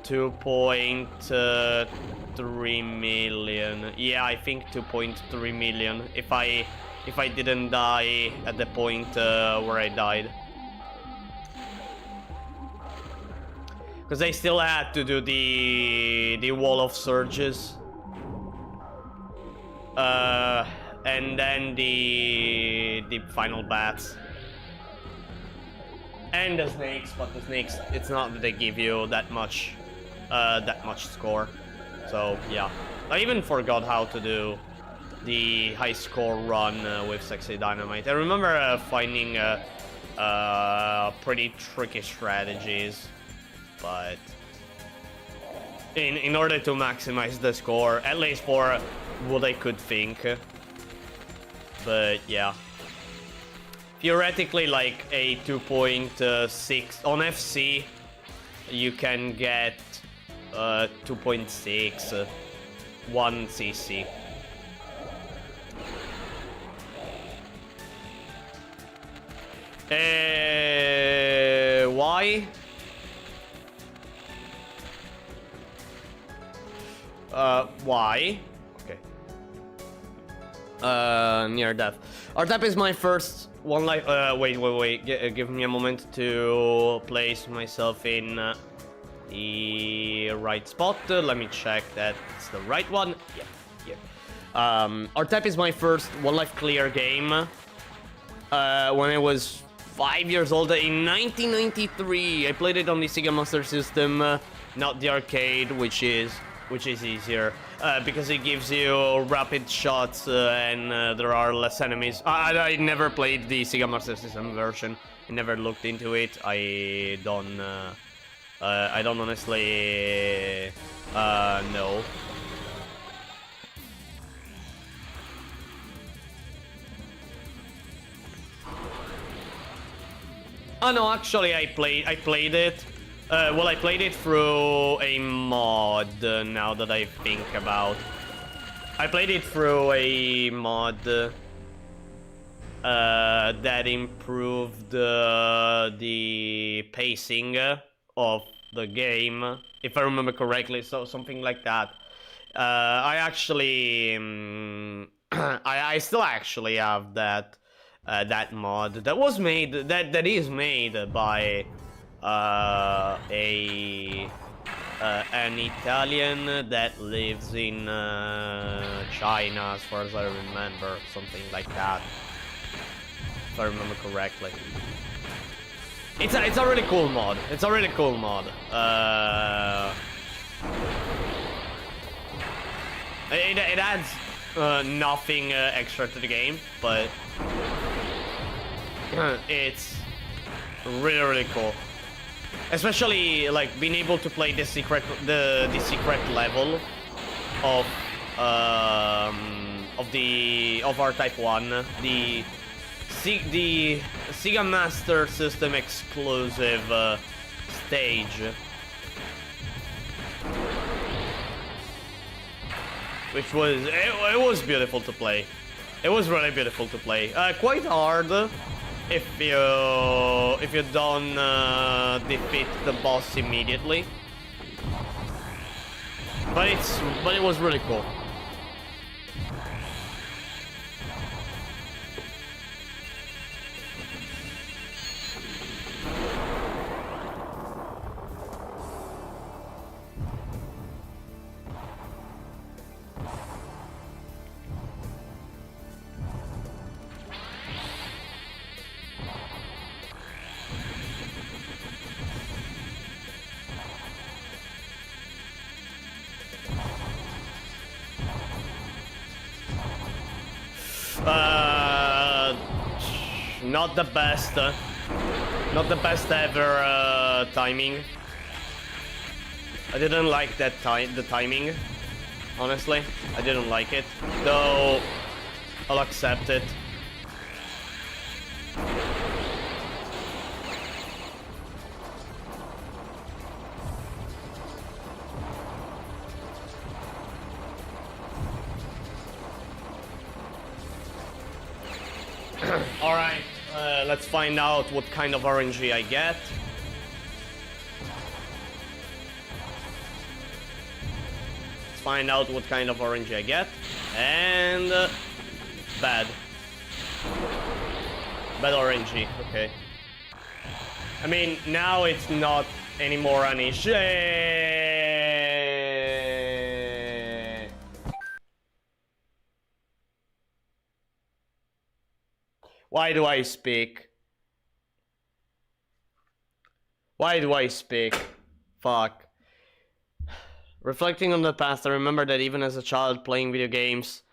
2.3 million. Yeah, I think 2.3 million if I didn't die at the point where I died. Because I still had to do the wall of surges. And then the final bats. And the snakes, but the snakes, it's not that they give you that much score. So yeah, I even forgot how to do the high score run with Sexy Dynamite. I remember finding pretty tricky strategies, but in order to maximize the score, at least for what I could think. But yeah, theoretically, like a 2.6 on FC, you can get 2.6 1cc. Why? Why? Okay. Near death. R-Type is my first one life. Wait. Give me a moment to place myself in the right spot. Let me check that it's the right one. Yeah. R-Type is my first One Life Clear game. When I was 5 years old in 1993. I played it on the Sega Master System, not the arcade, which is easier because it gives you rapid shots and there are less enemies. I never played the Sega Master System version. I never looked into it. I don't honestly know. Oh no, actually I played it. Well, I played it through a mod, now that I think about. I played it through a mod that improved the pacing of the game, if I remember correctly, so something like that. I actually... I still actually have that that mod that was made, that is made by an Italian that lives in China, as far as I remember, something like that, if I remember correctly. It's a really cool mod. It's a really cool mod. It adds nothing extra to the game, but it's really cool. Especially like being able to play the secret level of R-Type 1, the Sega Master System exclusive stage, which was it was beautiful to play. It was really beautiful to play. Quite hard if you don't defeat the boss immediately, but it was really cool. Not the best ever timing. I didn't like the timing, honestly. I didn't like it, though I'll accept it. Alright, let's find out what kind of RNG I get. Let's find out what kind of RNG I get. And... bad. Bad RNG, okay. I mean, now it's not anymore an issue. Why do I speak? Why do I speak? Fuck. Reflecting on the past, I remember that even as a child, playing video games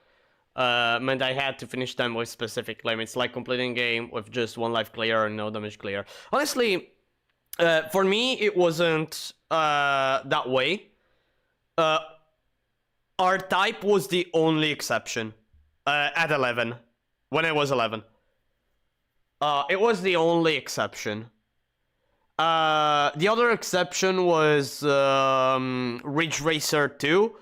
meant I had to finish them with specific limits, like completing a game with just one life clear and no damage clear. Honestly, for me, it wasn't that way. R-Type was the only exception at 11, when I was 11. It was the only exception. The other exception was Ridge Racer 2,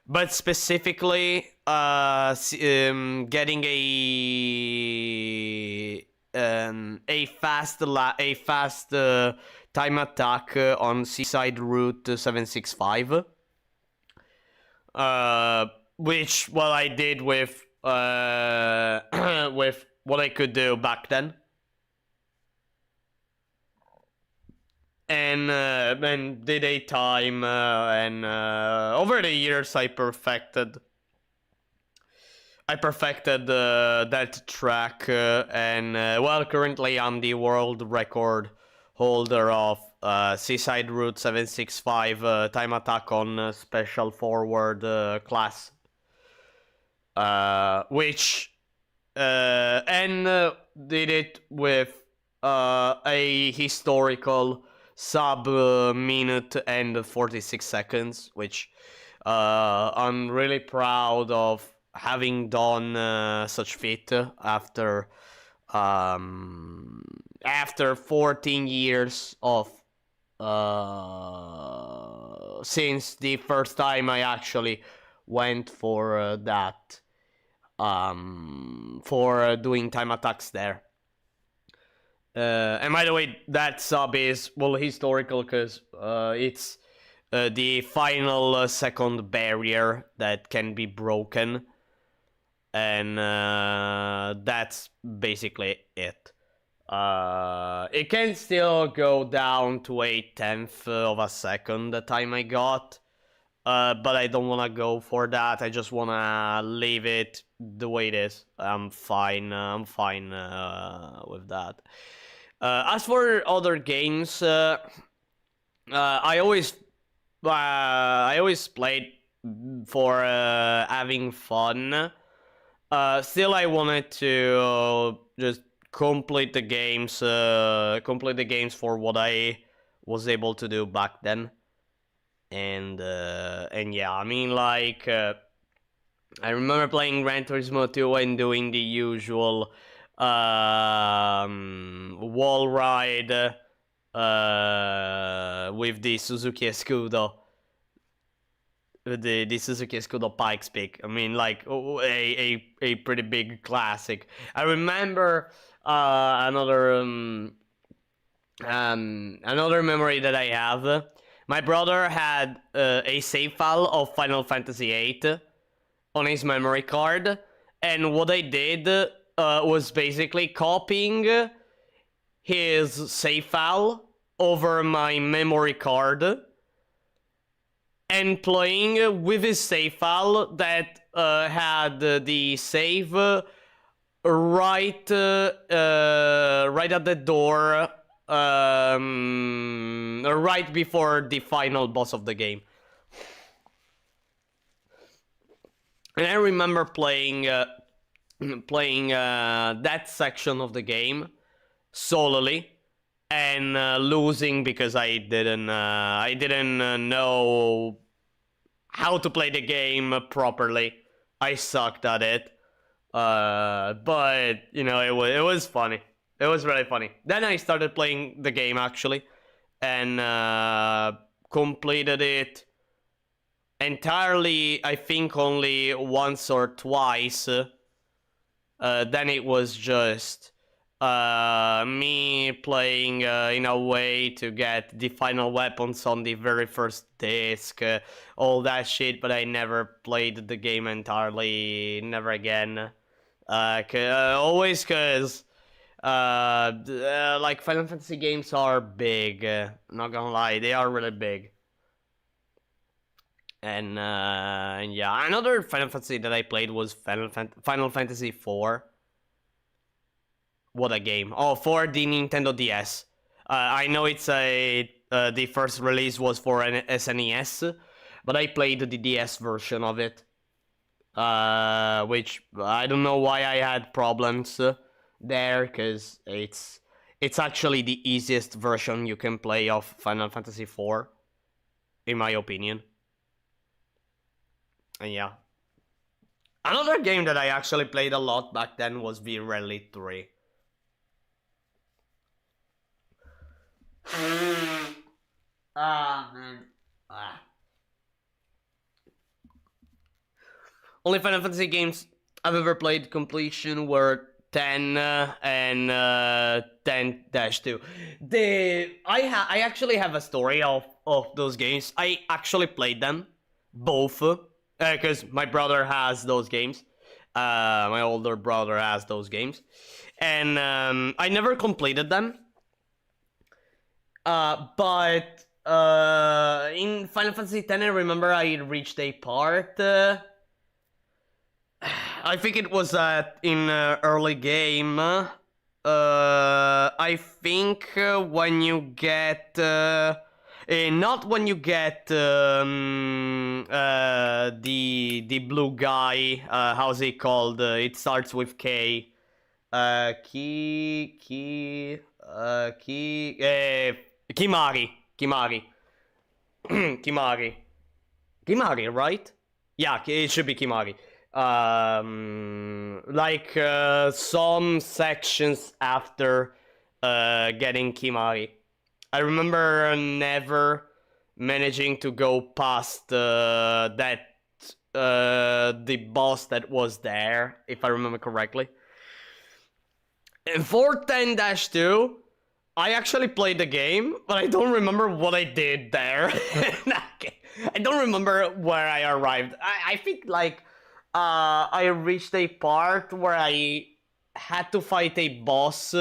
but specifically getting a fast time attack on Seaside Route 765, which, well, I did with with what I could do back then. and did a time, and over the years I perfected that track, and well, currently I'm the world record holder of Seaside Route 765 time attack on special forward class, which and did it with a historical sub minute and 46 seconds, which I'm really proud of having done such feat after 14 years of since the first time I actually went for that for doing time attacks there. And by the way, that sub is, well, historical because it's the final second barrier that can be broken. And that's basically it. It can still go down to a tenth of a second the time I got. But I don't want to go for that. I just want to leave it the way it is. I'm fine with that. As for other games, I always played for having fun. Still, I wanted to just complete the games for what I was able to do back then. And yeah, I mean, like, I remember playing Gran Turismo 2 and doing the usual wall ride with the Suzuki Escudo. The Suzuki Escudo Pikes Peak. I mean, like, a pretty big classic. I remember another memory that I have. My brother had a save file of Final Fantasy VIII on his memory card, and what I did was basically copying his save file over my memory card and playing with his save file that had the save right at the door, right before the final boss of the game. And I remember playing that section of the game solely and losing because I didn't know how to play the game properly. I sucked at it, but you know, it was funny. It was really funny. Then I started playing the game actually, and completed it entirely. I think only once or twice. Then it was just me playing in a way to get the final weapons on the very first disc, all that shit, but I never played the game entirely, never again. Always because like, Final Fantasy games are big, not gonna lie, they are really big. And yeah, another Final Fantasy that I played was Final Fantasy IV. What a game. Oh, for the Nintendo DS. I know it's the first release was for an SNES, but I played the DS version of it. Which, I don't know why I had problems there, because it's actually the easiest version you can play of Final Fantasy IV, in my opinion. And yeah. Another game that I actually played a lot back then was V-Rally 3. Man. Only Final Fantasy games I've ever played completion were 10 and 10-2. I actually have a story of those games. I actually played them both because my brother has those games. My older brother has those games, and I never completed them. But in Final Fantasy X, I remember I reached a part. I think it was in early game. I think when you get. Not when you get the blue guy. How's he called? It starts with K. Kimari. Kimari. Kimari. Kimari, right? Yeah, it should be Kimari. Like some sections after getting Kimari. I remember never managing to go past the boss that was there, if I remember correctly. And for 10-2, I actually played the game, but I don't remember what I did there. I don't remember where I arrived. I think like I reached a part where I had to fight a boss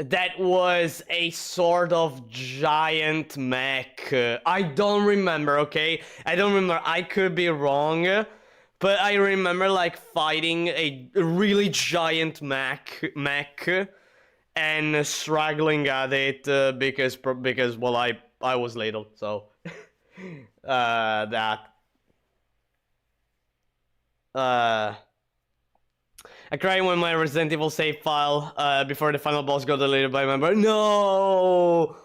that was a sort of giant mech. I don't remember, okay? I don't remember. I could be wrong. But I remember like fighting a really giant mech and struggling at it because well I was little, so that I cried when my Resident Evil save file before the final boss got deleted by a member. No,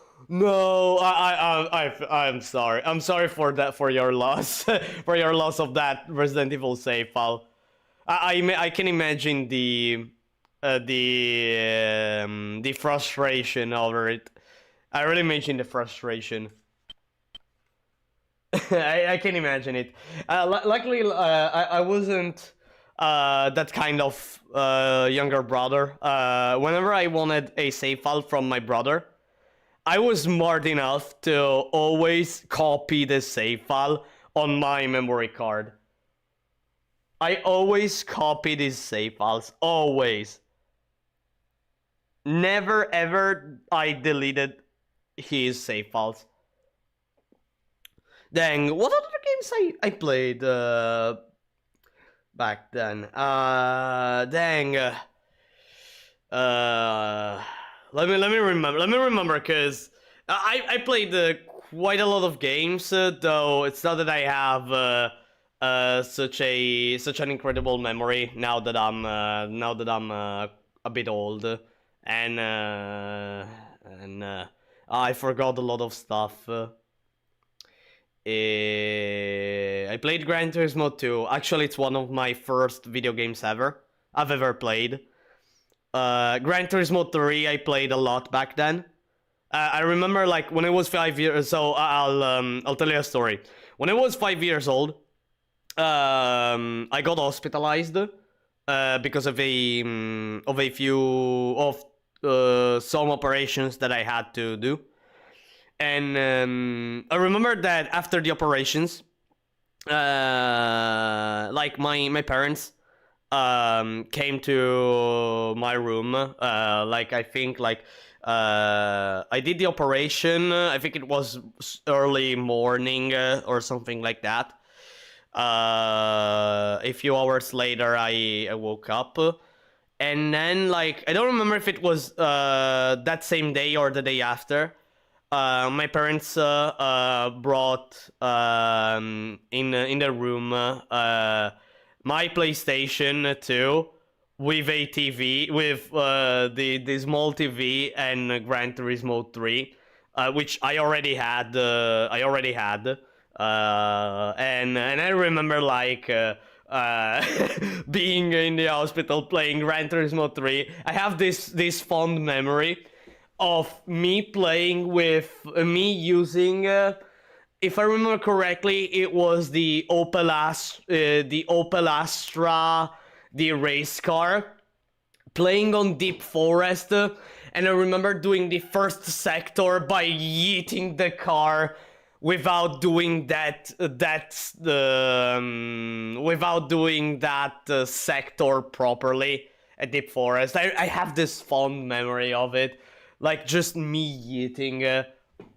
I'm sorry. I'm sorry for that, for your loss, for your loss of that Resident Evil save file. I can imagine the frustration over it. I really mentioned the frustration. I can imagine it. Luckily, I wasn't that kind of younger brother. Whenever I wanted a save file from my brother, I was smart enough to always copy the save file on my memory card. I always copy these save files, always. Never ever I deleted his save files. Dang, what other games I played back then? Dang. Let me remember, cause I played quite a lot of games, though it's not that I have such an incredible memory now that I'm a bit old, and I forgot a lot of stuff. I played Gran Turismo 2. Actually, it's one of my first video games I've ever played. Gran Turismo 3 I played a lot back then. I remember like when I was 5 years. So I'll tell you a story. When I was 5 years old, I got hospitalized because of some operations that I had to do. And I remember that after the operations, like my parents came to my room. Like I think like I did the operation. I think it was early morning or something like that. A few hours later, I woke up. And then like I don't remember if it was that same day or the day after. My parents brought in the room my PlayStation 2 with a TV, with the small TV and Gran Turismo 3, which I already had. And I remember like being in the hospital playing Gran Turismo 3. I have this fond memory of me playing with me using if I remember correctly, it was the Opel Astra, the race car, playing on Deep Forest, and I remember doing the first sector by yeeting the car without doing that sector properly at Deep Forest. I have this fond memory of it. like just me eating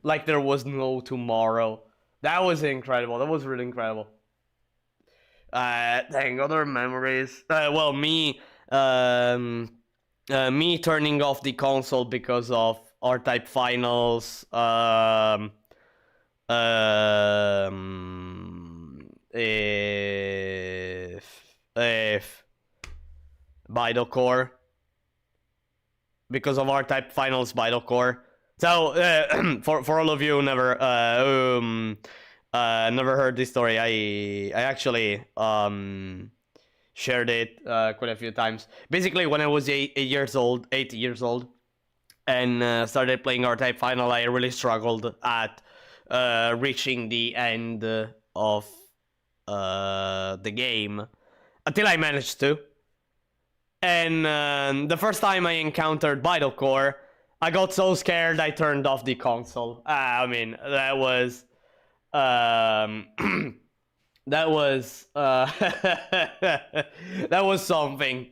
like there was no tomorrow. That was incredible. That was really incredible. Dang, other memories. Well, me turning off the console because of R-Type finals. If Bidocore, because of R-Type finals, Bidocore. So for all of you who never heard this story, I actually shared it quite a few times. Basically, when I was 8 years old, and started playing R-Type final, I really struggled at reaching the end of the game until I managed to. And the first time I encountered Bidocore, I got so scared I turned off the console. I mean, that was that was that was something.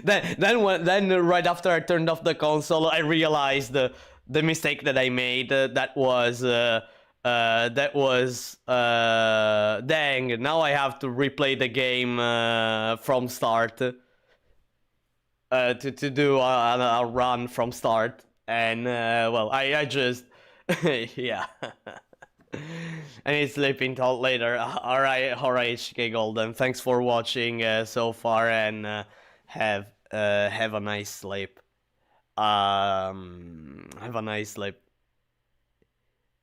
then right after I turned off the console, I realized the mistake that I made. That was dang. Now I have to replay the game from start. To do a run from start, and well, I just yeah. I need sleeping till later. Alright, HK Golden. Thanks for watching so far, and have a nice sleep. Have a nice sleep.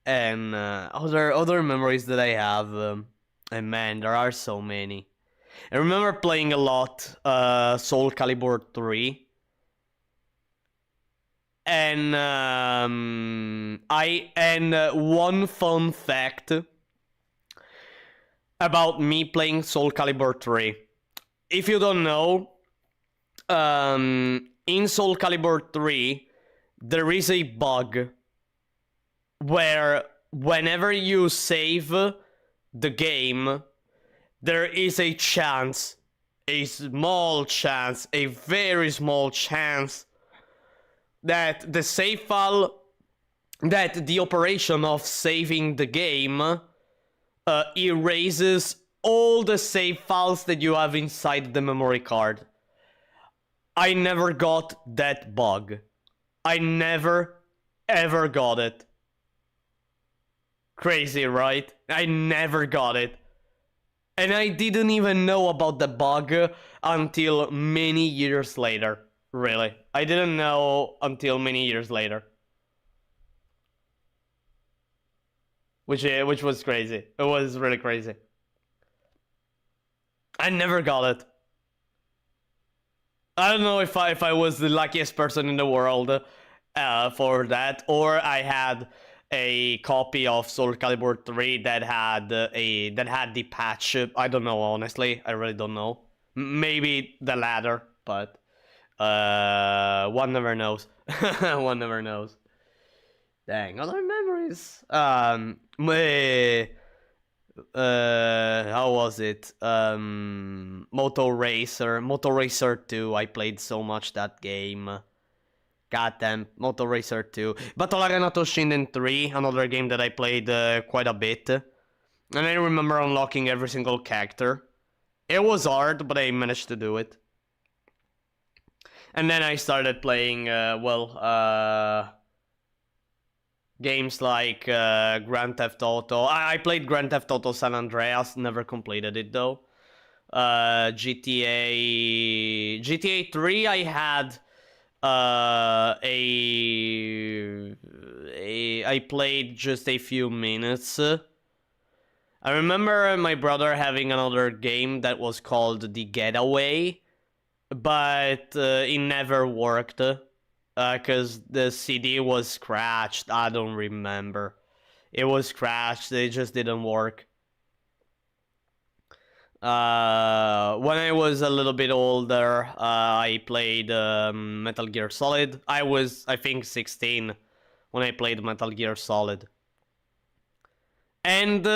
And other memories that I have, and man, there are so many. I remember playing a lot Soul Calibur 3. And one fun fact about me playing Soul Calibur 3. If you don't know, in Soul Calibur 3 there is a bug where whenever you save the game, there is a chance, a small chance, a very small chance, that the save file, that the operation of saving the game erases all the save files that you have inside the memory card. I never got that bug. I never, ever got it. Crazy, right? I never got it. And I didn't even know about the bug until many years later. Really. I didn't know until many years later. Which was crazy. It was really crazy. I never got it. I don't know if I was the luckiest person in the world for that, or I had a copy of Soul Calibur 3 that had the patch. I don't know, honestly. I really don't know. Maybe the latter, but one never knows. One never knows. Dang, other memories. How was it? Moto Racer 2. I played so much that game. Goddamn, Moto Racer 2. Battle Arena Toshinden 3, another game that I played quite a bit. And I remember unlocking every single character. It was hard, but I managed to do it. And then I started playing, games like Grand Theft Auto. I played Grand Theft Auto San Andreas, never completed it though. GTA 3, I had I played just a few minutes. I remember my brother having another game that was called The Getaway, but it never worked. Because the CD was scratched. I don't remember. It was scratched. It just didn't work. When I was a little bit older, I played Metal Gear Solid. I was, I think, 16 when I played Metal Gear Solid. And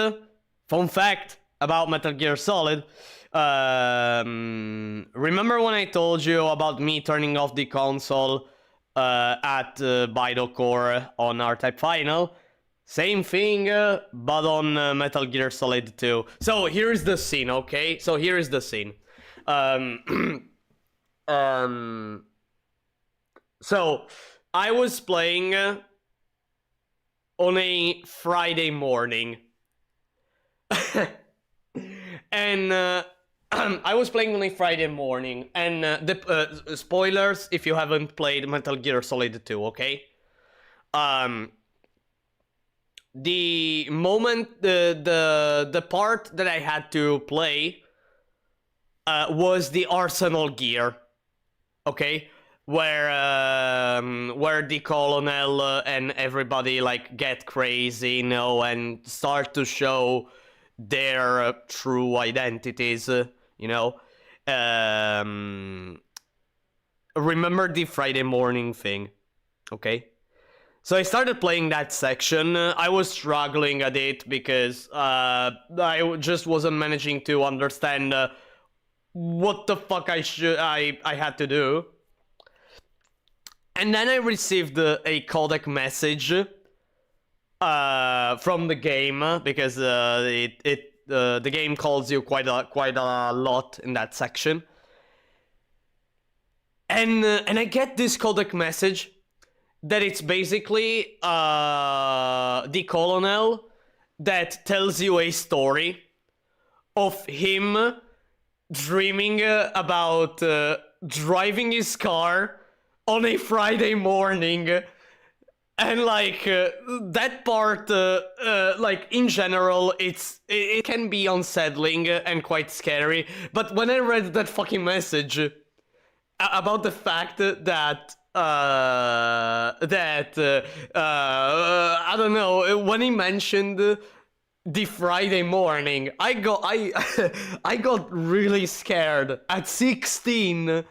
fun fact about Metal Gear Solid. Remember when I told you about me turning off the console at Bidocore on R-Type Final. Same thing, but on Metal Gear Solid 2. So here's the scene, okay? So here is the scene. So I was playing on a Friday morning. And I was playing on a Friday morning, and the spoilers if you haven't played Metal Gear Solid 2, okay? The moment, the part that I had to play was the Arsenal gear, okay? Where the colonel and everybody like get crazy, you know, and start to show their true identities, you know. Remember the Friday morning thing, okay? So I started playing that section. I was struggling at it because I just wasn't managing to understand what the fuck I had to do. And then I received a codec message from the game, because the game calls you quite a lot in that section. And I get this codec message that it's basically the colonel that tells you a story of him dreaming about driving his car on a Friday morning. And like that part, like in general, it can be unsettling and quite scary. But when I read that fucking message about the fact that I don't know, when he mentioned the Friday morning, I got really scared at 16.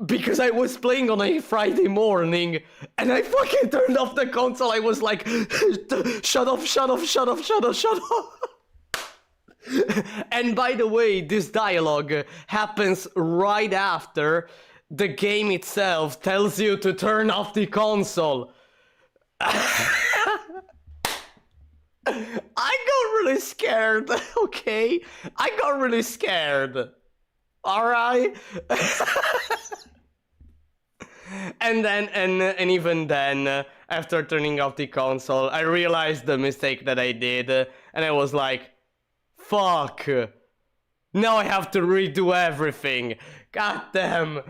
Because I was playing on a Friday morning, and I fucking turned off the console. I was like, shut off. And by the way, this dialogue happens right after the game itself tells you to turn off the console. I got really scared, okay? I got really scared. Alright? And then, and even then, after turning off the console, I realized the mistake that I did, and I was like, fuck. Now I have to redo everything. God damn.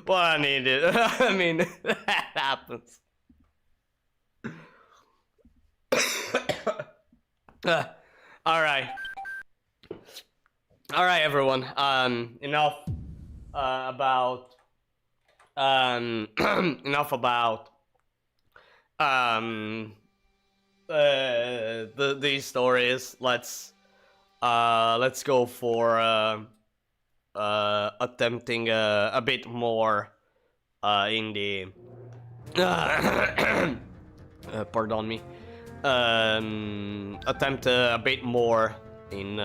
Well, I need it. I mean, that happens. Alright. Alright, everyone. Enough about enough about these stories. Let's go for attempting a bit more in the pardon me. Attempt a bit more in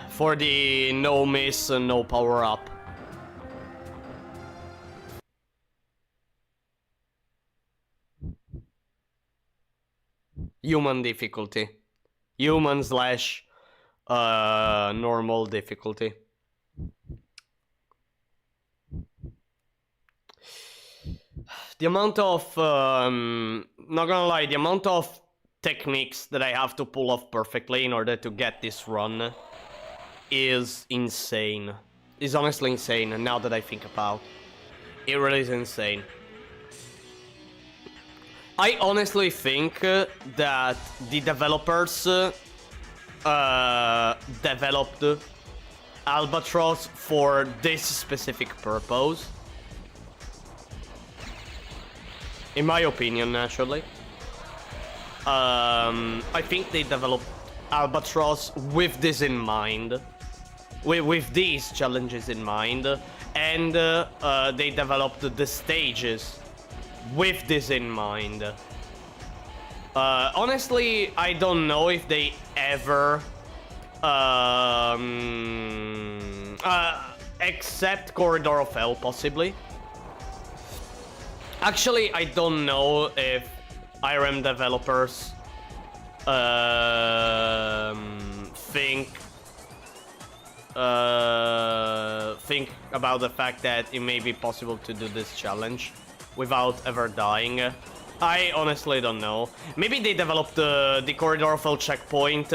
for the no miss, no power up. Human difficulty. Human slash normal difficulty. The amount of, not gonna lie, the amount of techniques that I have to pull off perfectly in order to get this run is insane. Is honestly insane, and now that I think about it, really is insane. I honestly think that the developers developed Albatross for this specific purpose. In my opinion, naturally. I think they developed Albatross with this in mind. With these challenges in mind. And they developed the stages with this in mind. Honestly, I don't know if they ever Except Corridor of Hell, possibly. Actually, I don't know if IRM developers think about the fact that it may be possible to do this challenge without ever dying. I honestly don't know. Maybe they developed the Corridor of Hell checkpoint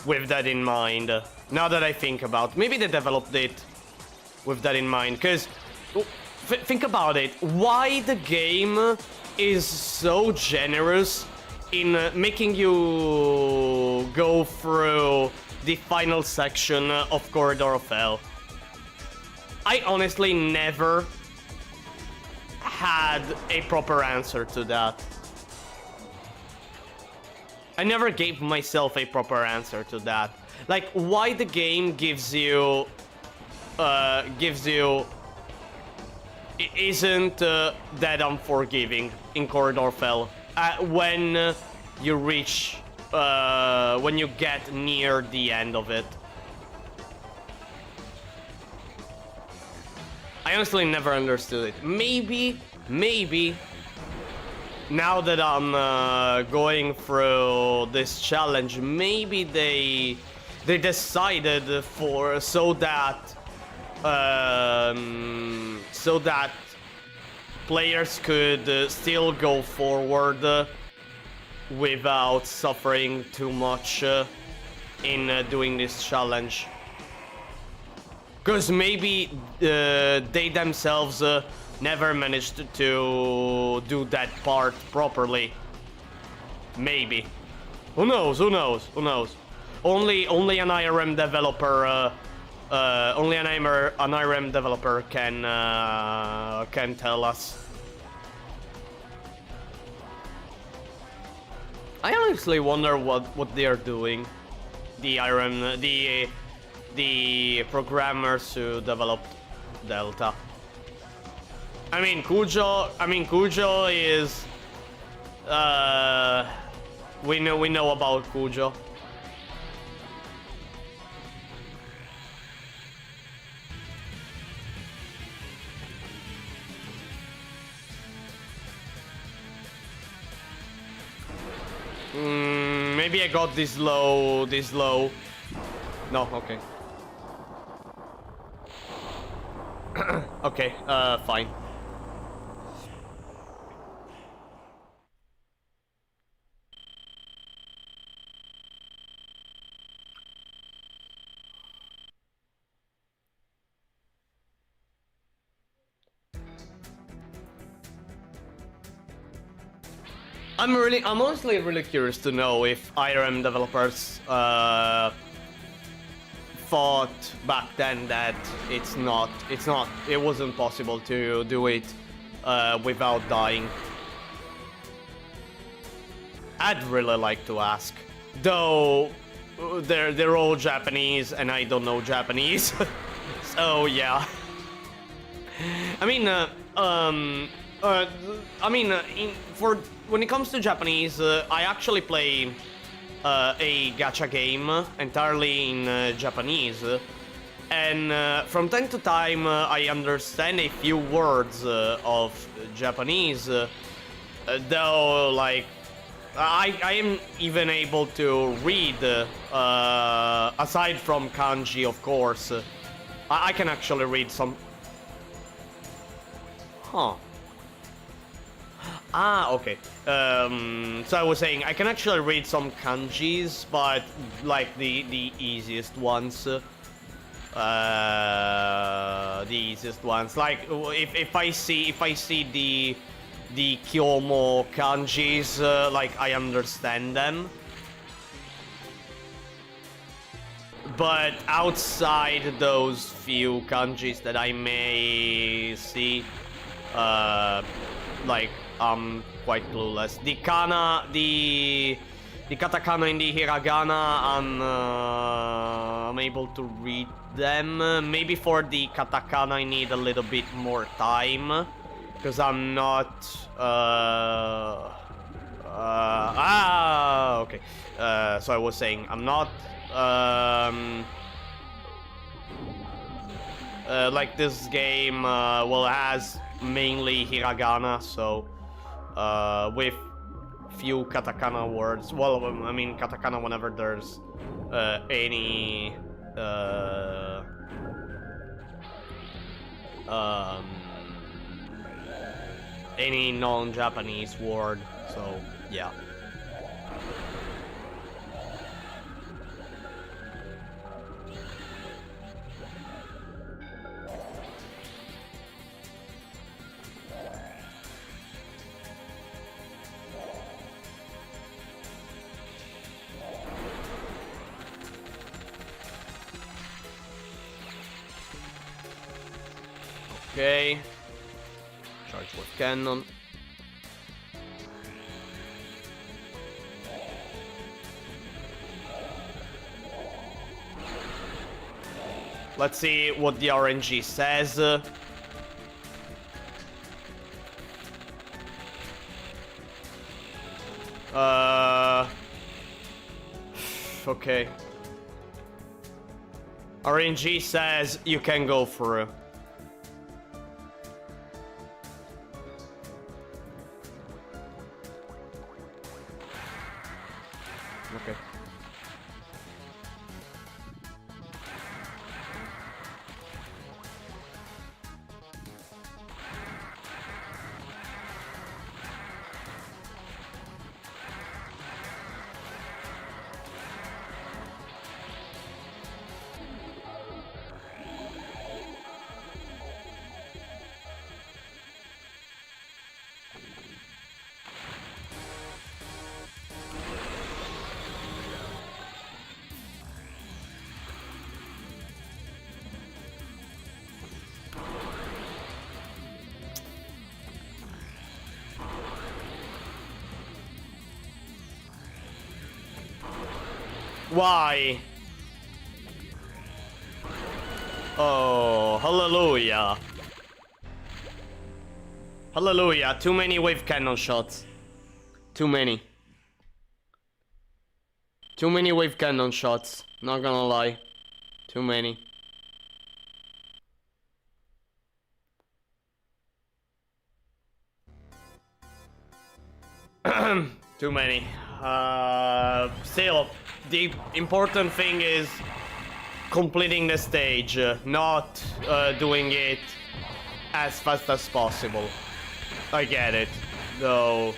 with that in mind. Now that I think about, maybe they developed it with that in mind. Because think about it. Why the game is so generous in making you go through the final section of Corridor of Hell? I honestly never had a proper answer to that. I never gave myself a proper answer to that. Like, why the game gives you isn't that unforgiving in Corridor of Hell when you reach when you get near the end of it. I honestly never understood it. Maybe now that I'm going through this challenge, maybe they decided for so that players could still go forward without suffering too much in doing this challenge. Because maybe they themselves never managed to do that part properly. Maybe. Who knows? Who knows? Who knows? Only an IRM developer, only an IRM developer can tell us. I honestly wonder what they are doing. The IRM, the programmers who developed Delta. I mean, Kujo is we know about Kujo. Maybe I got this low. No, okay. Okay, fine. I'm honestly really curious to know if IRM developers thought back then that it wasn't possible to do it without dying. I'd really like to ask, though they're all Japanese and I don't know Japanese, so yeah. I mean, when it comes to Japanese, I actually play a gacha game entirely in Japanese, and from time to time I understand a few words of Japanese, though like I am even able to read, aside from kanji, of course. I can actually read some. Huh. Ah, okay. So I was saying I can actually read some kanjis, but like the easiest ones. The easiest ones. Like if I see the Kyomo kanjis, like I understand them. But outside those few kanjis that I may see, like I'm quite clueless. The katakana and the hiragana, I'm able to read them. Maybe for the katakana I need a little bit more time, because I'm not. Okay. So I was saying I'm not like this game, well, has mainly hiragana, so with few katakana words. Well, I mean katakana whenever there's any any non-Japanese word. So yeah. Okay. Charge with cannon. Let's see what the RNG says. Okay. RNG says you can go through. Okay. Why? Oh, hallelujah. Hallelujah, too many wave cannon shots. Too many. Too many wave cannon shots, not gonna lie. Too many. Too many. Still, the important thing is completing the stage, not doing it as fast as possible. I get it, though.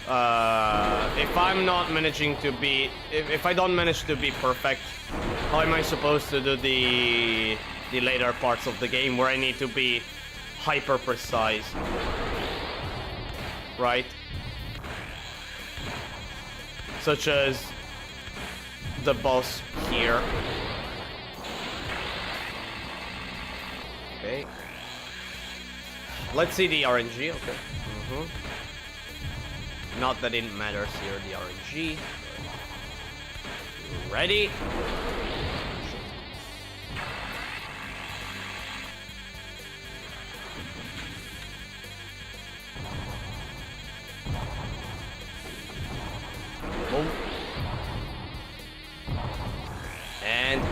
If I'm not managing to be, if I don't manage to be perfect, how am I supposed to do the later parts of the game where I need to be hyper precise, right? Such as the boss here. Okay. Let's see the RNG, okay. Not that it matters here, the RNG. Ready? Boom. And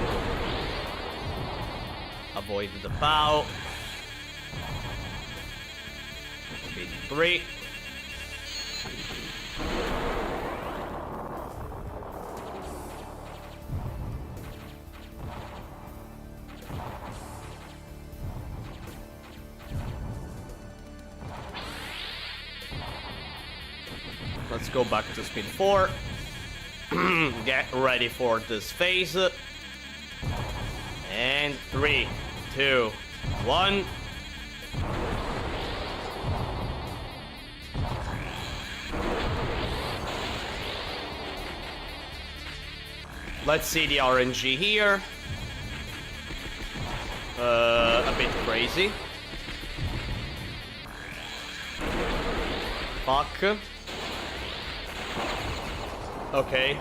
avoid the bow. Speed 3. Let's go back to speed 4. Get ready for this phase. And 3, 2, 1. Let's see the RNG here. A bit crazy. Fuck. Okay.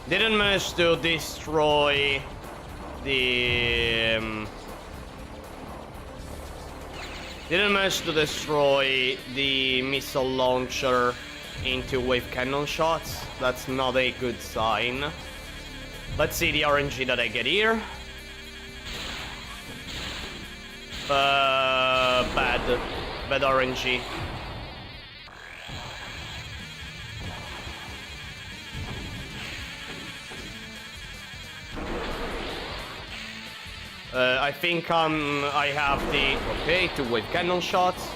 Didn't manage to destroy the... didn't manage to destroy the missile launcher into wave cannon shots. That's not a good sign. Let's see the RNG that I get here. Bad RNG. I think I have the... Okay, 2 wave cannon shots.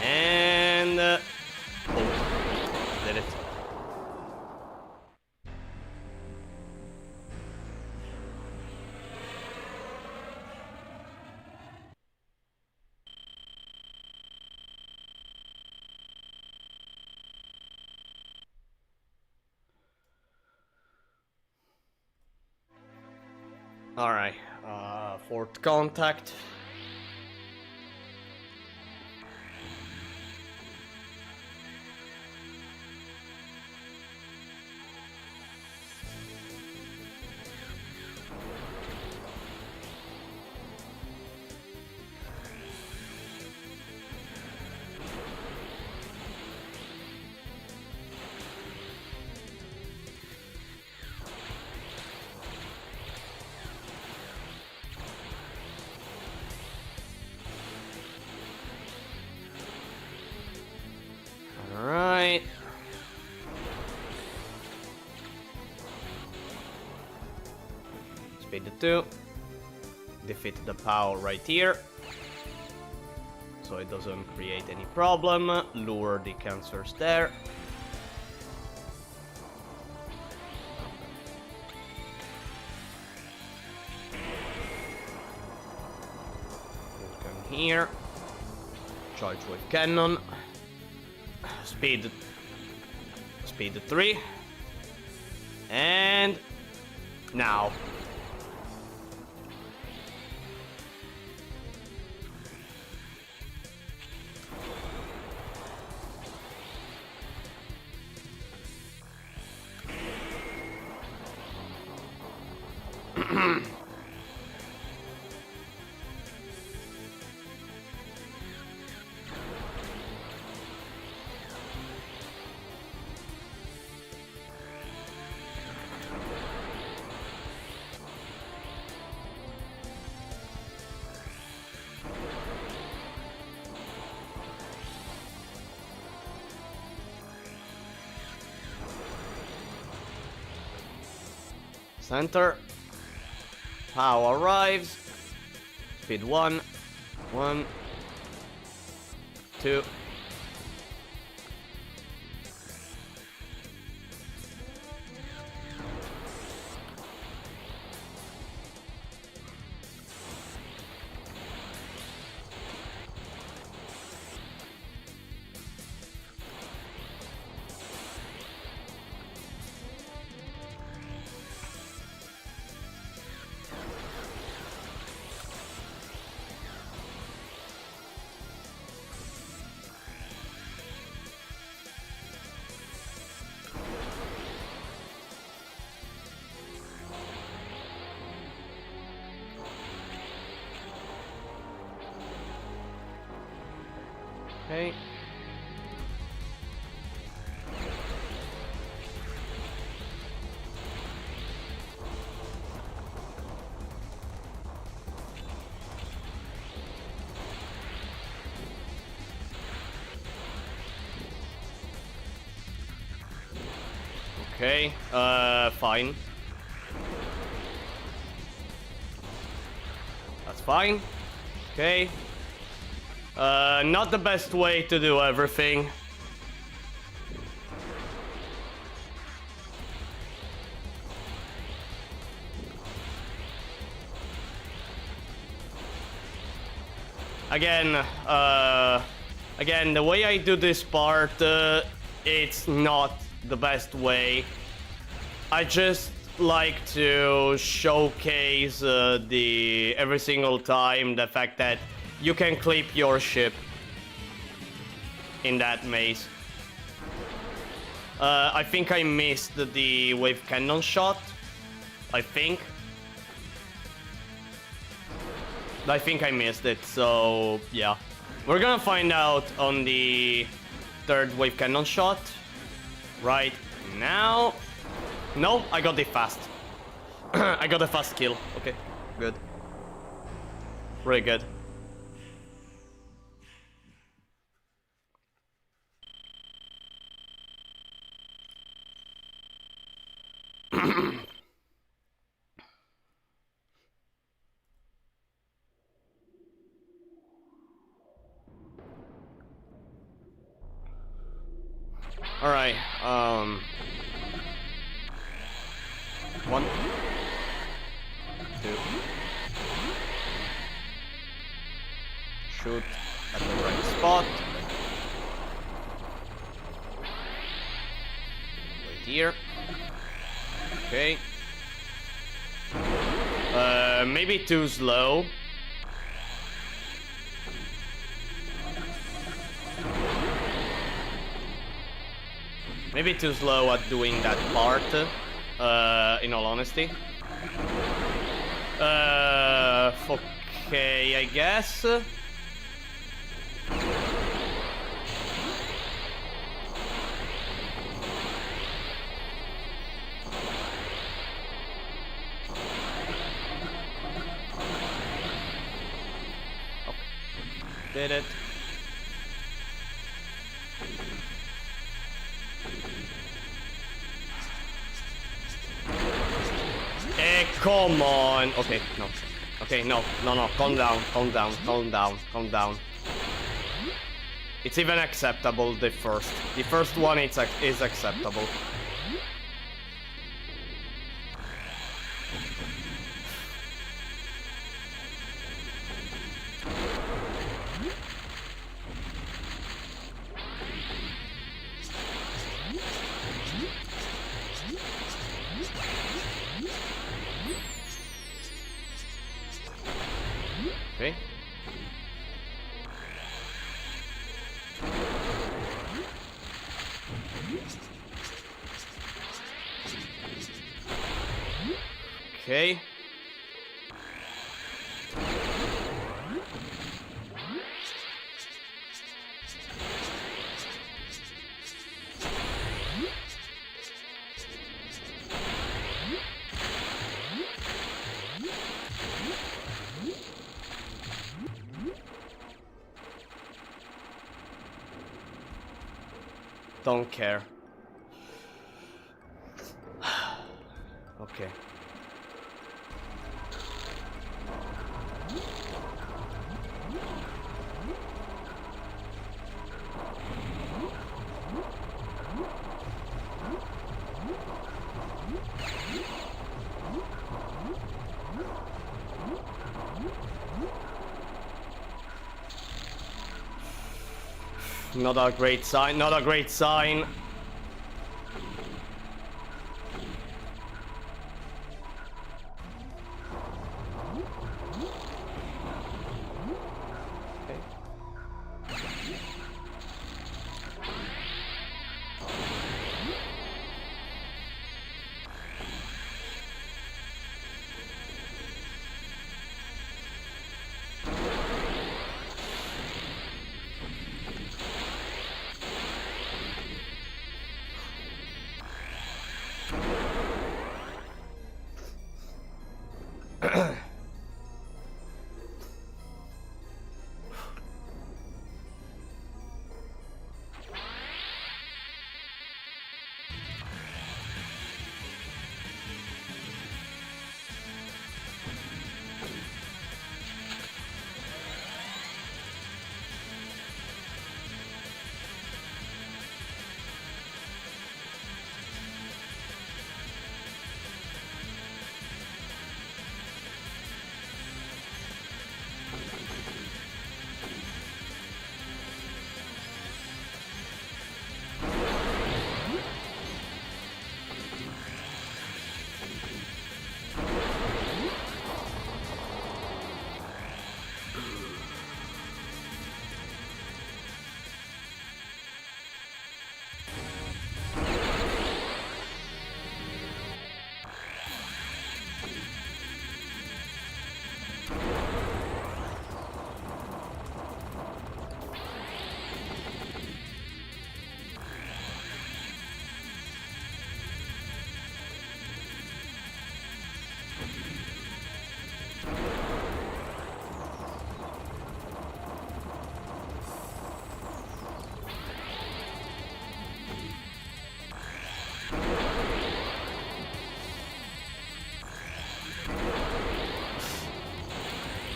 And... oh, did it. Alright, fourth contact. Alright. Speed the 2. Defeat the POW right here. So it doesn't create any problem. Lure the cancers there. Come here. Charge with cannon. Speed 3. And now. Center. POW arrives. Speed 1. 1. 2. Okay. Okay, fine. That's fine. Okay. Not the best way to do everything. Again, the way I do this part, it's not the best way. I just like to showcase every single time the fact that you can clip your ship in that maze. I think I missed the wave cannon shot. I think I missed it, so yeah. We're gonna find out on the third wave cannon shot right now. No, I got it fast. I got a fast kill. Okay, good. Really good. All right. 1, 2. Shoot at the right spot. Wait here. Okay. Maybe too slow. Maybe too slow at doing that part, in all honesty. Okay, I guess. Did it. Come on. Okay, no. Okay, no. Calm down. Calm down. It's even acceptable, the first. The first one is acceptable. Okay. Okay. Don't care. Okay. Not a great sign, not a great sign.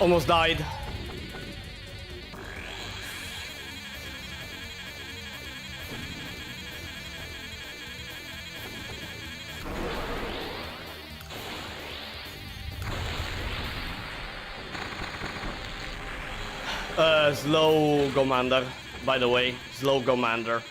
Almost died. Slow Commander, by the way. Slow Commander.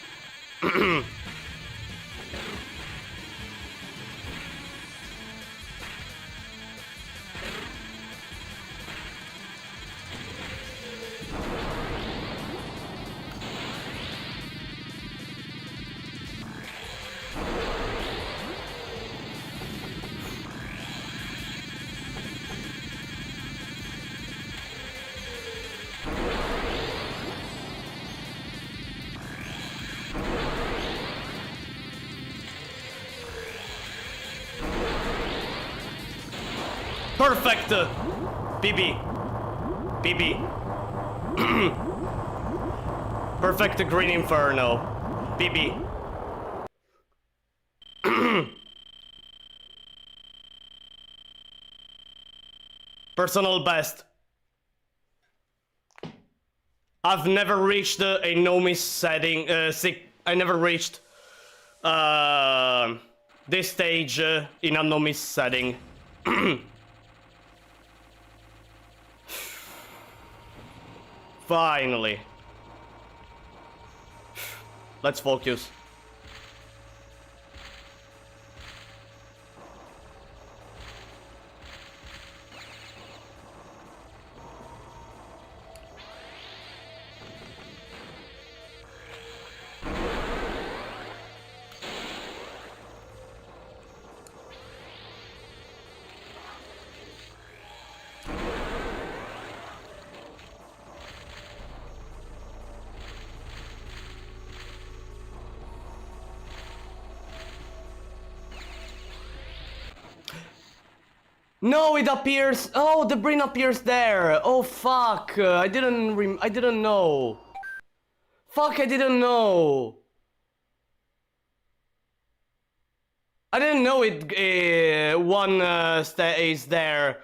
Perfect! BB. BB. Perfect Green Inferno. BB. Personal best. I've never reached a no miss setting. I never reached this stage in a no miss setting. Finally. Let's focus. No, it appears. Oh, the brain appears there. Oh fuck! I didn't know. Fuck! I didn't know. I didn't know it. One is there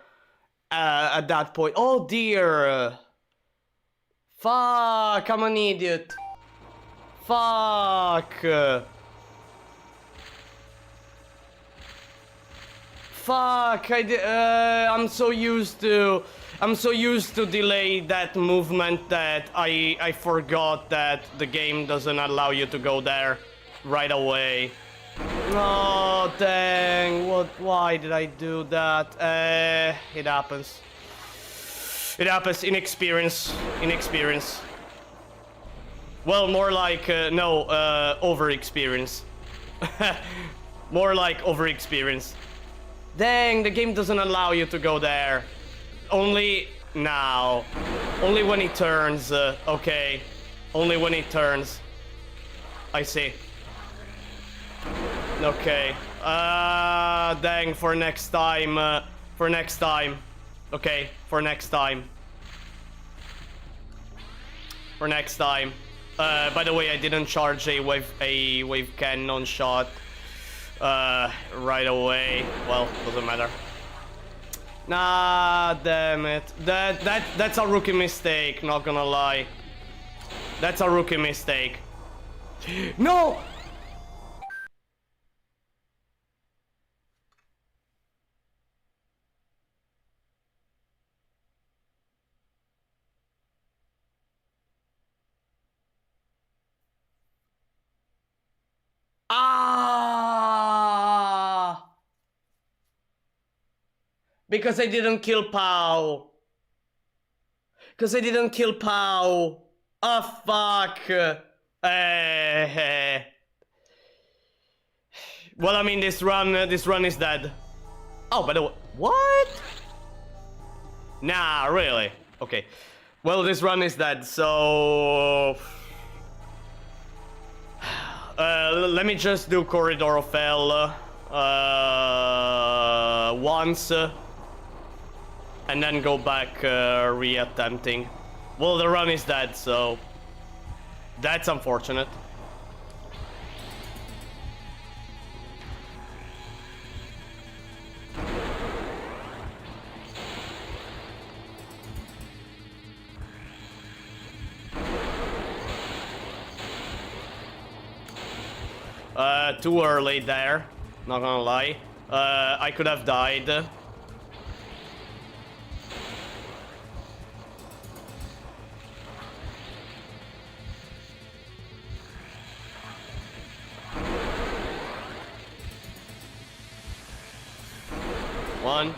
at that point. Oh dear. Fuck! I'm an idiot. Fuck. Fuck, I'm so used to delay that movement that I forgot that the game doesn't allow you to go there right away. Oh dang, why did I do that? It happens. It happens, inexperience. Well, more like, over-experience. More like over-experience. Dang, the game doesn't allow you to go there. Only now. Only when it turns, okay. Only when it turns. I see. Okay. Dang, for next time. Okay, for next time. By the way, I didn't charge a wave cannon shot. Right away. Well, doesn't matter. Nah, damn it. That's a rookie mistake, not gonna lie. That's a rookie mistake. No! Because I didn't kill Pau. Oh, fuck. Well, I mean, this run is dead. Oh, by the way, what? Nah, really? Okay. Well, this run is dead, so... let me just do Corridor of Hell once. And then go back re-attempting. Well, the run is dead, so... That's unfortunate. Too early there, not gonna lie. I could have died. One,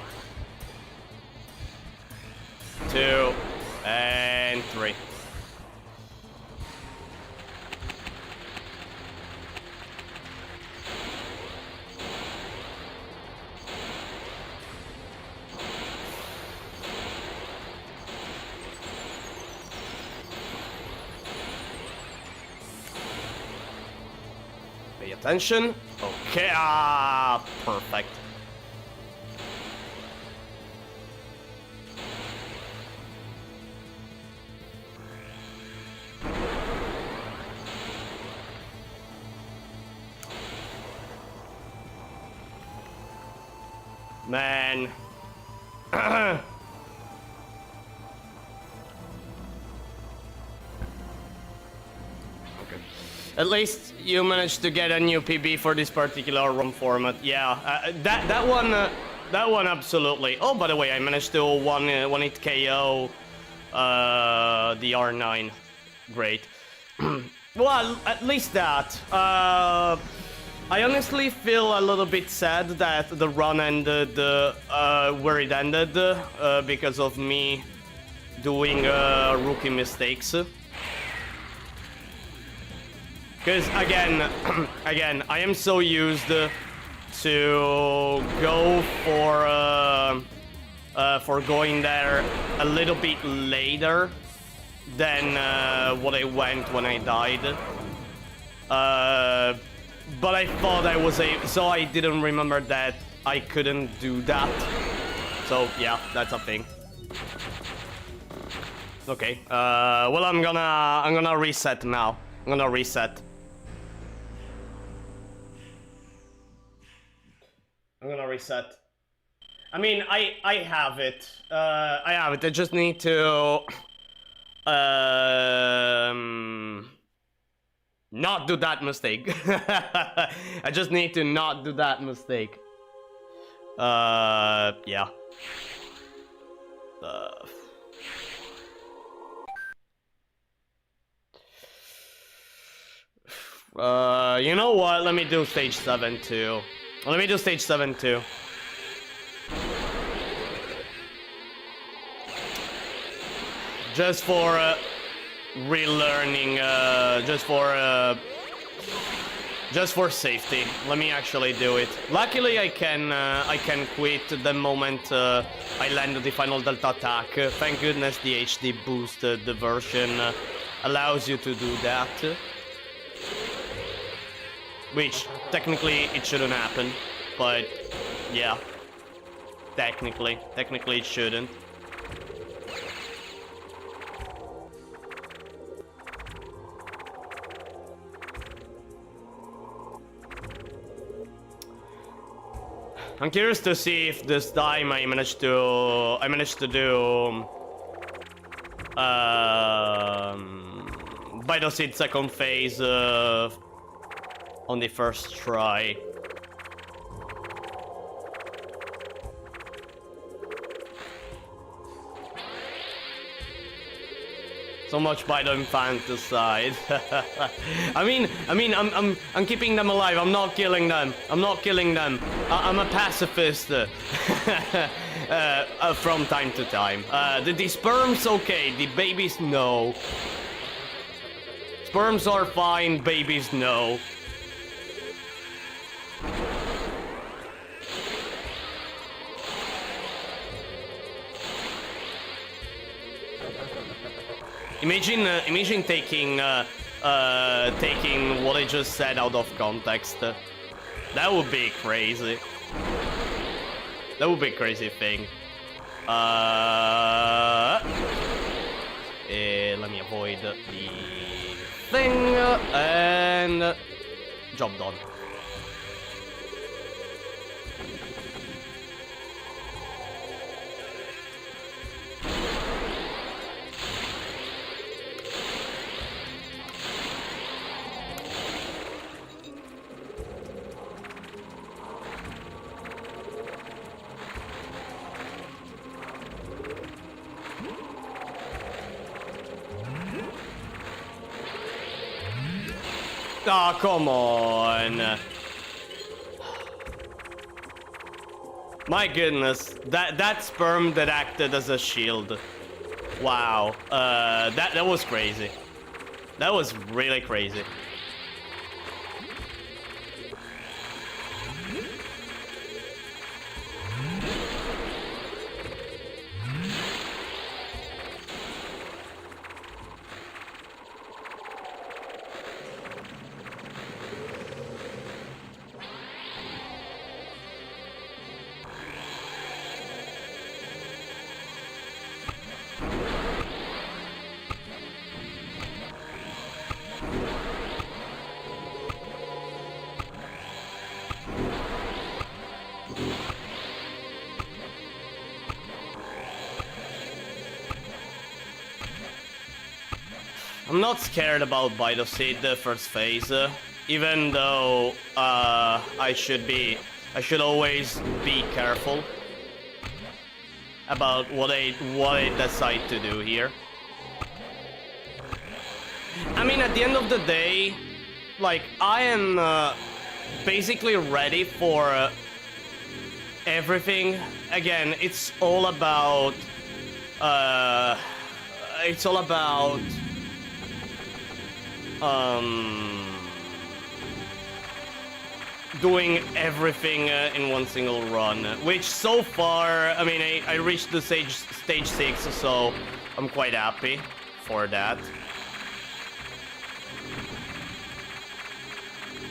two, and three. Pay attention. Okay, perfect. Man. Okay. At least you managed to get a new PB for this particular ROM format. Yeah, that one absolutely. Oh, by the way, I managed to one hit KO the R9. Great. Well, at least that. I honestly feel a little bit sad that the run ended where it ended because of me doing rookie mistakes. Because again, I am so used to go for going there a little bit later than what I went when I died. But I thought I was so I didn't remember that I couldn't do that. So yeah, that's a thing. Okay. Well, I'm gonna reset now. I'm gonna reset. I'm gonna reset. I mean, I have it. I have it. I just need to not do that mistake. I just need to not do that mistake. Yeah. You know what? Let me do stage 7 too. Let me do stage 7 too. Just for relearning, just for safety. Let me actually do it. Luckily, I can quit the moment I land the final delta attack. Thank goodness the HD boosted version allows you to do that. Which technically it shouldn't happen, but yeah, technically it shouldn't. I'm curious to see if this time I managed to do Bioseed second phase on the first try. So much Bido infanticide. I mean, I'm keeping them alive. I'm not killing them. I'm not killing them. I'm a pacifist. From time to time. The sperms, okay. The babies, no. Sperms are fine. Babies, no. Imagine taking what I just said out of context. That would be crazy. That would be a crazy thing. Let me avoid the thing and job done. Oh, come on. My goodness, that sperm that acted as a shield. Wow, that was crazy. That was really crazy. I'm not scared about Bidoseed the first phase, even though I should always be careful about what I decide to do here. I mean, at the end of the day, like, I am basically ready for everything. Again, it's all about doing everything in one single run, which so far, I mean, I reached the stage 6, so I'm quite happy for that.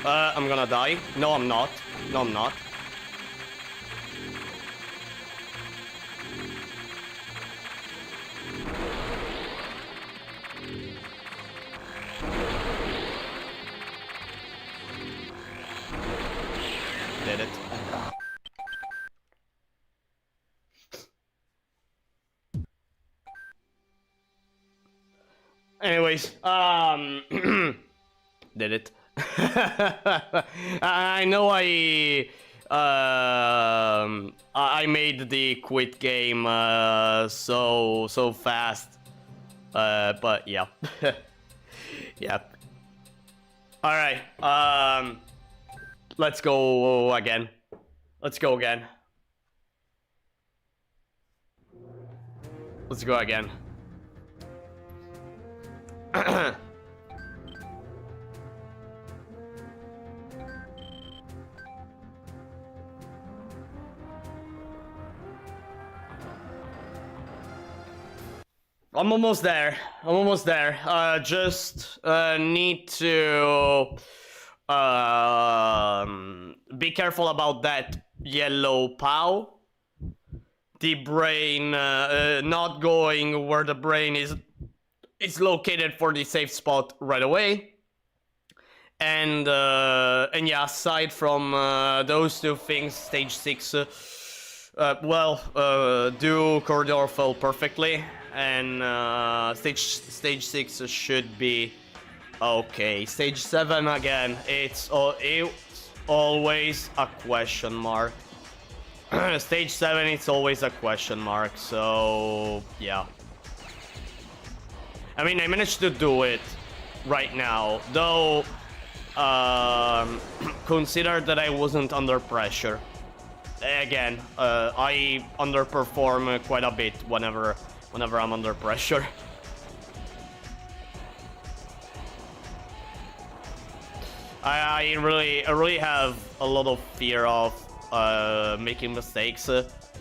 I'm gonna die. No, I'm not. No, I'm not. Did it. Anyways, did it. I know I made the quit game so fast, but yeah. Yep. All right. Let's go again. Let's go again. Let's go again. I'm almost there. I'm almost there. Just need to be careful about that yellow POW. The brain not going where the brain is located for the safe spot right away. And yeah, aside from those two things, stage 6, do corridor fill perfectly, and stage 6 should be okay. Stage 7 again, it's always a question mark. Stage 7, it's always a question mark, so yeah. I mean, I managed to do it right now, though consider that I wasn't under pressure. Again, I underperform quite a bit whenever I'm under pressure. I really have a lot of fear of making mistakes,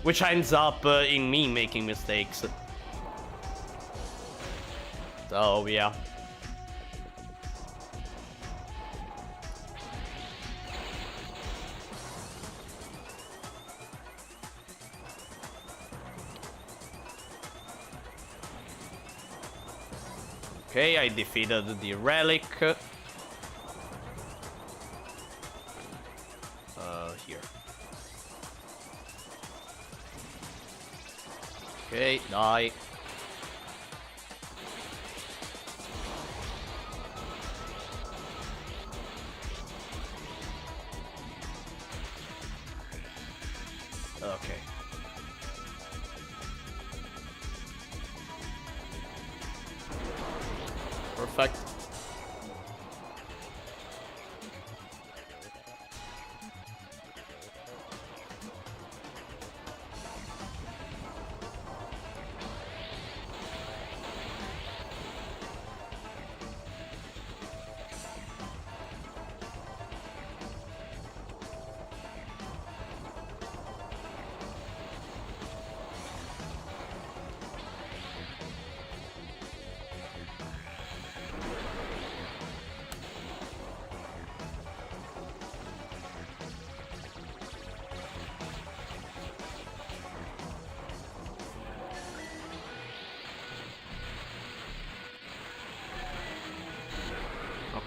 which ends up in me making mistakes. So yeah. Okay, I defeated the relic. Here. Okay, die. Okay. Perfect.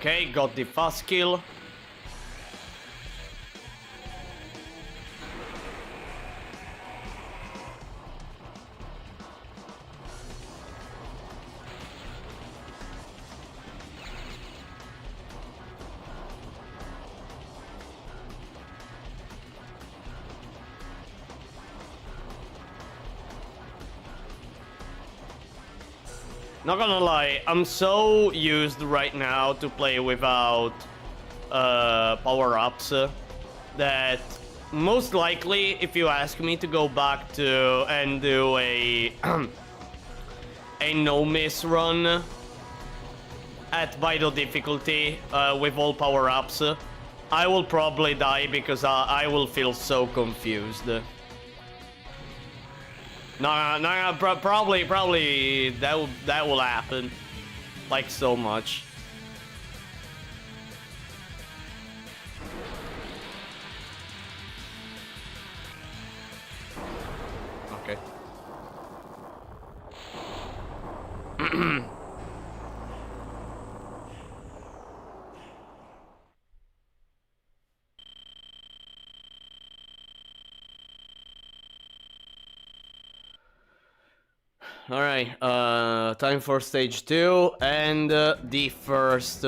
Okay, got the fast kill. Not gonna lie, I'm so used right now to play without power-ups that most likely, if you ask me to go back to and do a a no-miss run at Vital difficulty with all power-ups, I will probably die because I will feel so confused. No, probably that will happen, like so much. Okay. All right, time for stage 2 and the first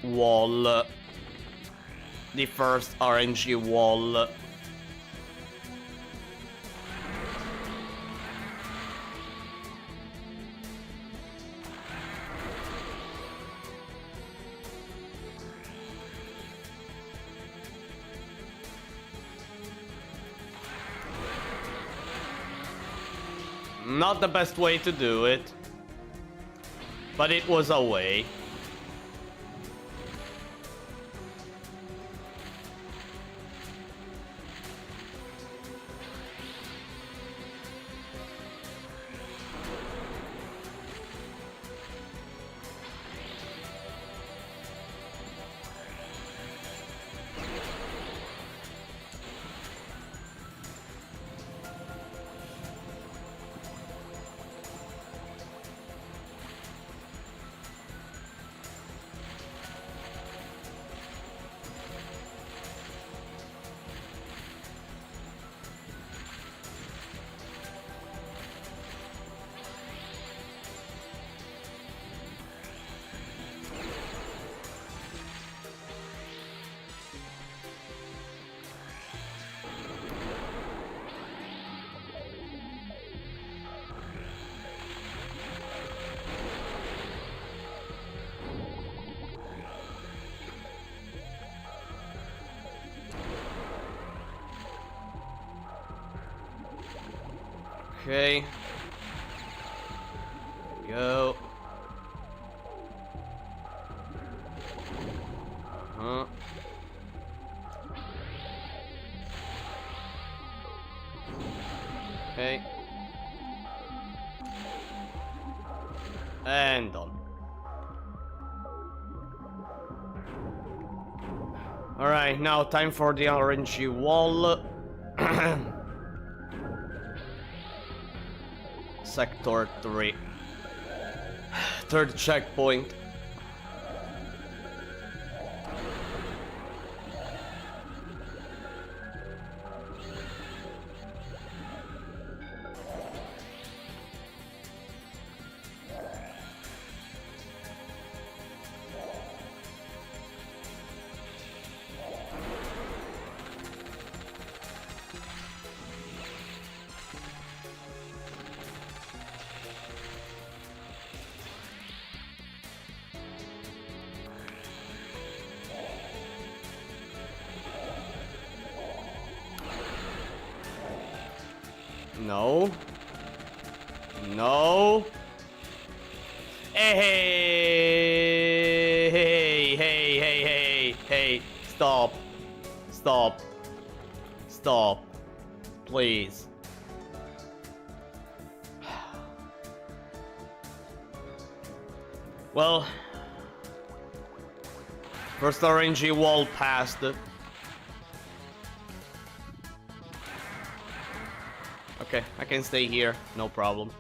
wall, the first RNG wall. Not the best way to do it, but it was a way. Okay. There we go. Uh-huh. Okay. And done. Alright, now time for the RNG wall. Sector 3. Third checkpoint. No. No. Hey, hey, hey, hey, hey, hey. Stop. Stop. Stop. Please. Well, first RNG wall passed. Okay, I can stay here, no problem.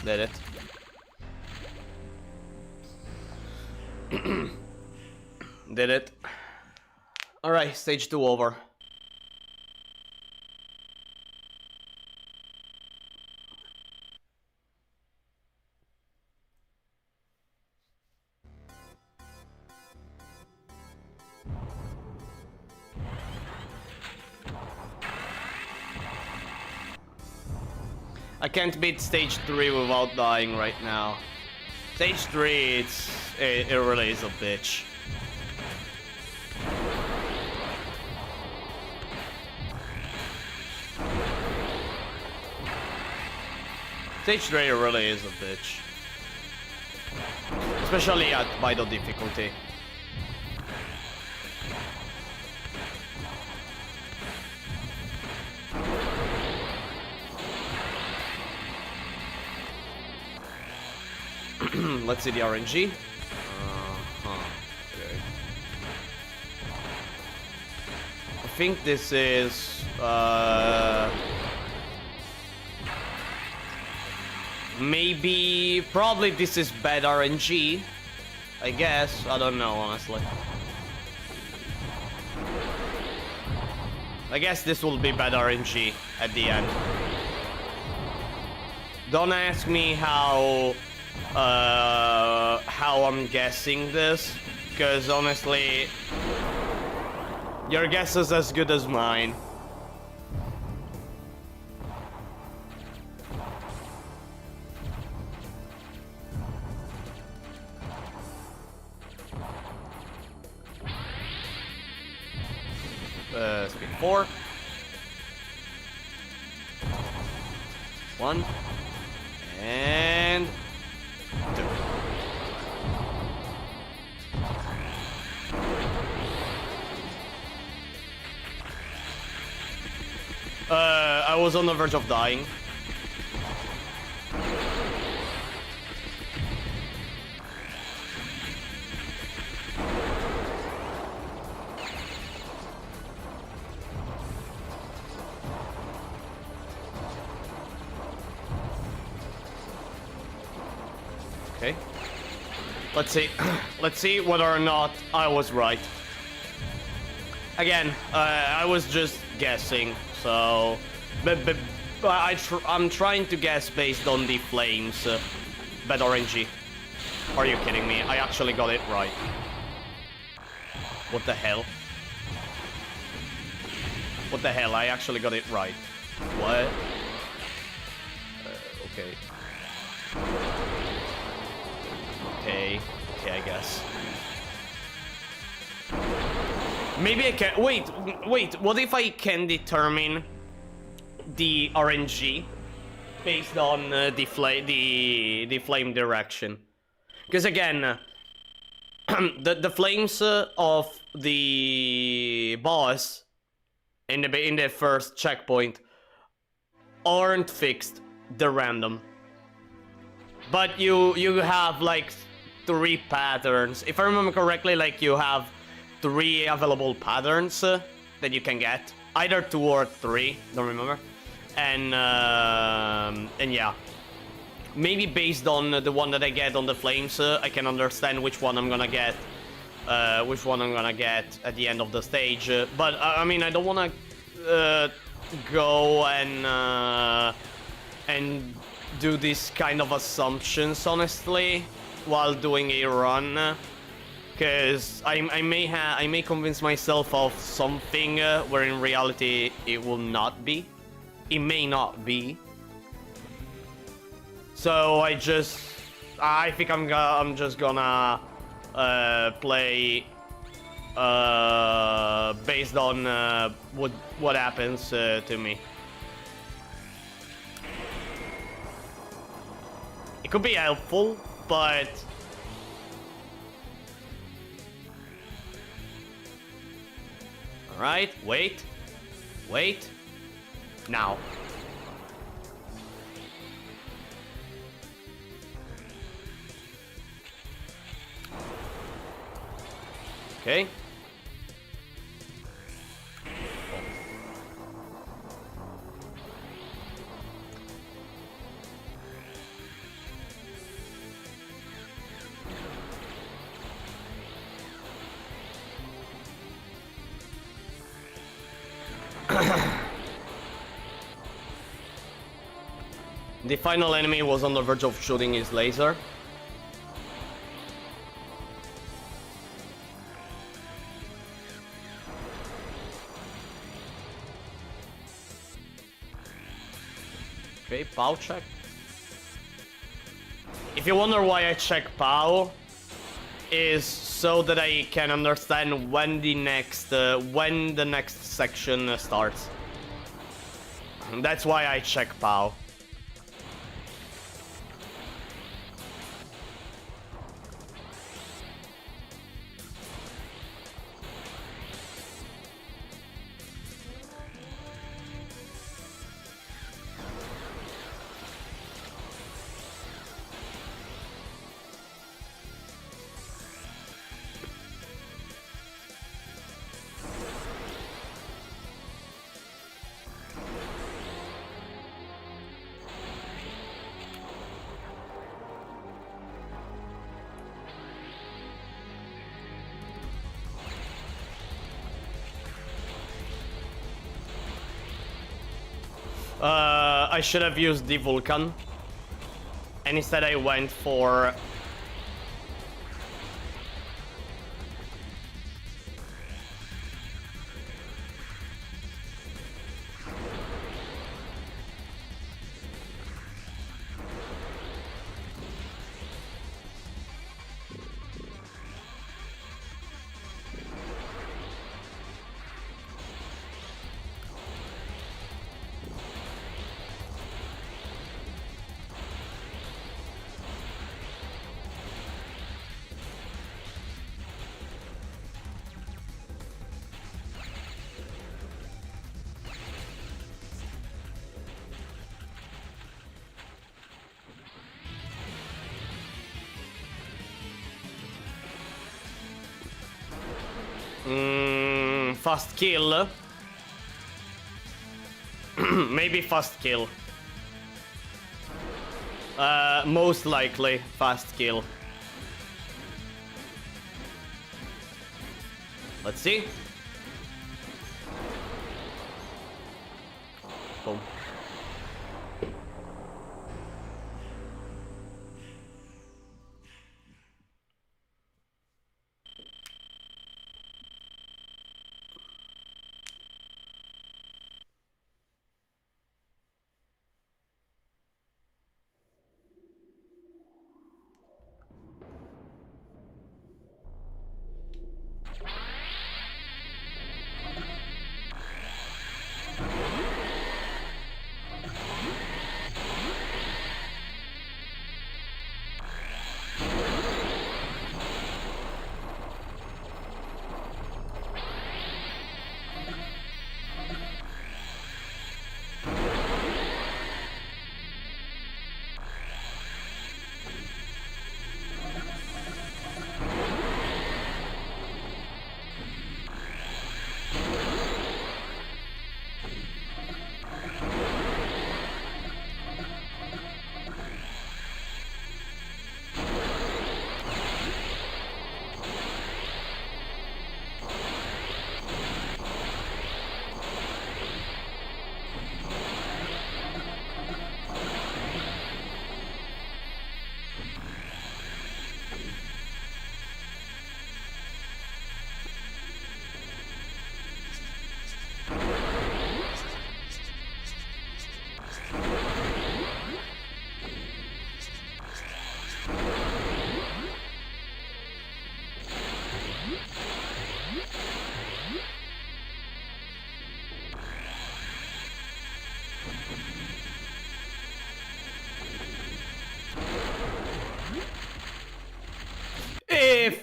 Did it. Did it. Alright, stage 2 over. I can't beat stage 3 without dying right now. Stage 3, it really is a bitch. Stage 3 really is a bitch. Especially at Bido difficulty. Let's see the RNG. Okay. I think this is probably this is bad RNG. I guess. I don't know, honestly. I guess this will be bad RNG at the end. Don't ask me how I'm guessing this, because honestly, your guess is as good as mine. Speed 4. 1. And 2. I was on the verge of dying. Okay. Let's see. Let's see whether or not I was right. Again, I was just guessing, so... But I'm trying to guess based on the flames. Bad RNG. Are you kidding me? I actually got it right. What the hell? What the hell? I actually got it right. What? Okay. Okay, I guess. Maybe I can... Wait, what if I can determine the RNG based on the flame direction? Because again, the flames of the boss in the first checkpoint aren't fixed, they're random. But you have like 3 patterns. If I remember correctly, like you have 3 available patterns that you can get. Either 2 or 3, don't remember. And yeah. Maybe based on the one that I get on the flames, I can understand which one I'm gonna get. Which one I'm gonna get at the end of the stage. But I mean, I don't wanna go and do this kind of assumptions, honestly, while doing a run. Because I may convince myself of something where in reality it will not be. It may not be. So I think I'm just gonna play based on what happens to me. It could be helpful, but alright, wait, now. Okay. The final enemy was on the verge of shooting his laser. Okay, POW check. If you wonder why I check POW, is so that I can understand when the next section starts. That's why I check POW. I should have used the Vulcan, and instead I went for... fast kill. Maybe fast kill. Most likely fast kill. Let's see. Boom.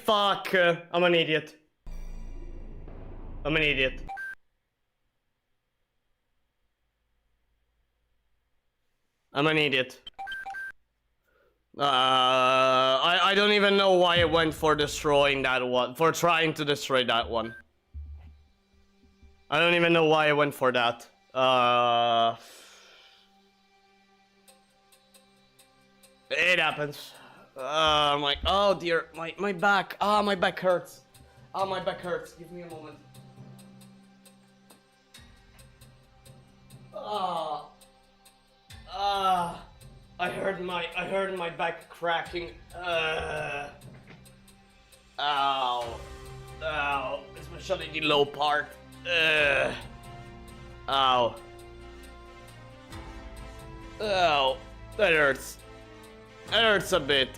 Fuck. I'm an idiot. I'm an idiot. I'm an idiot. I don't even know why I went for destroying that one. For trying to destroy that one. I don't even know why I went for that. It happens. I'm like, oh dear, my back. Ah, my back hurts. Ah, my back hurts. Give me a moment. Ah. Ah. heard my back cracking. Ow. Ow. Especially the low part. Ow. Ow. That hurts. That hurts a bit.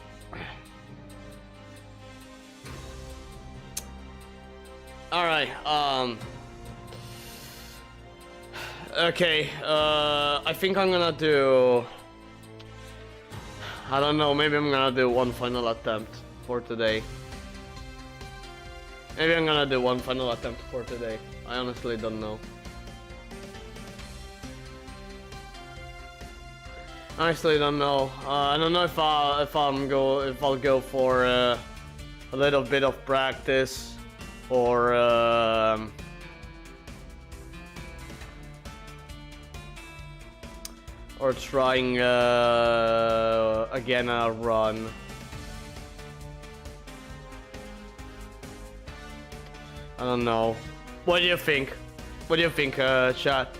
Alright, okay, I think I'm gonna do... I don't know, maybe I'm gonna do one final attempt for today. Maybe I'm gonna do one final attempt for today. I honestly don't know. Honestly, don't know. I don't know if I'll go for a little bit of practice, or trying again a run. I don't know. What do you think? What do you think, chat?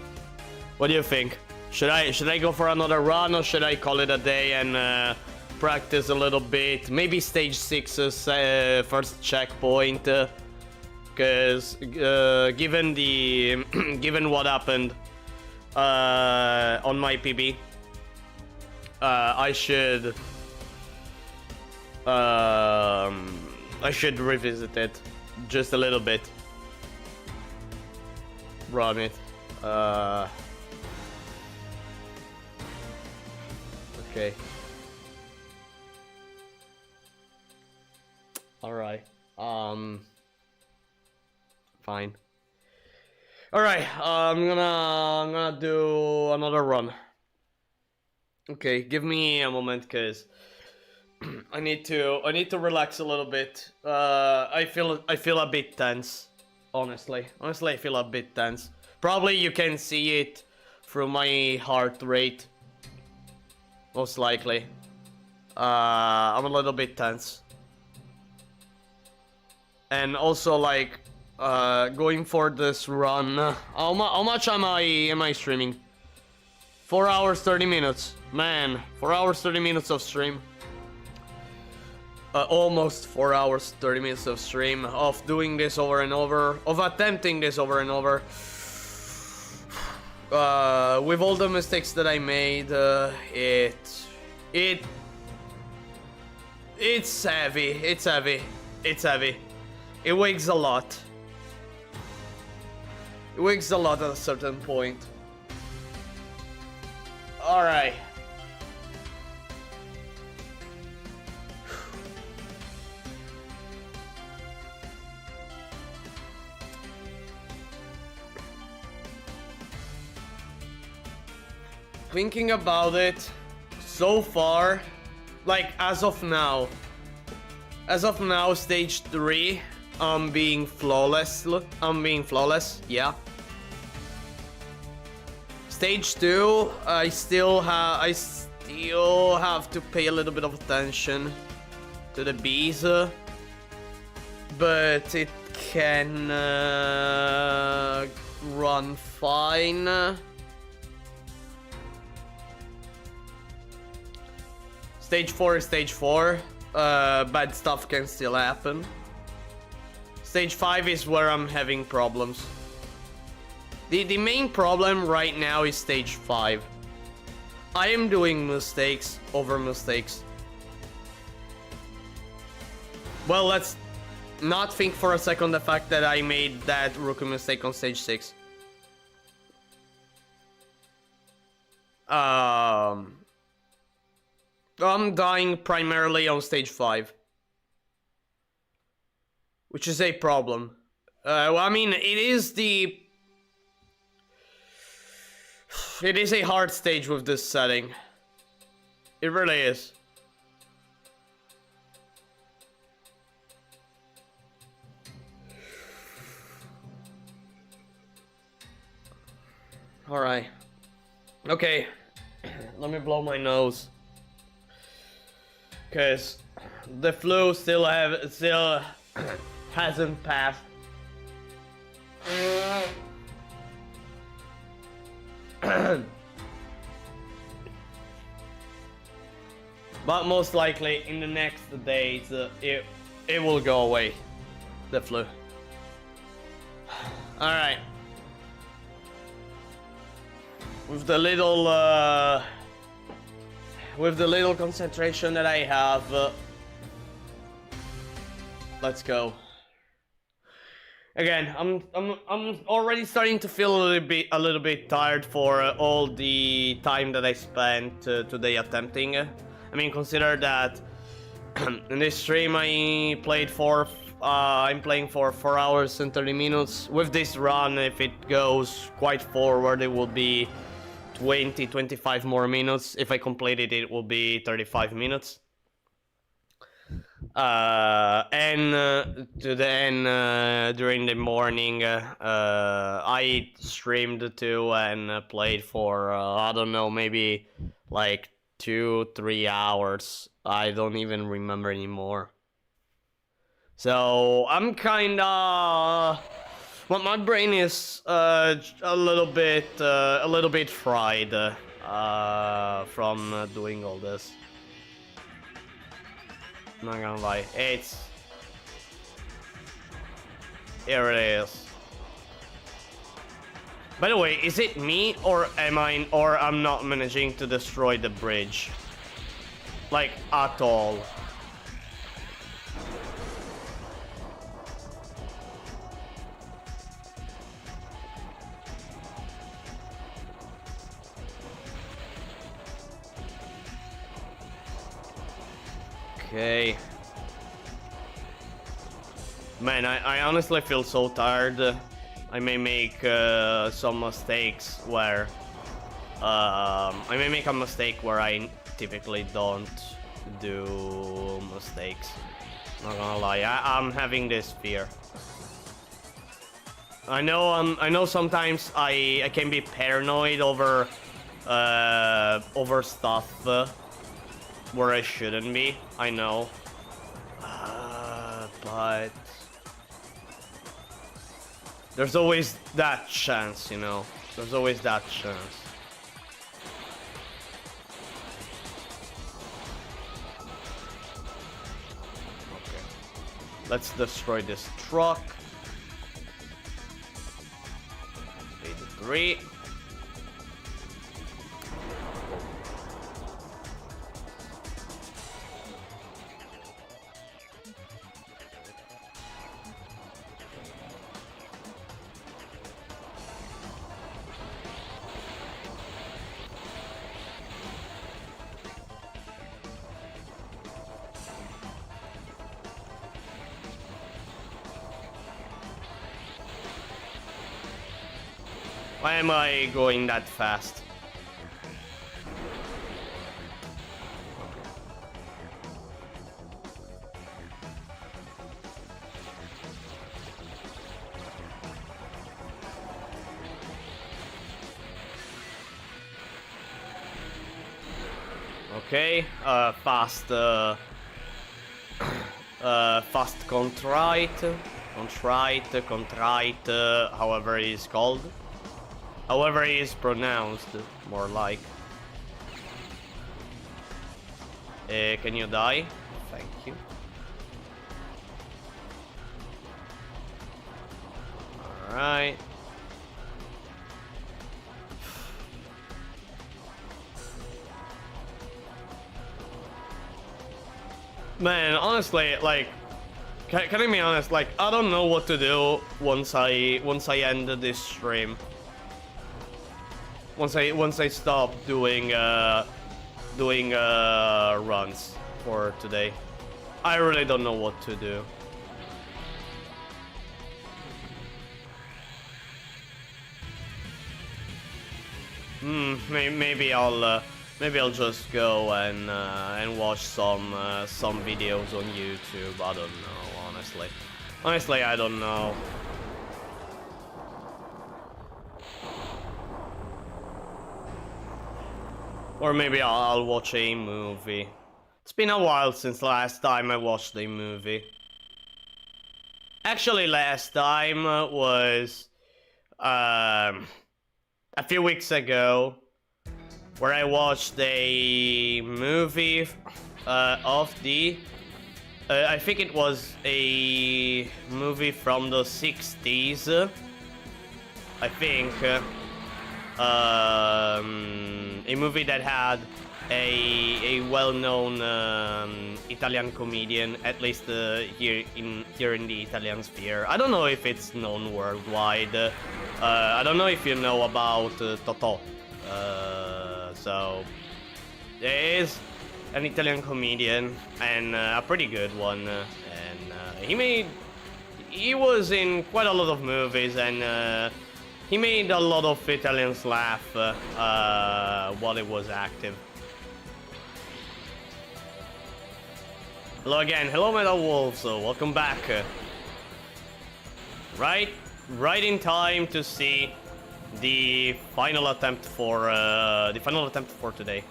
What do you think? Should I go for another run, or should I call it a day and practice a little bit? Maybe stage 6's first checkpoint, because given the given what happened on my PB, I should revisit it just a little bit. Run it. Okay. Alright. Fine. Alright, I'm gonna do another run. Okay, give me a moment, cause I need to relax a little bit. I feel a bit tense. Honestly, I feel a bit tense. Probably you can see it through my heart rate. Most likely. I'm a little bit tense. And also, like, going for this run. How much am I streaming? 4 hours 30 minutes. Man, 4 hours 30 minutes of stream. Almost 4 hours 30 minutes of stream, of doing this over and over, of attempting this over and over. With all the mistakes that I made, it's heavy. It's heavy. It's heavy. It weighs a lot. It weighs a lot at a certain point. Alright. Thinking about it, so far, like as of now, stage 3, I'm being flawless. Yeah. Stage 2, I still have to pay a little bit of attention to the bees, but it can run fine. Stage 4 is stage 4. Bad stuff can still happen. Stage 5 is where I'm having problems. The main problem right now is stage 5. I am doing mistakes over mistakes. Well, let's not think for a second the fact that I made that rookie mistake on stage 6. I'm dying primarily on stage 5. Which is a problem. Well, I mean, it is a hard stage with this setting. It really is. Alright. Okay. Let me blow my nose. Cause the flu still hasn't passed. But most likely in the next days, it will go away, the flu. All right. With the little concentration that I have, let's go. Again, I'm already starting to feel a little bit tired for all the time that I spent today attempting. I mean, consider that in this stream I'm playing for 4 hours and 30 minutes. With this run, if it goes quite forward, it will be 25 more minutes. If I complete it, it will be 35 minutes. And during the morning, I streamed too and played for I don't know, maybe like 2-3 hours. I don't even remember anymore. So I'm kinda, well, my brain is a little bit fried from doing all this. I'm not gonna lie, here it is. By the way, is it me or I'm not managing to destroy the bridge? Like, at all. Okay. Man, I honestly feel so tired. I may make some mistakes where I may make a mistake where I typically don't do mistakes. Not gonna lie, I'm having this fear. I know sometimes I can be paranoid over stuff where I shouldn't be. I know, but there's always that chance, you know. There's always that chance. Okay. Let's destroy this truck. 83. Why am I going that fast? Okay, fast contrite, however it is called. However it is pronounced, more like. Can you die? Thank you. Alright. Man, honestly, like, can I be honest? Like, I don't know what to do once I end this stream. Once I stop doing runs for today, I really don't know what to do. Maybe I'll just go and watch some videos on YouTube. I don't know, honestly. Honestly, I don't know. Or maybe I'll watch a movie. It's been a while since last time I watched a movie. Actually, last time was a few weeks ago, where I watched a movie of the... I think it was a movie from the 60s. I think. A movie that had a well-known Italian comedian, at least here in the Italian sphere. I don't know if it's known worldwide. I don't know if you know about Totò. So there is an Italian comedian, and a pretty good one. He was in quite a lot of movies, and he made a lot of Italians laugh while he was active. Hello again, hello Metal Wolves, welcome back. Right in time to see the final attempt for today.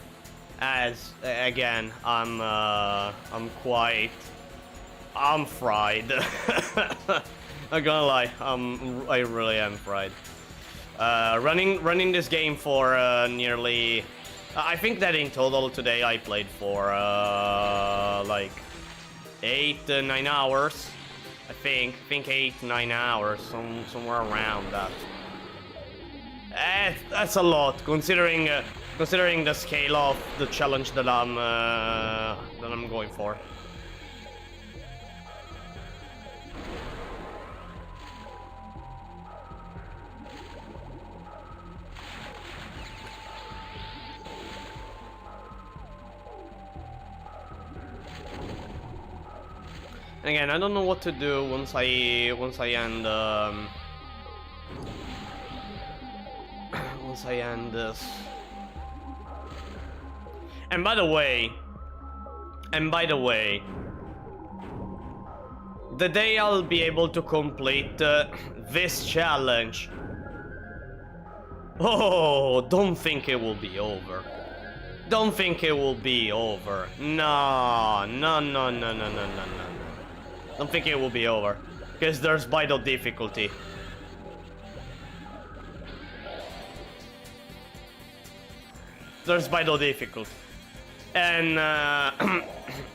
As again, I'm fried. Not gonna lie, I really am fried. Running this game for nearly... I think that in total today I played for like 8-9 hours. I think 8-9 hours, somewhere around that. That's a lot, considering the scale of the challenge that I'm going for. And again, I don't know what to do once I end once I end this. And by the way, the day I'll be able to complete this challenge, oh, don't think it will be over. Don't think it will be over. No. Don't think it will be over, because there's vital difficulty. There's vital difficulty, and and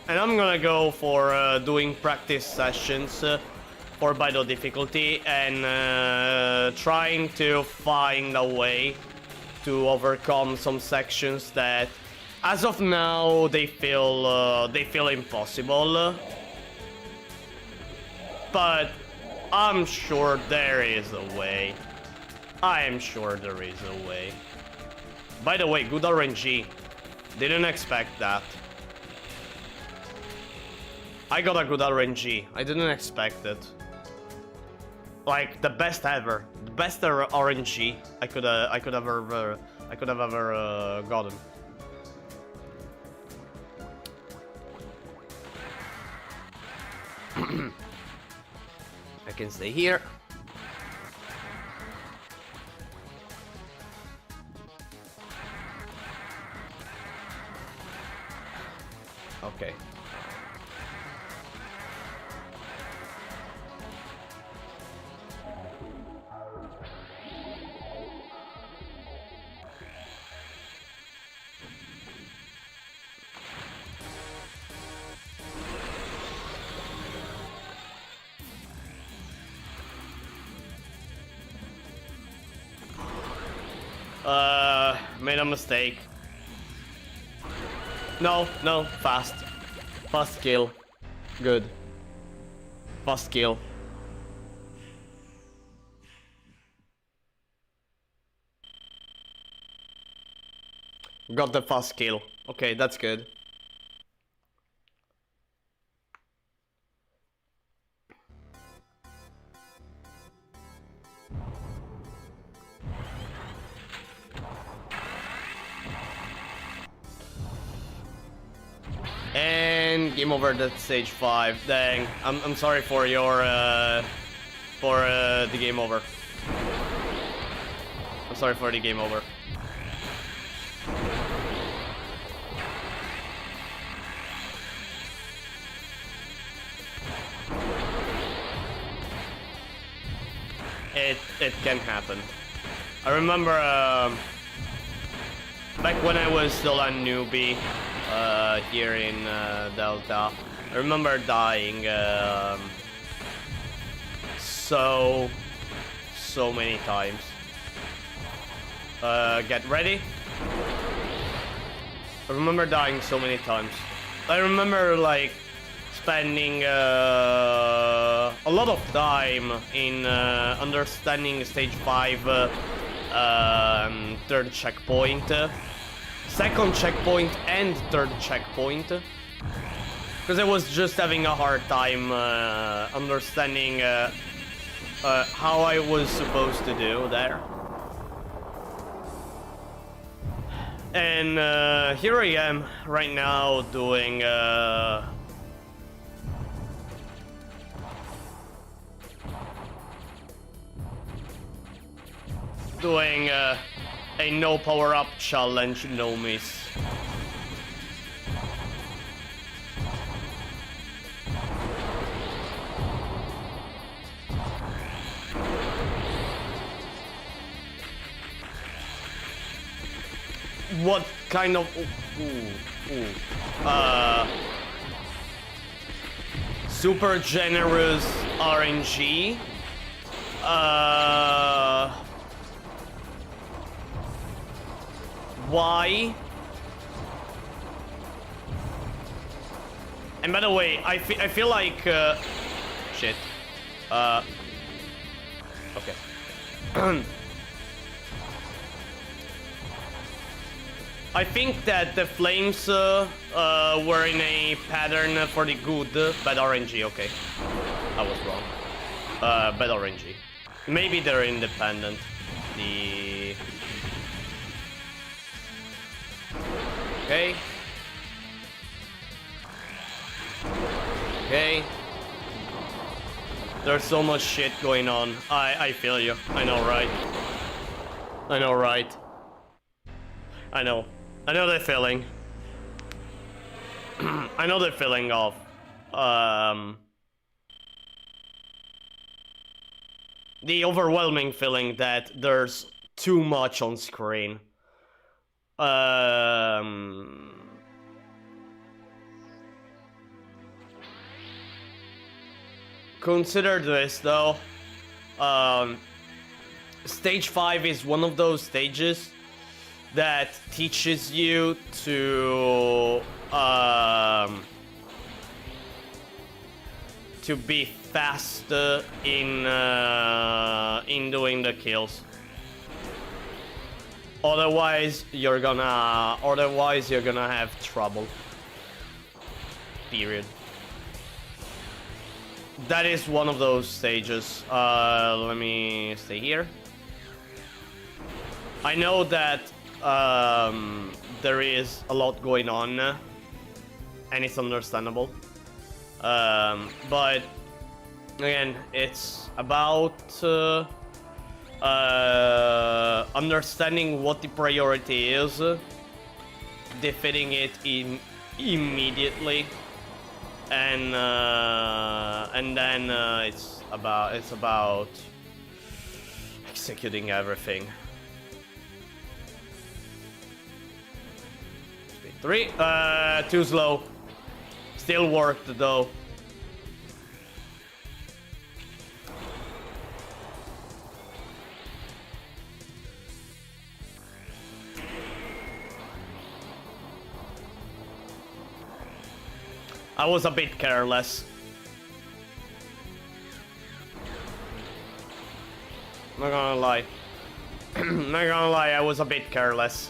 I'm gonna go for doing practice sessions for vital difficulty, and trying to find a way to overcome some sections that, as of now, they feel impossible. But I'm sure there is a way. I am sure there is a way. By the way, good RNG. Didn't expect that. I got a good RNG. I didn't expect it. Like the best ever. The best RNG I could have ever gotten. I can stay here. Okay. Made a mistake. No, fast. Fast kill. Good. Fast kill. Got the fast kill. Okay, that's good. And game over. That's stage 5. Dang, I'm sorry for your the game over. I'm sorry for the game over. It can happen. I remember back when I was still a newbie here in Delta. I remember dying so many times. Get ready. I remember dying so many times. I remember like spending a lot of time in understanding stage 5 third checkpoint, second checkpoint and third checkpoint, because I was just having a hard time understanding how I was supposed to do there. And here I am right now doing a no power up challenge, no miss. What kind of super generous RNG? Why? And by the way, I feel like shit. Okay. I think that the flames were in a pattern for the good, bad RNG. Okay, I was wrong. Bad RNG. Maybe they're independent. The okay. Okay. There's so much shit going on. I feel you. I know, right? I know, right? I know. I know the feeling. I know the feeling of the overwhelming feeling that there's too much on screen. Consider this though. Stage 5 is one of those stages that teaches you to be fast in doing the kills. Otherwise, you're gonna have trouble. Period. That is one of those stages. Let me stay here. I know that there is a lot going on, and it's understandable. But again, it's about understanding what the priority is, defeating it immediately, and then it's about executing everything. Speed 3, too slow. Still worked though. I was a bit careless. Not gonna lie. Not gonna lie, I was a bit careless.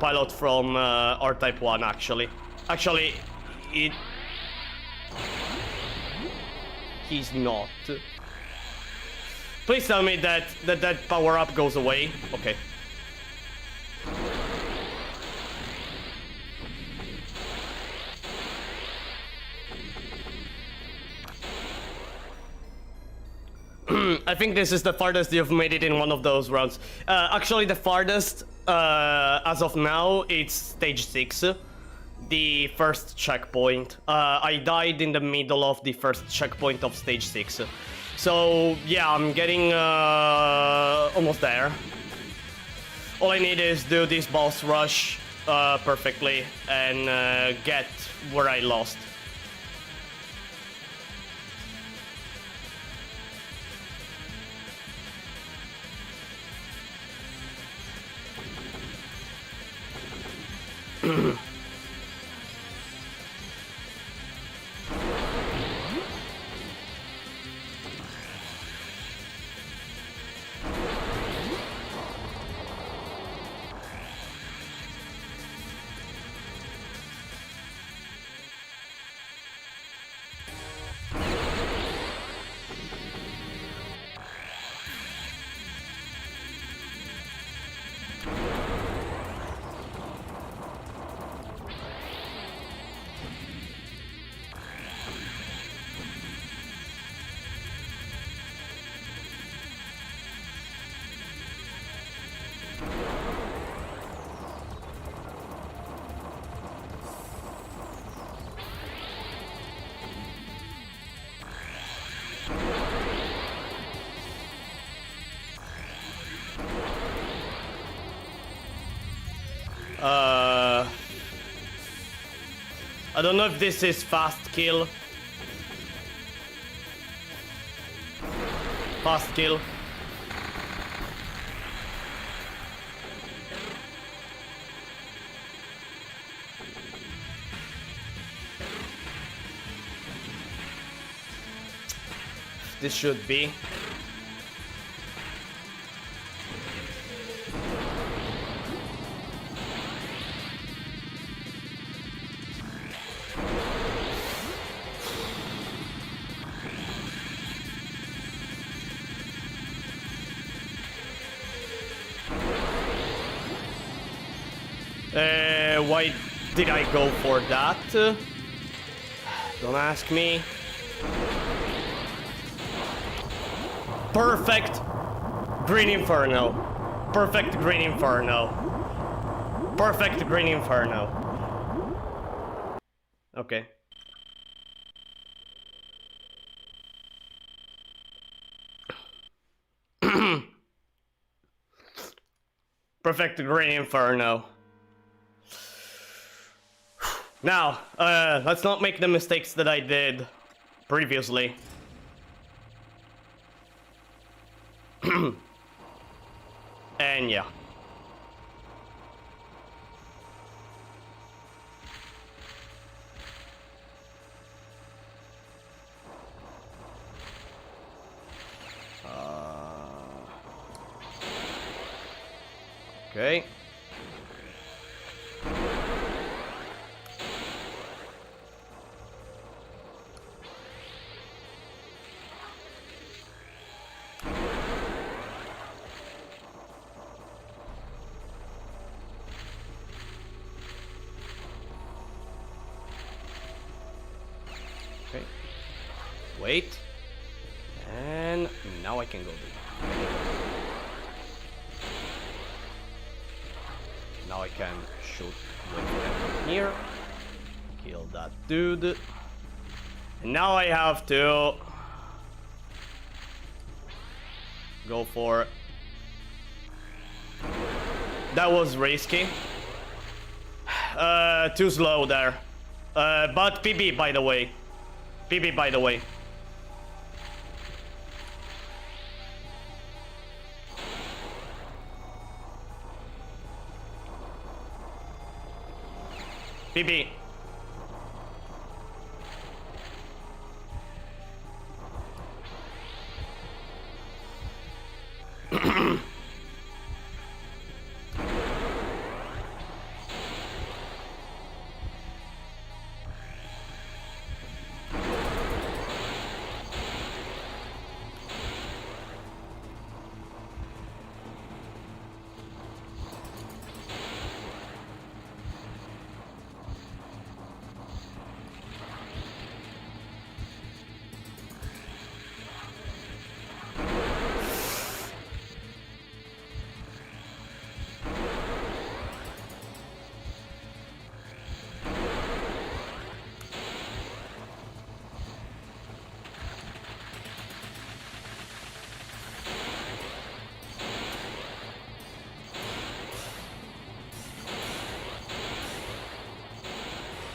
pilot from R-Type 1, actually. Actually, he's not. Please tell me that power-up goes away. Okay. I think this is the farthest you've made it in one of those rounds. Actually, the farthest, as of now, it's stage 6. The first checkpoint. I died in the middle of the first checkpoint of stage 6. So, yeah, I'm getting almost there. All I need is do this boss rush perfectly and get where I lost. I don't know if this is fast kill. Fast kill. This should be. Why did I go for that? Don't ask me. Perfect Green Inferno. Perfect Green Inferno. Perfect Green Inferno. Okay. Perfect Green Inferno. Now, let's not make the mistakes that I did previously. And yeah. Okay. Okay. Wait. And now I can go there. Now I can shoot with them here. Kill that dude. And now I have to go for... That was risky. Too slow there. But PB, by the way. PB, by the way. PB.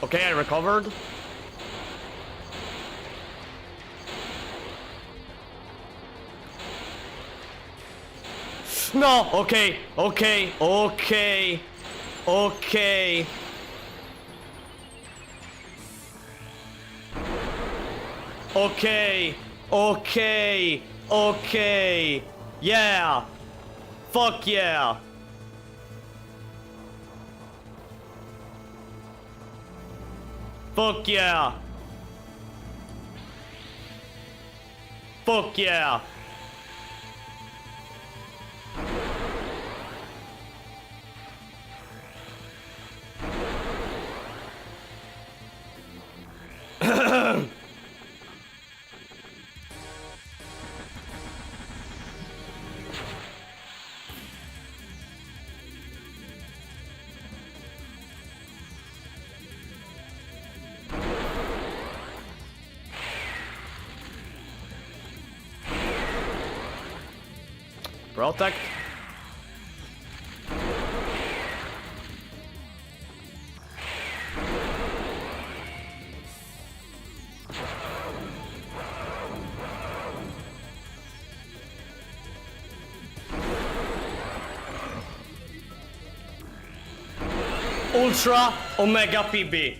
Okay, I recovered. No, okay, okay, okay, okay. Okay, okay, okay. Yeah. Fuck yeah. Fuck yeah. Fuck yeah. Protect. Ultra Omega PB.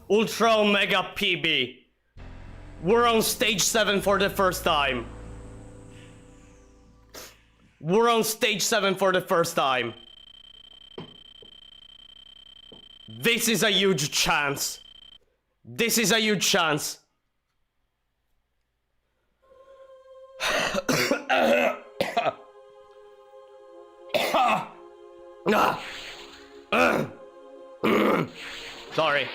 Ultra Omega PB. We're on stage 7 for the first time. We're on stage 7 for the first time. This is a huge chance. This is a huge chance. Sorry.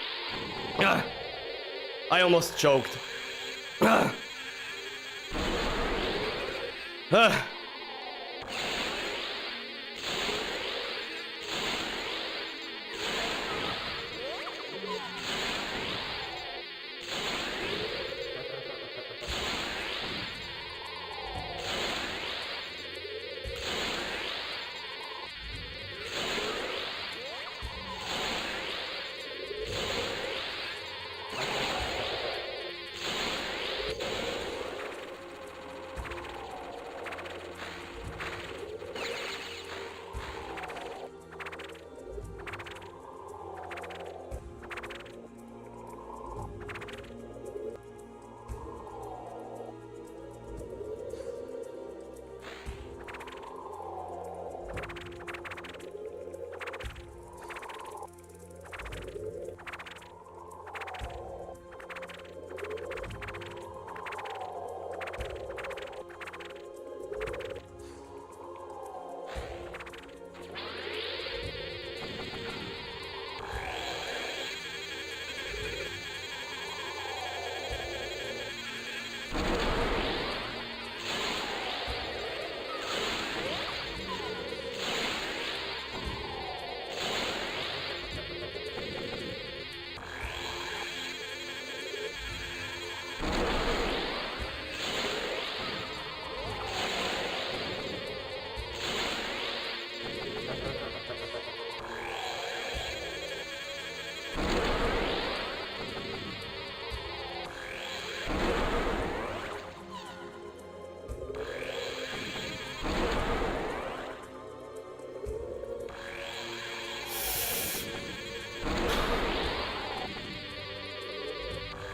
I almost choked.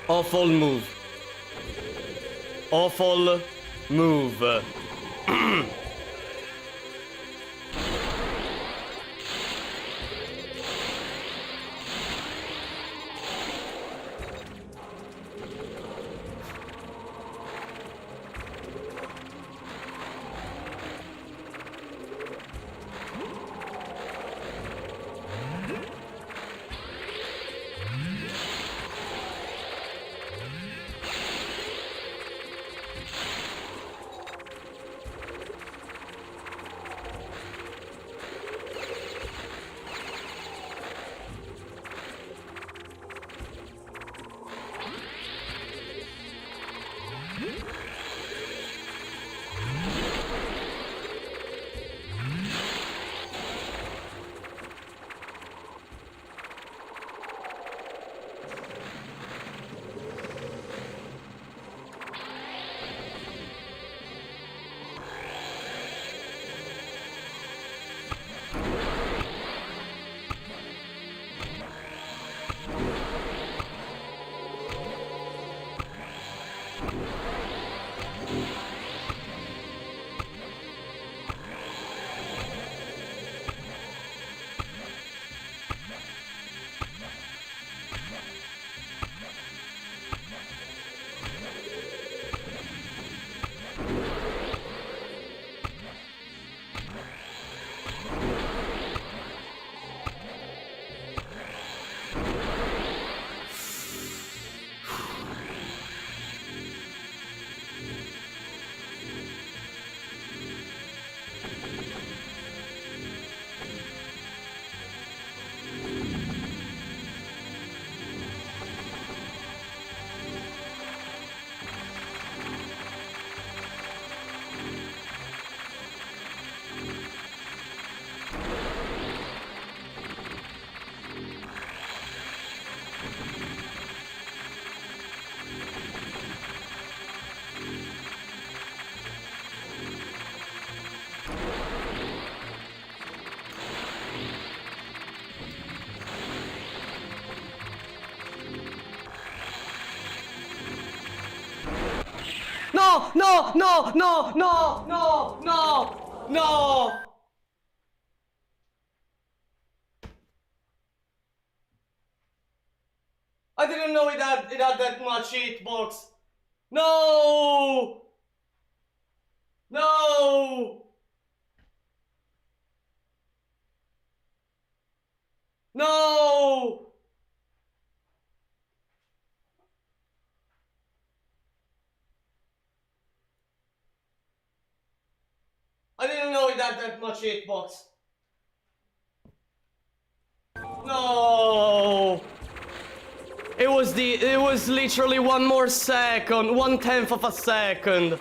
Awful move. Awful move. no, no, no, no, no, no, no, no. I didn't know it had that much hitbox. No! No! No! I didn't know it had that much hitbox. No! It was literally one more second, 1/10 of a second.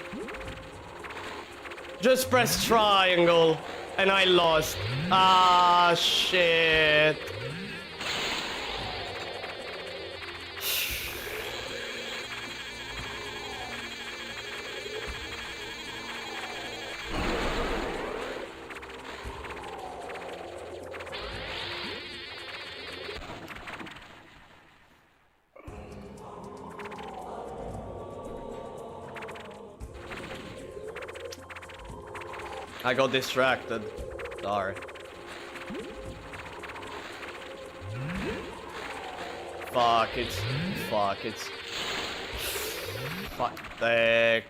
Just press triangle, and I lost. Ah, shit. I got distracted. Sorry. Fuck it. Fuck it. Fuck the.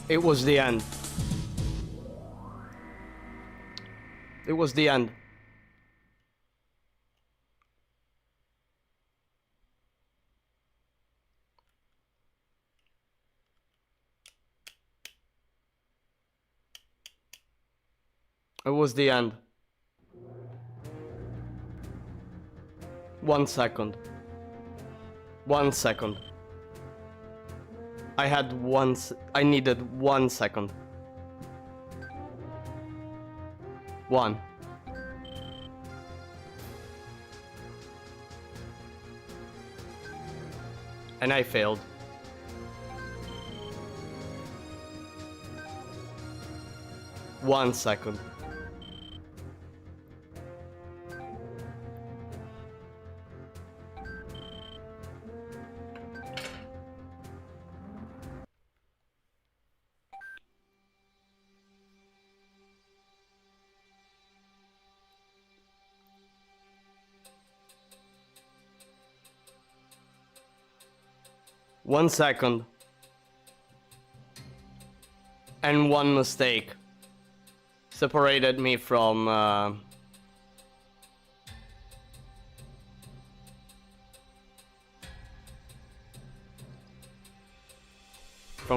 It was the end. It was the end. It was the end. 1 second. 1 second. I needed 1 second. 1. And I failed. One second. One second. And one mistake separated me from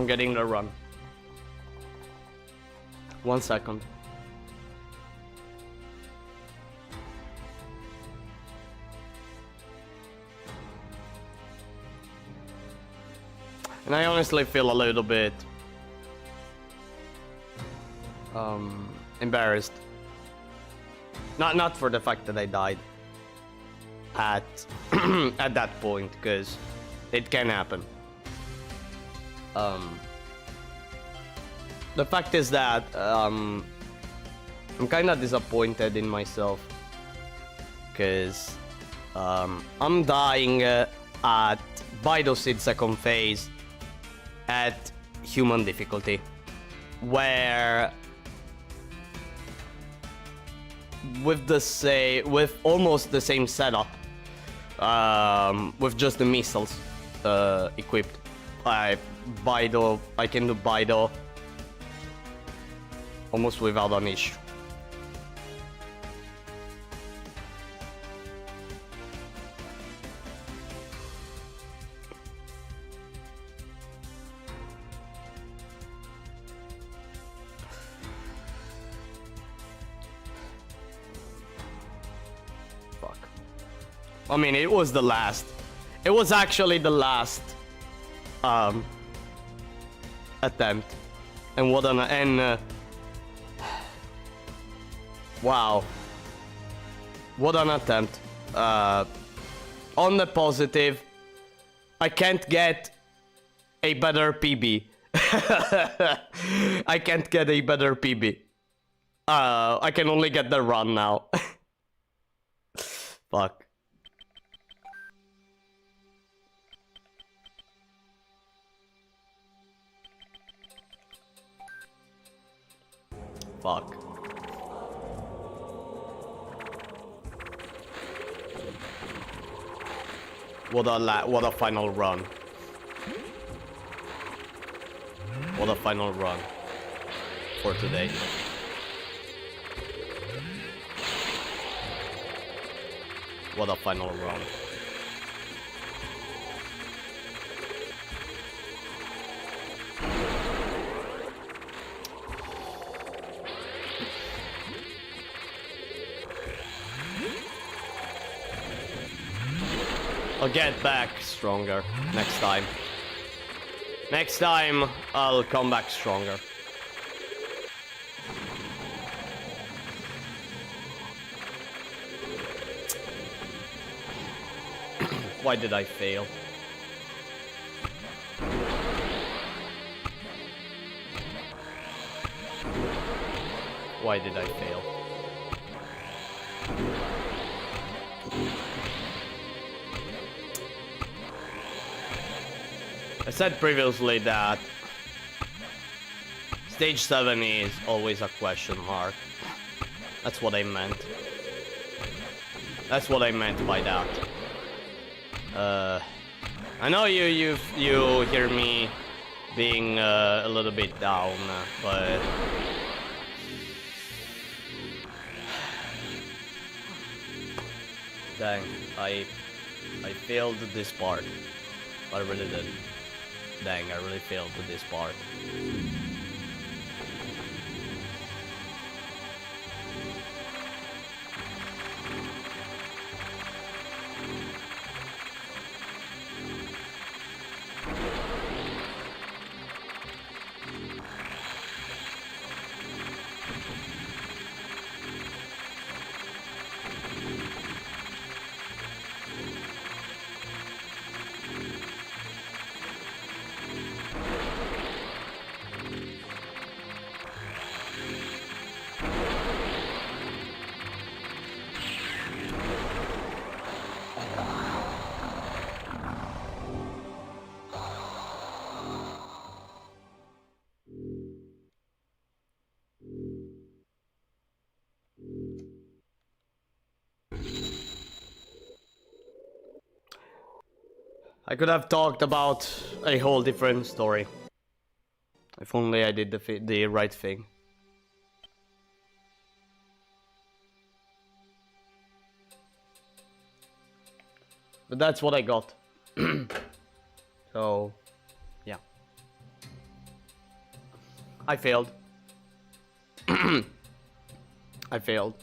getting the run. 1 second. And I honestly feel a little bit embarrassed. Not for the fact that I died at at that point, because it can happen. The fact is that I'm kind of disappointed in myself, because I'm dying at Bidocid second phase at human difficulty, where with with almost the same setup, with just the missiles equipped. I can do Bido almost without an issue. I mean, it was the last. It was actually the last attempt. And what an wow. What an attempt. On the positive, I can't get a better PB. I can't get a better PB. I can only get the run now. Fuck. Fuck. What a final run. What a final run for today. What a final run. I'll get back stronger next time. Next time, I'll come back stronger. Why did I fail? Why did I fail? I said previously that stage 7 is always a question mark. That's what I meant. That's what I meant by that. I know you hear me being a little bit down, but dang, I failed this part. I really did. Dang, I really failed with this part. I could have talked about a whole different story. If only I did the right thing. But that's what I got. So, yeah. I failed. I failed.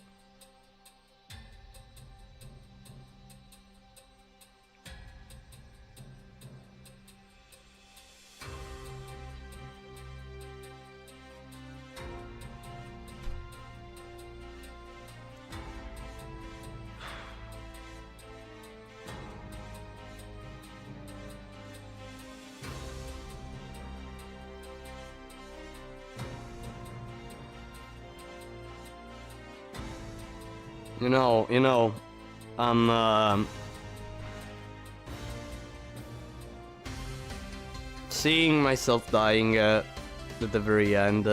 You know, I'm seeing myself dying at the very end.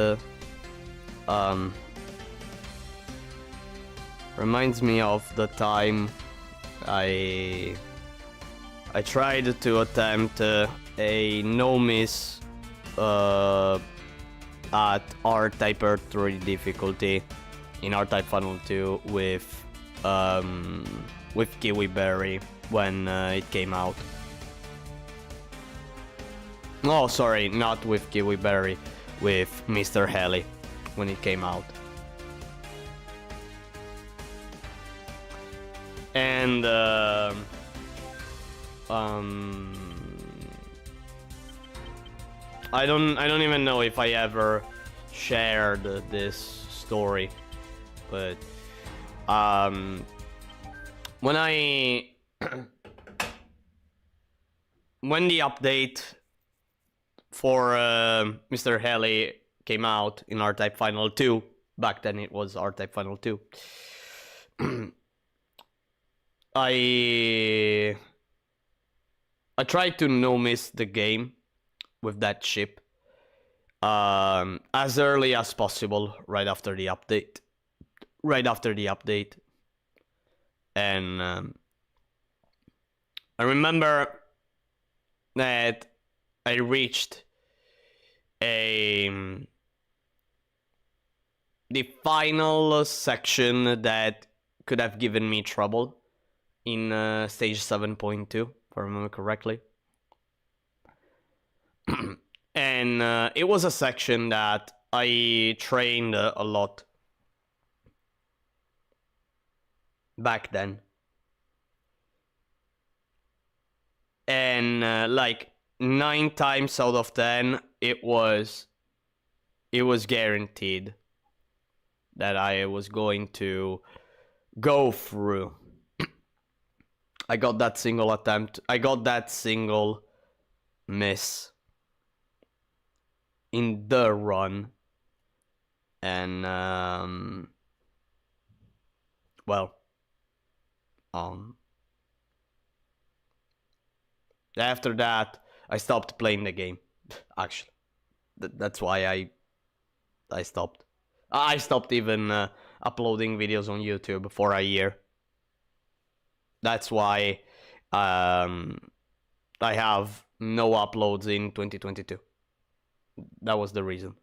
Reminds me of the time I tried to attempt a no miss at R-Type Earth 3 difficulty in R-Type Final 2 with Kiwi Berry when it came out. Oh, sorry, not with Kiwi Berry, with Mr. Heli when it came out. And I don't even know if I ever shared this story, but when when the update for Mr. Heli came out in R-Type Final 2, back then it was R-Type Final 2, I tried to no miss the game with that ship as early as possible right after the update. And I remember that I reached the final section that could have given me trouble in stage 7.2, if I remember correctly. And it was a section that I trained a lot back then. And like 9 times out of 10, it was guaranteed that I was going to go through. I got that single attempt. I got that single miss in the run. And well, after that I stopped playing the game. Actually, that's why I stopped. I stopped even uploading videos on YouTube for a year. That's why I have no uploads in 2022. That was the reason.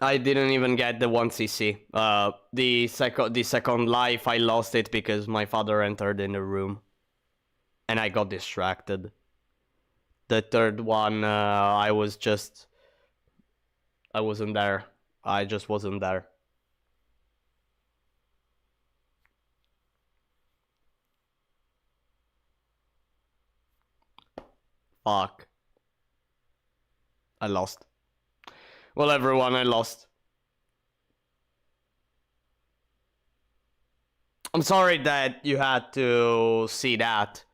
I didn't even get the 1cc. The second life, I lost it because my father entered in the room and I got distracted. The third one, I wasn't there. I just wasn't there. Fuck. I lost. Well, everyone, I lost. I'm sorry that you had to see that.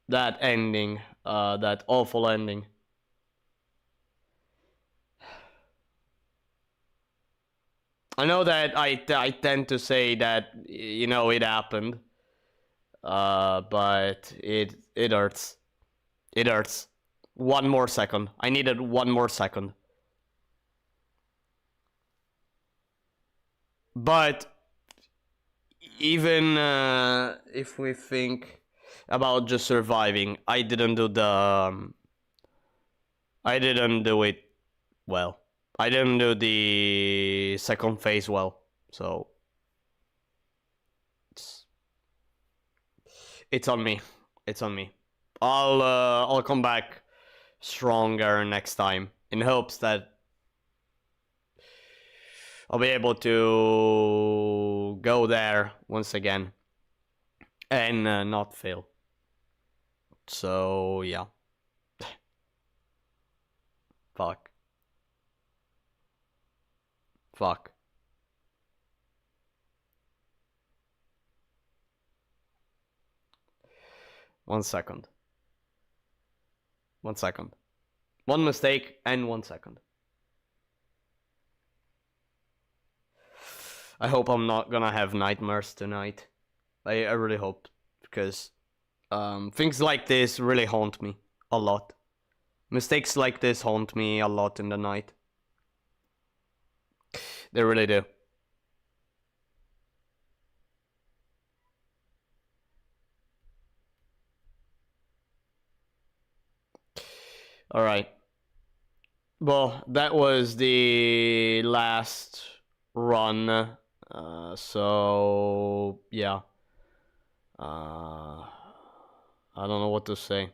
That ending, that awful ending. I know that I tend to say that, you know, it happened, but it hurts. It hurts. One more second. I needed one more second. But even if we think about just surviving, I didn't do it well. I didn't do the second phase well, so it's on me. It's on me. I'll come back stronger next time in hopes that I'll be able to go there once again and not fail. So yeah. Fuck. 1 second. 1 second. One mistake and 1 second. I hope I'm not gonna have nightmares tonight. I really hope, because things like this really haunt me a lot. Mistakes like this haunt me a lot in the night. They really do. Alright. Well, that was the last run. So, yeah. I don't know what to say.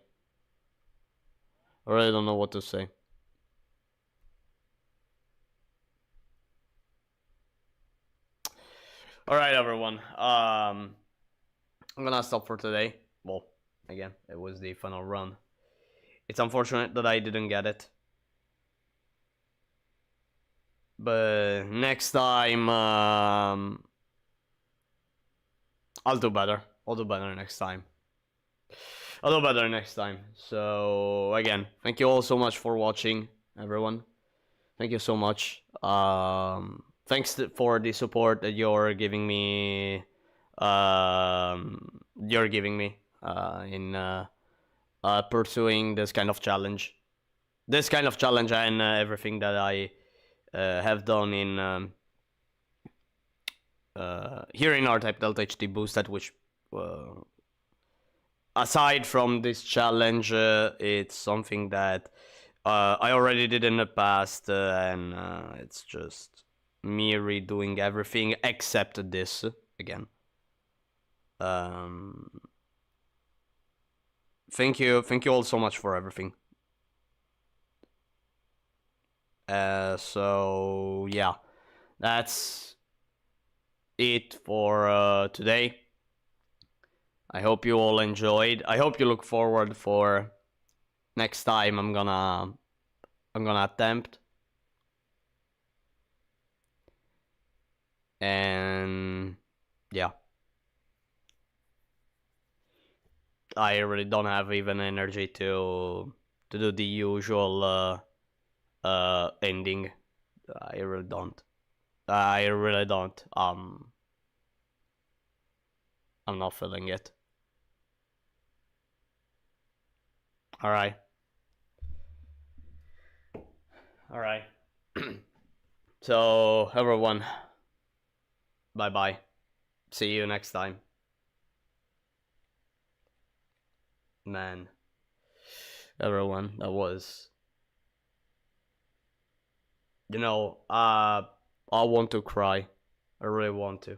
I really don't know what to say. Alright, everyone. I'm gonna stop for today. Well, again, it was the final run. It's unfortunate that I didn't get it. But next time, I'll do better. I'll do better next time. I'll do better next time. So, again, thank you all so much for watching, everyone. Thank you so much. Thanks for the support that you're giving me. In pursuing this kind of challenge. This kind of challenge and everything that I have done in here in R-Type Delta HD Boosted, which aside from this challenge, it's something that I already did in the past, and it's just me redoing everything except this again. Thank you all so much for everything. So yeah, that's it for today. I hope you all enjoyed. I hope you look forward for next time I'm gonna attempt. And yeah, I really don't have even energy to do the usual ending. I really don't. I'm not feeling it. Alright. Alright. So, everyone, bye bye. See you next time. Man, everyone, that was. I want to cry. I really want to.